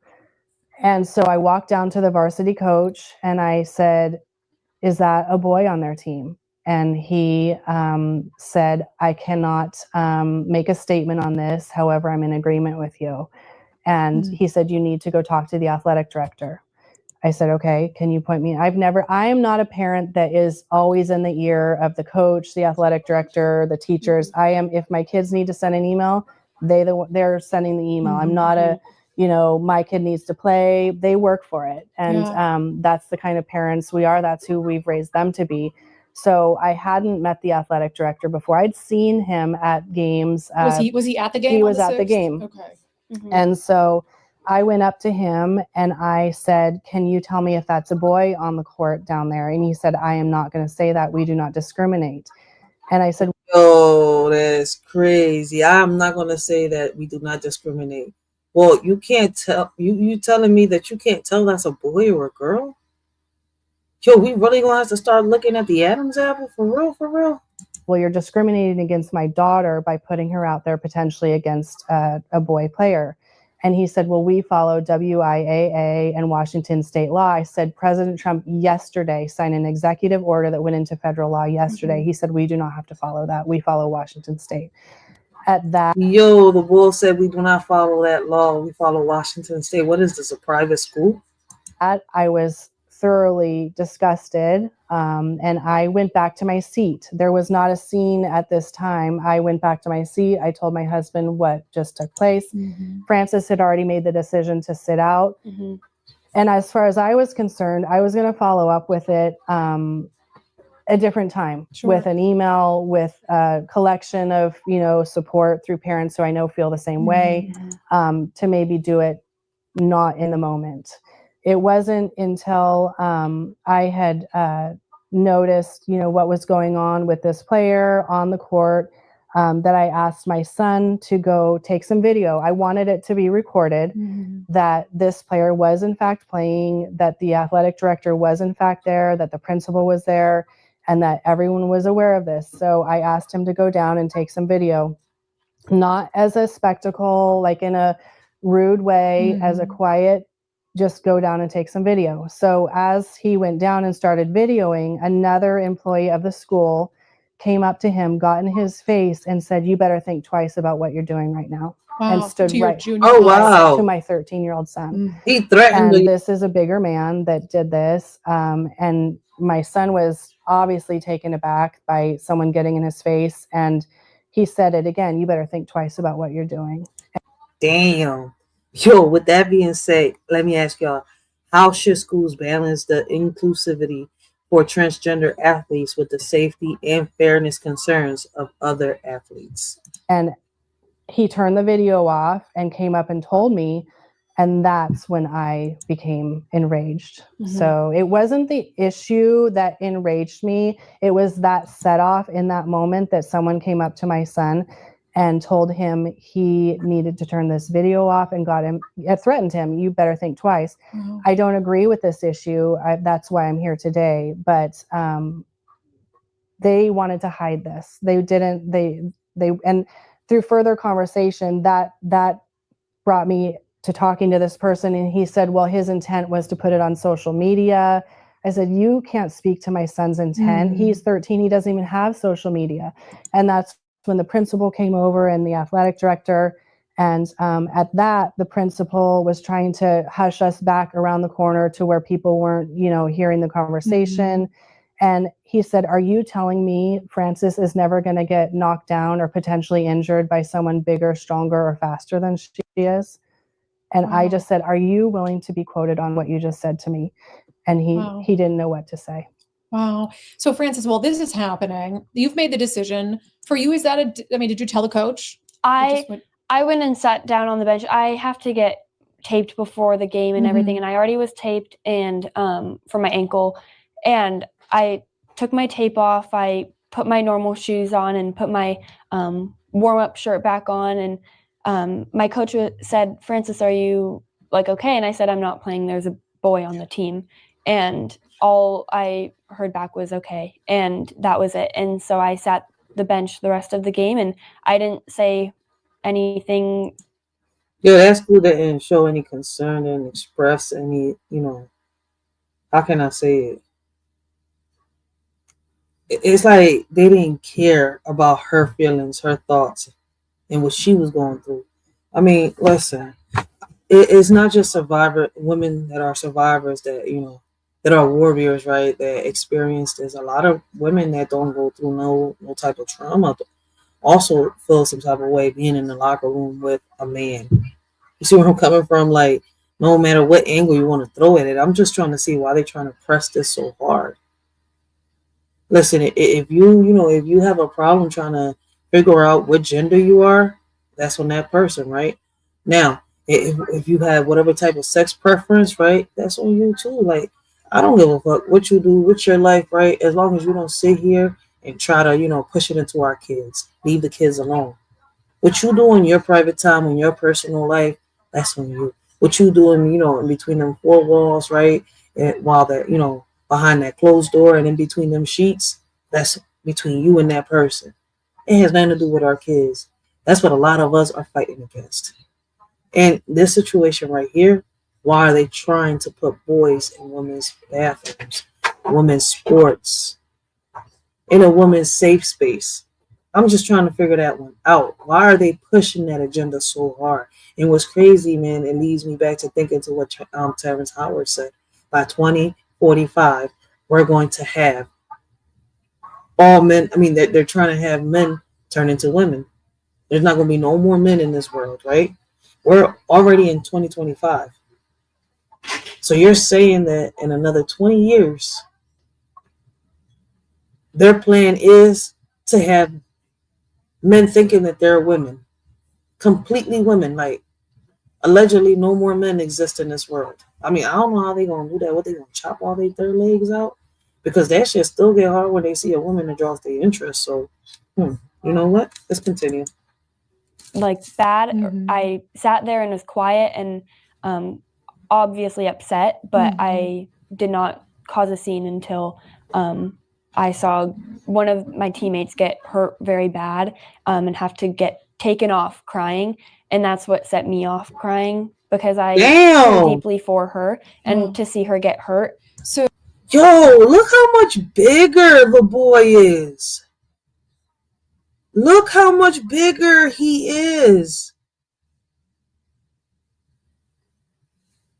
[SPEAKER 15] And so I walked down to the varsity coach and I said, is that a boy on their team? And he said, I cannot make a statement on this. However, I'm in agreement with you. And he said, you need to go talk to the athletic director. I said, okay, can you point me? I am not a parent that is always in the ear of the coach, the athletic director, the teachers. I am, if my kids need to send an email, they're sending the email. I'm not a, my kid needs to play. They work for it. And that's the kind of parents we are. That's who we've raised them to be. So I hadn't met the athletic director before. I'd seen him at games.
[SPEAKER 13] Was he at the game?
[SPEAKER 15] He was at the game.
[SPEAKER 13] Okay.
[SPEAKER 15] And so I went up to him and I said, can you tell me if that's a boy on the court down there? And he said, I am not going to say that. We do not discriminate. And I said,
[SPEAKER 1] oh, that's crazy. I'm not going to say that we do not discriminate. Well, you can't tell. You telling me that you can't tell that's a boy or a girl? Yo, we really going to have to start looking at the Adam's apple for real, for real?
[SPEAKER 15] Well, you're discriminating against my daughter by putting her out there potentially against a boy player. And he said, well, we follow WIAA and Washington state law. I said, President Trump yesterday signed an executive order that went into federal law yesterday. He said, we do not have to follow that. We follow Washington state. At that.
[SPEAKER 1] Yo, the bull said we do not follow that law. We follow Washington state. What is this, a private school?
[SPEAKER 15] I was thoroughly disgusted. And I went back to my seat. There was not a scene at this time. I went back to my seat. I told my husband what just took place. Francis had already made the decision to sit out. And as far as I was concerned, I was going to follow up with it a different time with an email, with a collection of, support through parents who I know feel the same way, to maybe do it not in the moment. It wasn't until I had noticed, what was going on with this player on the court that I asked my son to go take some video. I wanted it to be recorded that this player was in fact playing, that the athletic director was in fact there, that the principal was there, and that everyone was aware of this. So I asked him to go down and take some video, not as a spectacle, like in a rude way, as a quiet, just go down and take some video. So as he went down and started videoing, another employee of the school came up to him, got in his face and said, you better think twice about what you're doing right now. And stood right to my 13-year-old son.
[SPEAKER 1] He threatened
[SPEAKER 15] and this is a bigger man that did this. And my son was obviously taken aback by someone getting in his face. And he said it again, you better think twice about what you're doing.
[SPEAKER 1] Damn. Yo, with that being said, let me ask y'all, how should schools balance the inclusivity for transgender athletes with the safety and fairness concerns of other athletes?
[SPEAKER 15] And he turned the video off and came up and told me, and that's when I became enraged. So it wasn't the issue that enraged me. It was that set off in that moment that someone came up to my son and told him he needed to turn this video off and threatened him, you better think twice. I don't agree with this issue. That's why I'm here today. But they wanted to hide this. They didn't, and through further conversation, that brought me to talking to this person. And he said, well, his intent was to put it on social media. I said, you can't speak to my son's intent. He's 13. He doesn't even have social media. And that's when the principal came over and the athletic director. And at that, the principal was trying to hush us back around the corner to where people weren't, hearing the conversation. And he said, are you telling me Francis is never going to get knocked down or potentially injured by someone bigger, stronger, or faster than she is? And I just said, are you willing to be quoted on what you just said to me? And he didn't know what to say.
[SPEAKER 13] Wow. So Francis, while this is happening, you've made the decision. For you, is that did you tell the coach?
[SPEAKER 14] I went and sat down on the bench. I have to get taped before the game and everything. And I already was taped and for my ankle. And I took my tape off. I put my normal shoes on and put my warm-up shirt back on, and my coach said, Francis, are you like okay? And I said, I'm not playing, there's a boy on the team. And all I heard back was okay, and that was it. And so I sat the bench the rest of the game, and I didn't say anything.
[SPEAKER 1] Yeah, that school didn't show any concern and express any, how can I say it? It's like they didn't care about her feelings, her thoughts, and what she was going through. I mean, listen, it's not just women that are survivors that, that are warriors, right? That experience. There's a lot of women that don't go through no type of trauma, also feel some type of way being in the locker room with a man. You see where I'm coming from? Like, no matter what angle you want to throw at it, I'm just trying to see why they're trying to press this so hard. Listen, if you have a problem trying to figure out what gender you are, that's on that person, right? Now, if you have whatever type of sex preference, right, that's on you too. Like, I don't give a fuck what you do with your life, right? As long as you don't sit here and try to, push it into our kids. Leave the kids alone. What you do in your private time, in your personal life, that's on you. What you doing, in between them four walls, right? And while they're, behind that closed door and in between them sheets, that's between you and that person. It has nothing to do with our kids. That's what a lot of us are fighting against. And this situation right here, why are they trying to put boys in women's bathrooms, women's sports, in a woman's safe space? I'm just trying to figure that one out. Why are they pushing that agenda so hard? And what's crazy, man, it leads me back to thinking to what Terrence Howard said. By 2045, we're going to have all men. I mean, they're trying to have men turn into women. There's not going to be no more men in this world, right? We're already in 2025. So you're saying that in another 20 years, their plan is to have men thinking that they're women, completely women, like allegedly no more men exist in this world. I mean, I don't know how they gonna do that. What, they gonna chop all their third legs out? Because that shit still get hard when they see a woman that draws their interest. So, you know what? Let's continue.
[SPEAKER 14] Like bad. I sat there and was quiet and obviously upset, but I did not cause a scene until I saw one of my teammates get hurt very bad and have to get taken off crying. And that's what set me off crying, because I care deeply for her, and to see her get hurt.
[SPEAKER 1] So, yo, look how much bigger the boy is. Look how much bigger he is.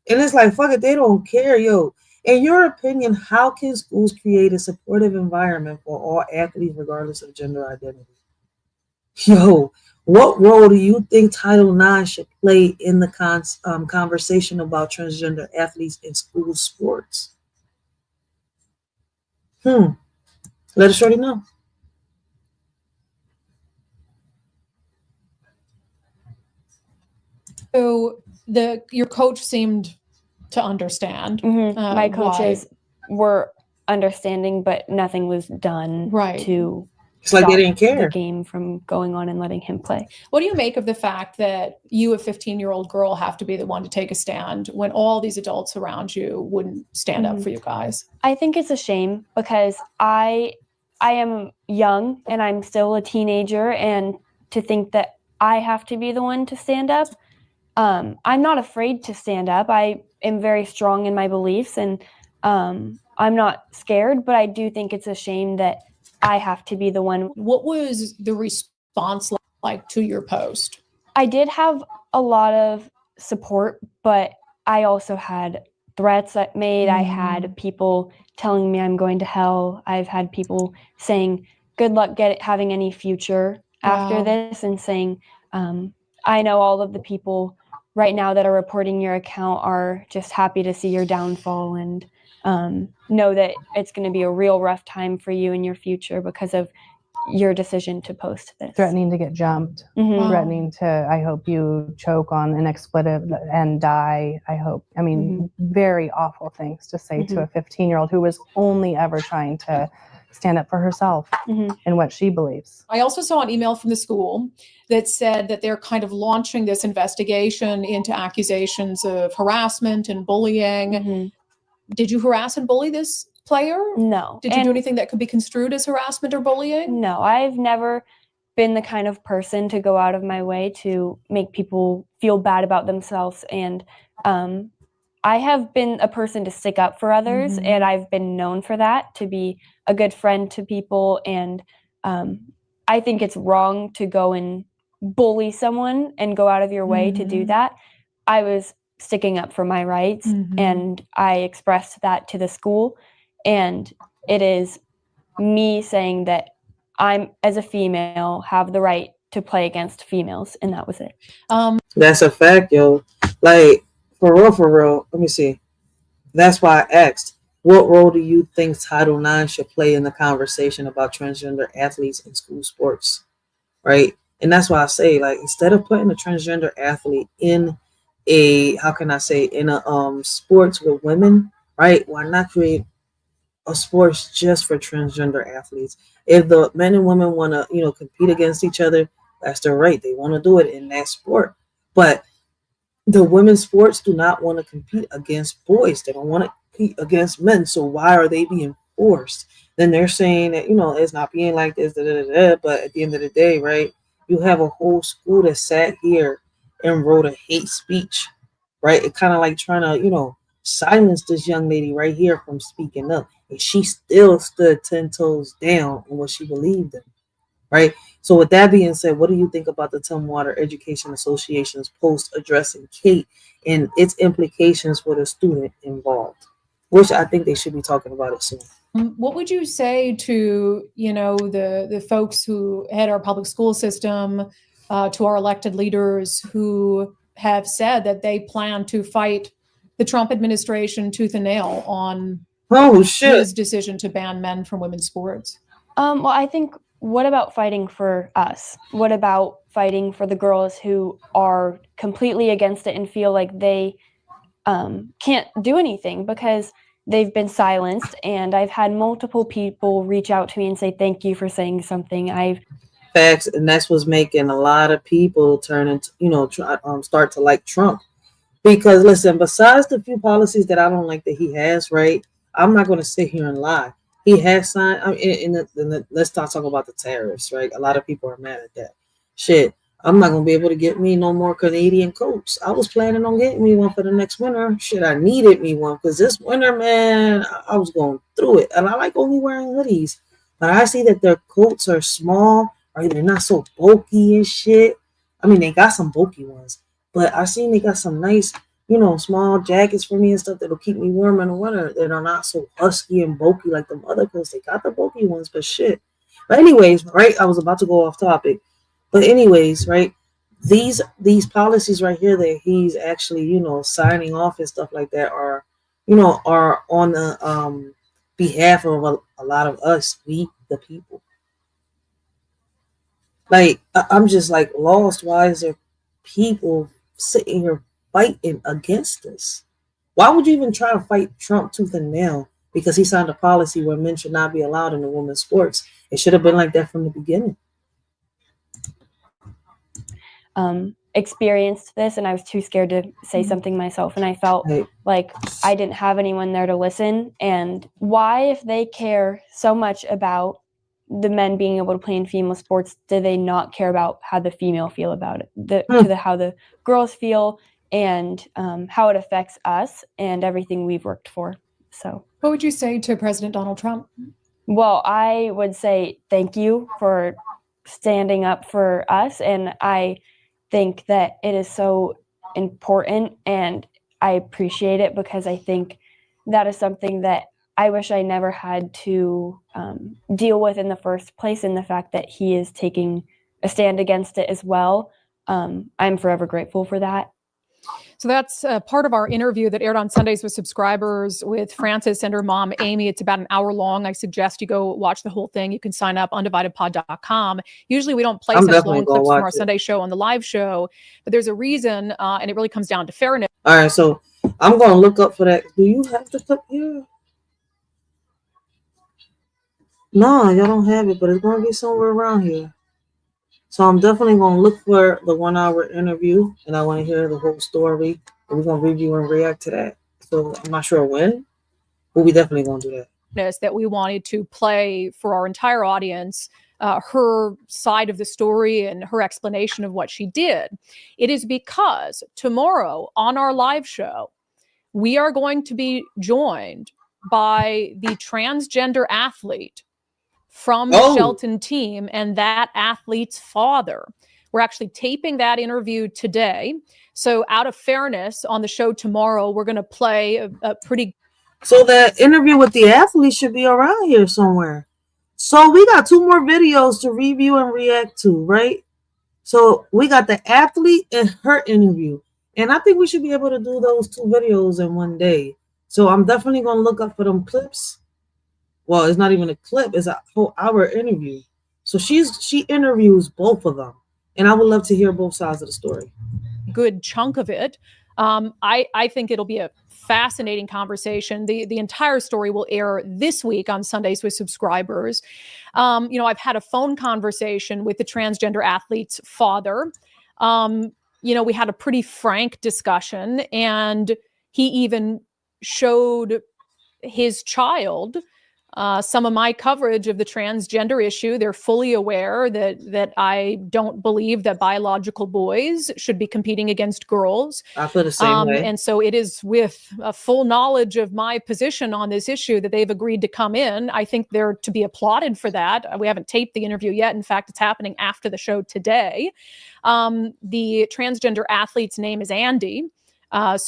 [SPEAKER 1] And it's like, fuck it, they don't care, yo. In your opinion, how can schools create a supportive environment for all athletes, regardless of gender identity? Yo, what role do you think Title IX should play in the conversation about transgender athletes in school sports? Let us shorty know.
[SPEAKER 13] So your coach seemed to understand.
[SPEAKER 14] My coaches were understanding, but nothing was done to
[SPEAKER 1] It's like they didn't care.
[SPEAKER 14] The game from going on and letting him play.
[SPEAKER 13] What do you make of the fact that you, a 15-year-old girl, have to be the one to take a stand when all these adults around you wouldn't stand up for you guys?
[SPEAKER 14] I think it's a shame, because I am young and I'm still a teenager, and to think that I have to be the one to stand up. I'm not afraid to stand up. I am very strong in my beliefs, and I'm not scared, but I do think it's a shame that I have to be the one.
[SPEAKER 13] What was the response like to your post?
[SPEAKER 14] I did have a lot of support, but I also had threats made. I had people telling me I'm going to hell. I've had people saying, good luck having any future after this, and saying, I know all of the people right now that are reporting your account are just happy to see your downfall, and know that it's going to be a real rough time for you in your future because of your decision to post this.
[SPEAKER 15] Threatening to get jumped, threatening to, I hope you choke on an expletive and die. I hope, I mean, very awful things to say to a 15-year-old who was only ever trying to stand up for herself and what she believes.
[SPEAKER 13] I also saw an email from the school that said that they're kind of launching this investigation into accusations of harassment and bullying. Did you harass and bully this player?
[SPEAKER 14] No.
[SPEAKER 13] Did you do anything that could be construed as harassment or bullying?
[SPEAKER 14] No, I've never been the kind of person to go out of my way to make people feel bad about themselves. And I have been a person to stick up for others, and I've been known for that, to be a good friend to people. And I think it's wrong to go and bully someone and go out of your way to do that. I was sticking up for my rights, and I expressed that to the school. And it is me saying that I'm, as a female, have the right to play against females, and that was it.
[SPEAKER 1] That's a fact, yo. Like, for real, let me see. That's why I asked, what role do you think Title IX should play in the conversation about transgender athletes in school sports, right? And that's why I say, like, instead of putting a transgender athlete in a, how can I say, in a sports with women, right? Why not create a sports just for transgender athletes? If the men and women want to, you know, compete against each other, that's their right. They want to do it in that sport. But the women's sports do not want to compete against boys. They don't want to compete against men. So why are they being forced? Then they're saying that, you know, it's not being like this, but at the end of the day, right, you have a whole school that sat here and wrote a hate speech, right? It kind of like trying to, you know, silence this young lady right here from speaking up. And she still stood 10 toes down on what she believed in, right? So with that being said, what do you think about the Tumwater Education Association's post addressing Kate and its implications for the student involved? Which I think they should be talking about it soon.
[SPEAKER 13] What would you say to, you know, the folks who head our public school system, to our elected leaders who have said that they plan to fight the Trump administration tooth and nail on his decision to ban men from women's sports?
[SPEAKER 14] Well, I think, what about fighting for us? What about fighting for the girls who are completely against it and feel like they can't do anything because they've been silenced? And I've had multiple people reach out to me and say, thank you for saying something.
[SPEAKER 1] Facts, and that's what's making a lot of people turn into, you know, start to like Trump. Because listen, besides the few policies that I don't like that he has, right, I'm not going to sit here and lie. He has signed, I mean, let's not talk about the tariffs, right? A lot of people are mad at that. Shit, I'm not going to be able to get me no more Canadian coats. I was planning on getting me one for the next winter. Shit, I needed me one because this winter, man, I was going through it. And I like only wearing hoodies. But I see that their coats are small, or they're not so bulky and shit. I mean, they got some bulky ones. But I seen they got some nice, you know, small jackets for me and stuff that'll keep me warm in the winter. That are not so husky and bulky like them other clothes. They got the bulky ones, but shit. But anyways, right, I was about to go off topic. But anyways, right, these policies right here that he's actually, you know, signing off and stuff like that are, you know, are on the behalf of a lot of us, we the people. Like, I'm just like lost. Why is there people sitting here fighting against this? Why would you even try to fight Trump tooth and nail because he signed a policy where men should not be allowed in the women's sports? It should have been like that from the beginning.
[SPEAKER 14] Experienced this, and I was too scared to say something myself, and I felt like I didn't have anyone there to listen. And why, if they care so much about the men being able to play in female sports, do they not care about how the female feel about it, how the girls feel, and how it affects us and everything we've worked for? So
[SPEAKER 13] what would you say to President Donald Trump?
[SPEAKER 14] Well, I would say thank you for standing up for us, and I think that it is so important, and I appreciate it because I think that is something that I wish I never had to deal with in the first place, and the fact that he is taking a stand against it as well. I'm forever grateful for that.
[SPEAKER 13] So that's part of our interview that aired on Sundays with subscribers with Frances and her mom, Amy. It's about an hour long. I suggest you go watch the whole thing. You can sign up undividedpod.com. Usually we don't play such long clips from our Sunday show on the live show, but there's a reason, and it really comes down to fairness.
[SPEAKER 1] All right, so I'm going to look up for that. Do you have to clip here? No, y'all don't have it, but it's gonna be somewhere around here. So I'm definitely gonna look for the 1 hour interview, and I want to hear the whole story. And we're gonna review and react to that. So I'm not sure when, but we definitely gonna do that.
[SPEAKER 13] That we wanted to play for our entire audience her side of the story and her explanation of what she did. It is because tomorrow on our live show, we are going to be joined by the transgender athlete from the Shelton team and that athlete's father. We're actually taping that interview today. So out of fairness, on the show tomorrow, we're going to play a pretty...
[SPEAKER 1] So that interview with the athlete should be around here somewhere. So we got 2 more videos to review and react to, right? So we got the athlete and her interview. And I think we should be able to do those 2 videos in one day. So I'm definitely going to look up for them clips. Well, it's not even a clip. It's a whole hour interview. So she interviews both of them. And I would love to hear both sides of the story.
[SPEAKER 13] Good chunk of it. I think it'll be a fascinating conversation. The entire story will air this week on Sundays with Subscribers. I've had a phone conversation with the transgender athlete's father. We had a pretty frank discussion, and he even showed his child some of my coverage of the transgender issue. They're fully aware that I don't believe that biological boys should be competing against girls.
[SPEAKER 1] I feel the same way.
[SPEAKER 13] And so it is with a full knowledge of my position on this issue that they've agreed to come in. I think they're to be applauded for that. We haven't taped the interview yet. In fact, it's happening after the show today. The transgender athlete's name is Andy. I'm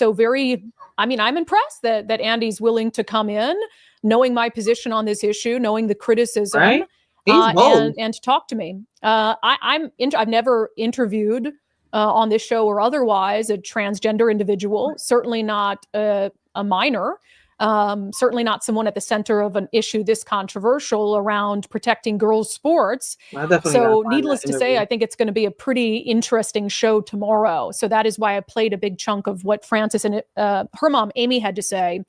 [SPEAKER 13] impressed that Andy's willing to come in, knowing my position on this issue, knowing the criticism,
[SPEAKER 1] right?
[SPEAKER 13] And to talk to me. I've never interviewed on this show or otherwise a transgender individual, certainly not a minor, certainly not someone at the center of an issue this controversial around protecting girls' sports. So needless to say, I think it's going to be a pretty interesting show tomorrow. So that is why I played a big chunk of what Frances and her mom, Amy, had to say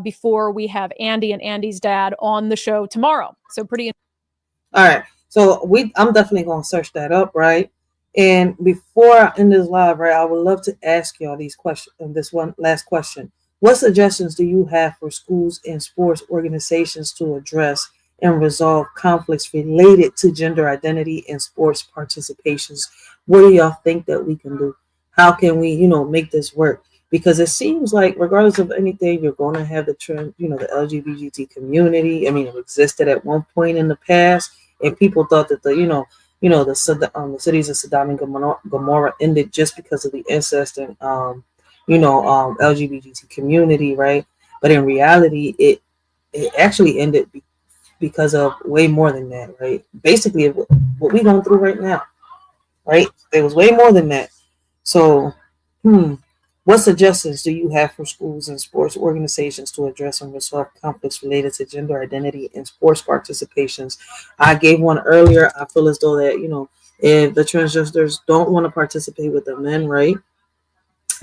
[SPEAKER 13] before we have Andy and Andy's dad on the show tomorrow. So pretty.
[SPEAKER 1] All right. So I'm definitely going to search that up, right? And before I end this live, right, I would love to ask y'all these questions. This one last question. What suggestions do you have for schools and sports organizations to address and resolve conflicts related to gender identity and sports participations? What do y'all think that we can do? How can we, make this work? Because it seems like regardless of anything, you're going to have the trend, the LGBT community. I mean, it existed at one point in the past, and people thought that the cities of Sodom and Gomorrah ended just because of the incest and LGBT community, right? But in reality, it actually ended because of way more than that, right? Basically, what we're going through right now, right? It was way more than that. So, what suggestions do you have for schools and sports organizations to address and resolve conflicts related to gender identity and sports participations? I gave one earlier. I feel as though that, if the transgenders don't want to participate with the men, right,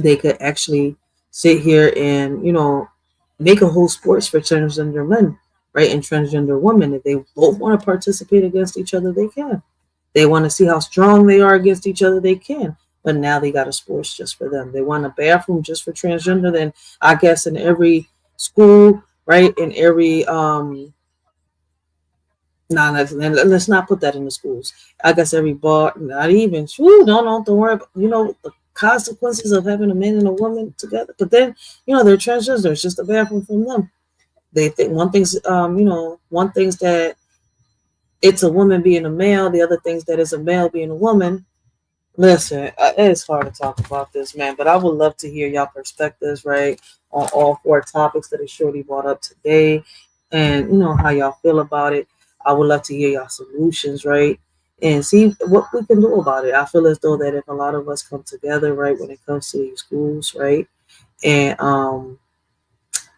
[SPEAKER 1] they could actually sit here and, make a whole sports for transgender men, right, and transgender women. If they both want to participate against each other, they can. They want to see how strong they are against each other, they can. But now they got a sports just for them. They want a bathroom just for transgender. Then I guess in every school, right, in every let's not put that in the schools. I guess every bar, not even. Don't worry about, the consequences of having a man and a woman together. But then, they're transgender. It's just a bathroom from them. They think one thing's that it's a woman being a male. The other things that it's a male being a woman. Listen, it's hard to talk about this, man, but I would love to hear y'all perspectives, right, on all 4 topics that a shorty brought up today, and how y'all feel about it. I would love to hear y'all solutions, right, and see what we can do about it. I feel as though that if a lot of us come together, right, when it comes to these schools, right, and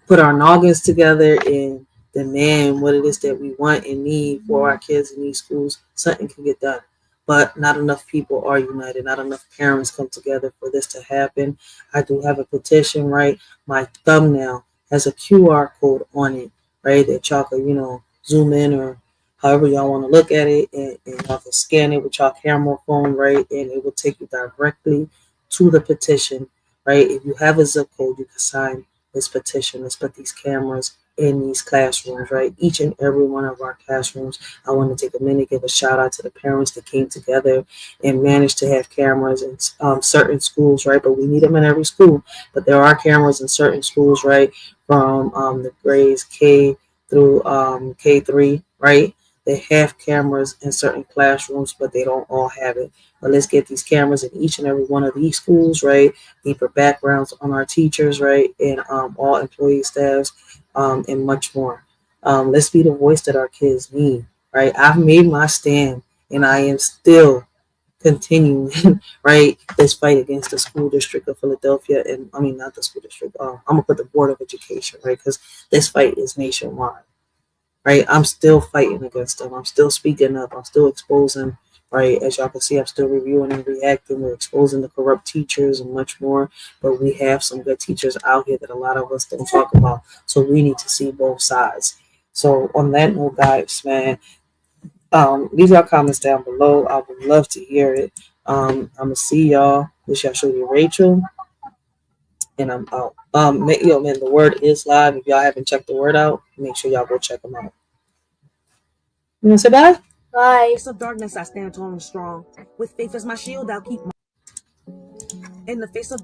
[SPEAKER 1] put our noggins together and demand what it is that we want and need for our kids in these schools, something can get done. But not enough people are united. Not enough parents come together for this to happen. I do have a petition, right? My thumbnail has a QR code on it, right? That y'all can, zoom in or however y'all want to look at it, and y'all can scan it with y'all camera phone, right? And it will take you directly to the petition, right? If you have a zip code, you can sign this petition. Let's put these cameras in these classrooms, right? Each and every one of our classrooms. I want to take a minute, give a shout out to the parents that came together and managed to have cameras in certain schools, right? But we need them in every school. But there are cameras in certain schools, right? From the grades K through K3, right? They have cameras in certain classrooms, but they don't all have it. But let's get these cameras in each and every one of these schools, right? Deeper backgrounds on our teachers, right? And all employee staffs, and much more. Let's be the voice that our kids need, right? I've made my stand, and I am still continuing, right, this fight against the school district of Philadelphia. And I mean, not the school district. I'm going to put the Board of Education, right? Because this fight is nationwide. Right, I'm still fighting against them. I'm still speaking up. I'm still exposing. Right, as y'all can see, I'm still reviewing and reacting. We're exposing the corrupt teachers and much more. But we have some good teachers out here that a lot of us don't talk about. So we need to see both sides. So on that note, guys, man, leave your comments down below. I would love to hear it. I'm gonna see y'all. This y'all show you Rachel, and I'm out. Man, the word is live. If y'all haven't checked the word out, make sure y'all go check them out. You want to say bye? Bye. In the face of darkness, I stand tall and strong. With faith as my shield, I'll keep my. In the face of darkness.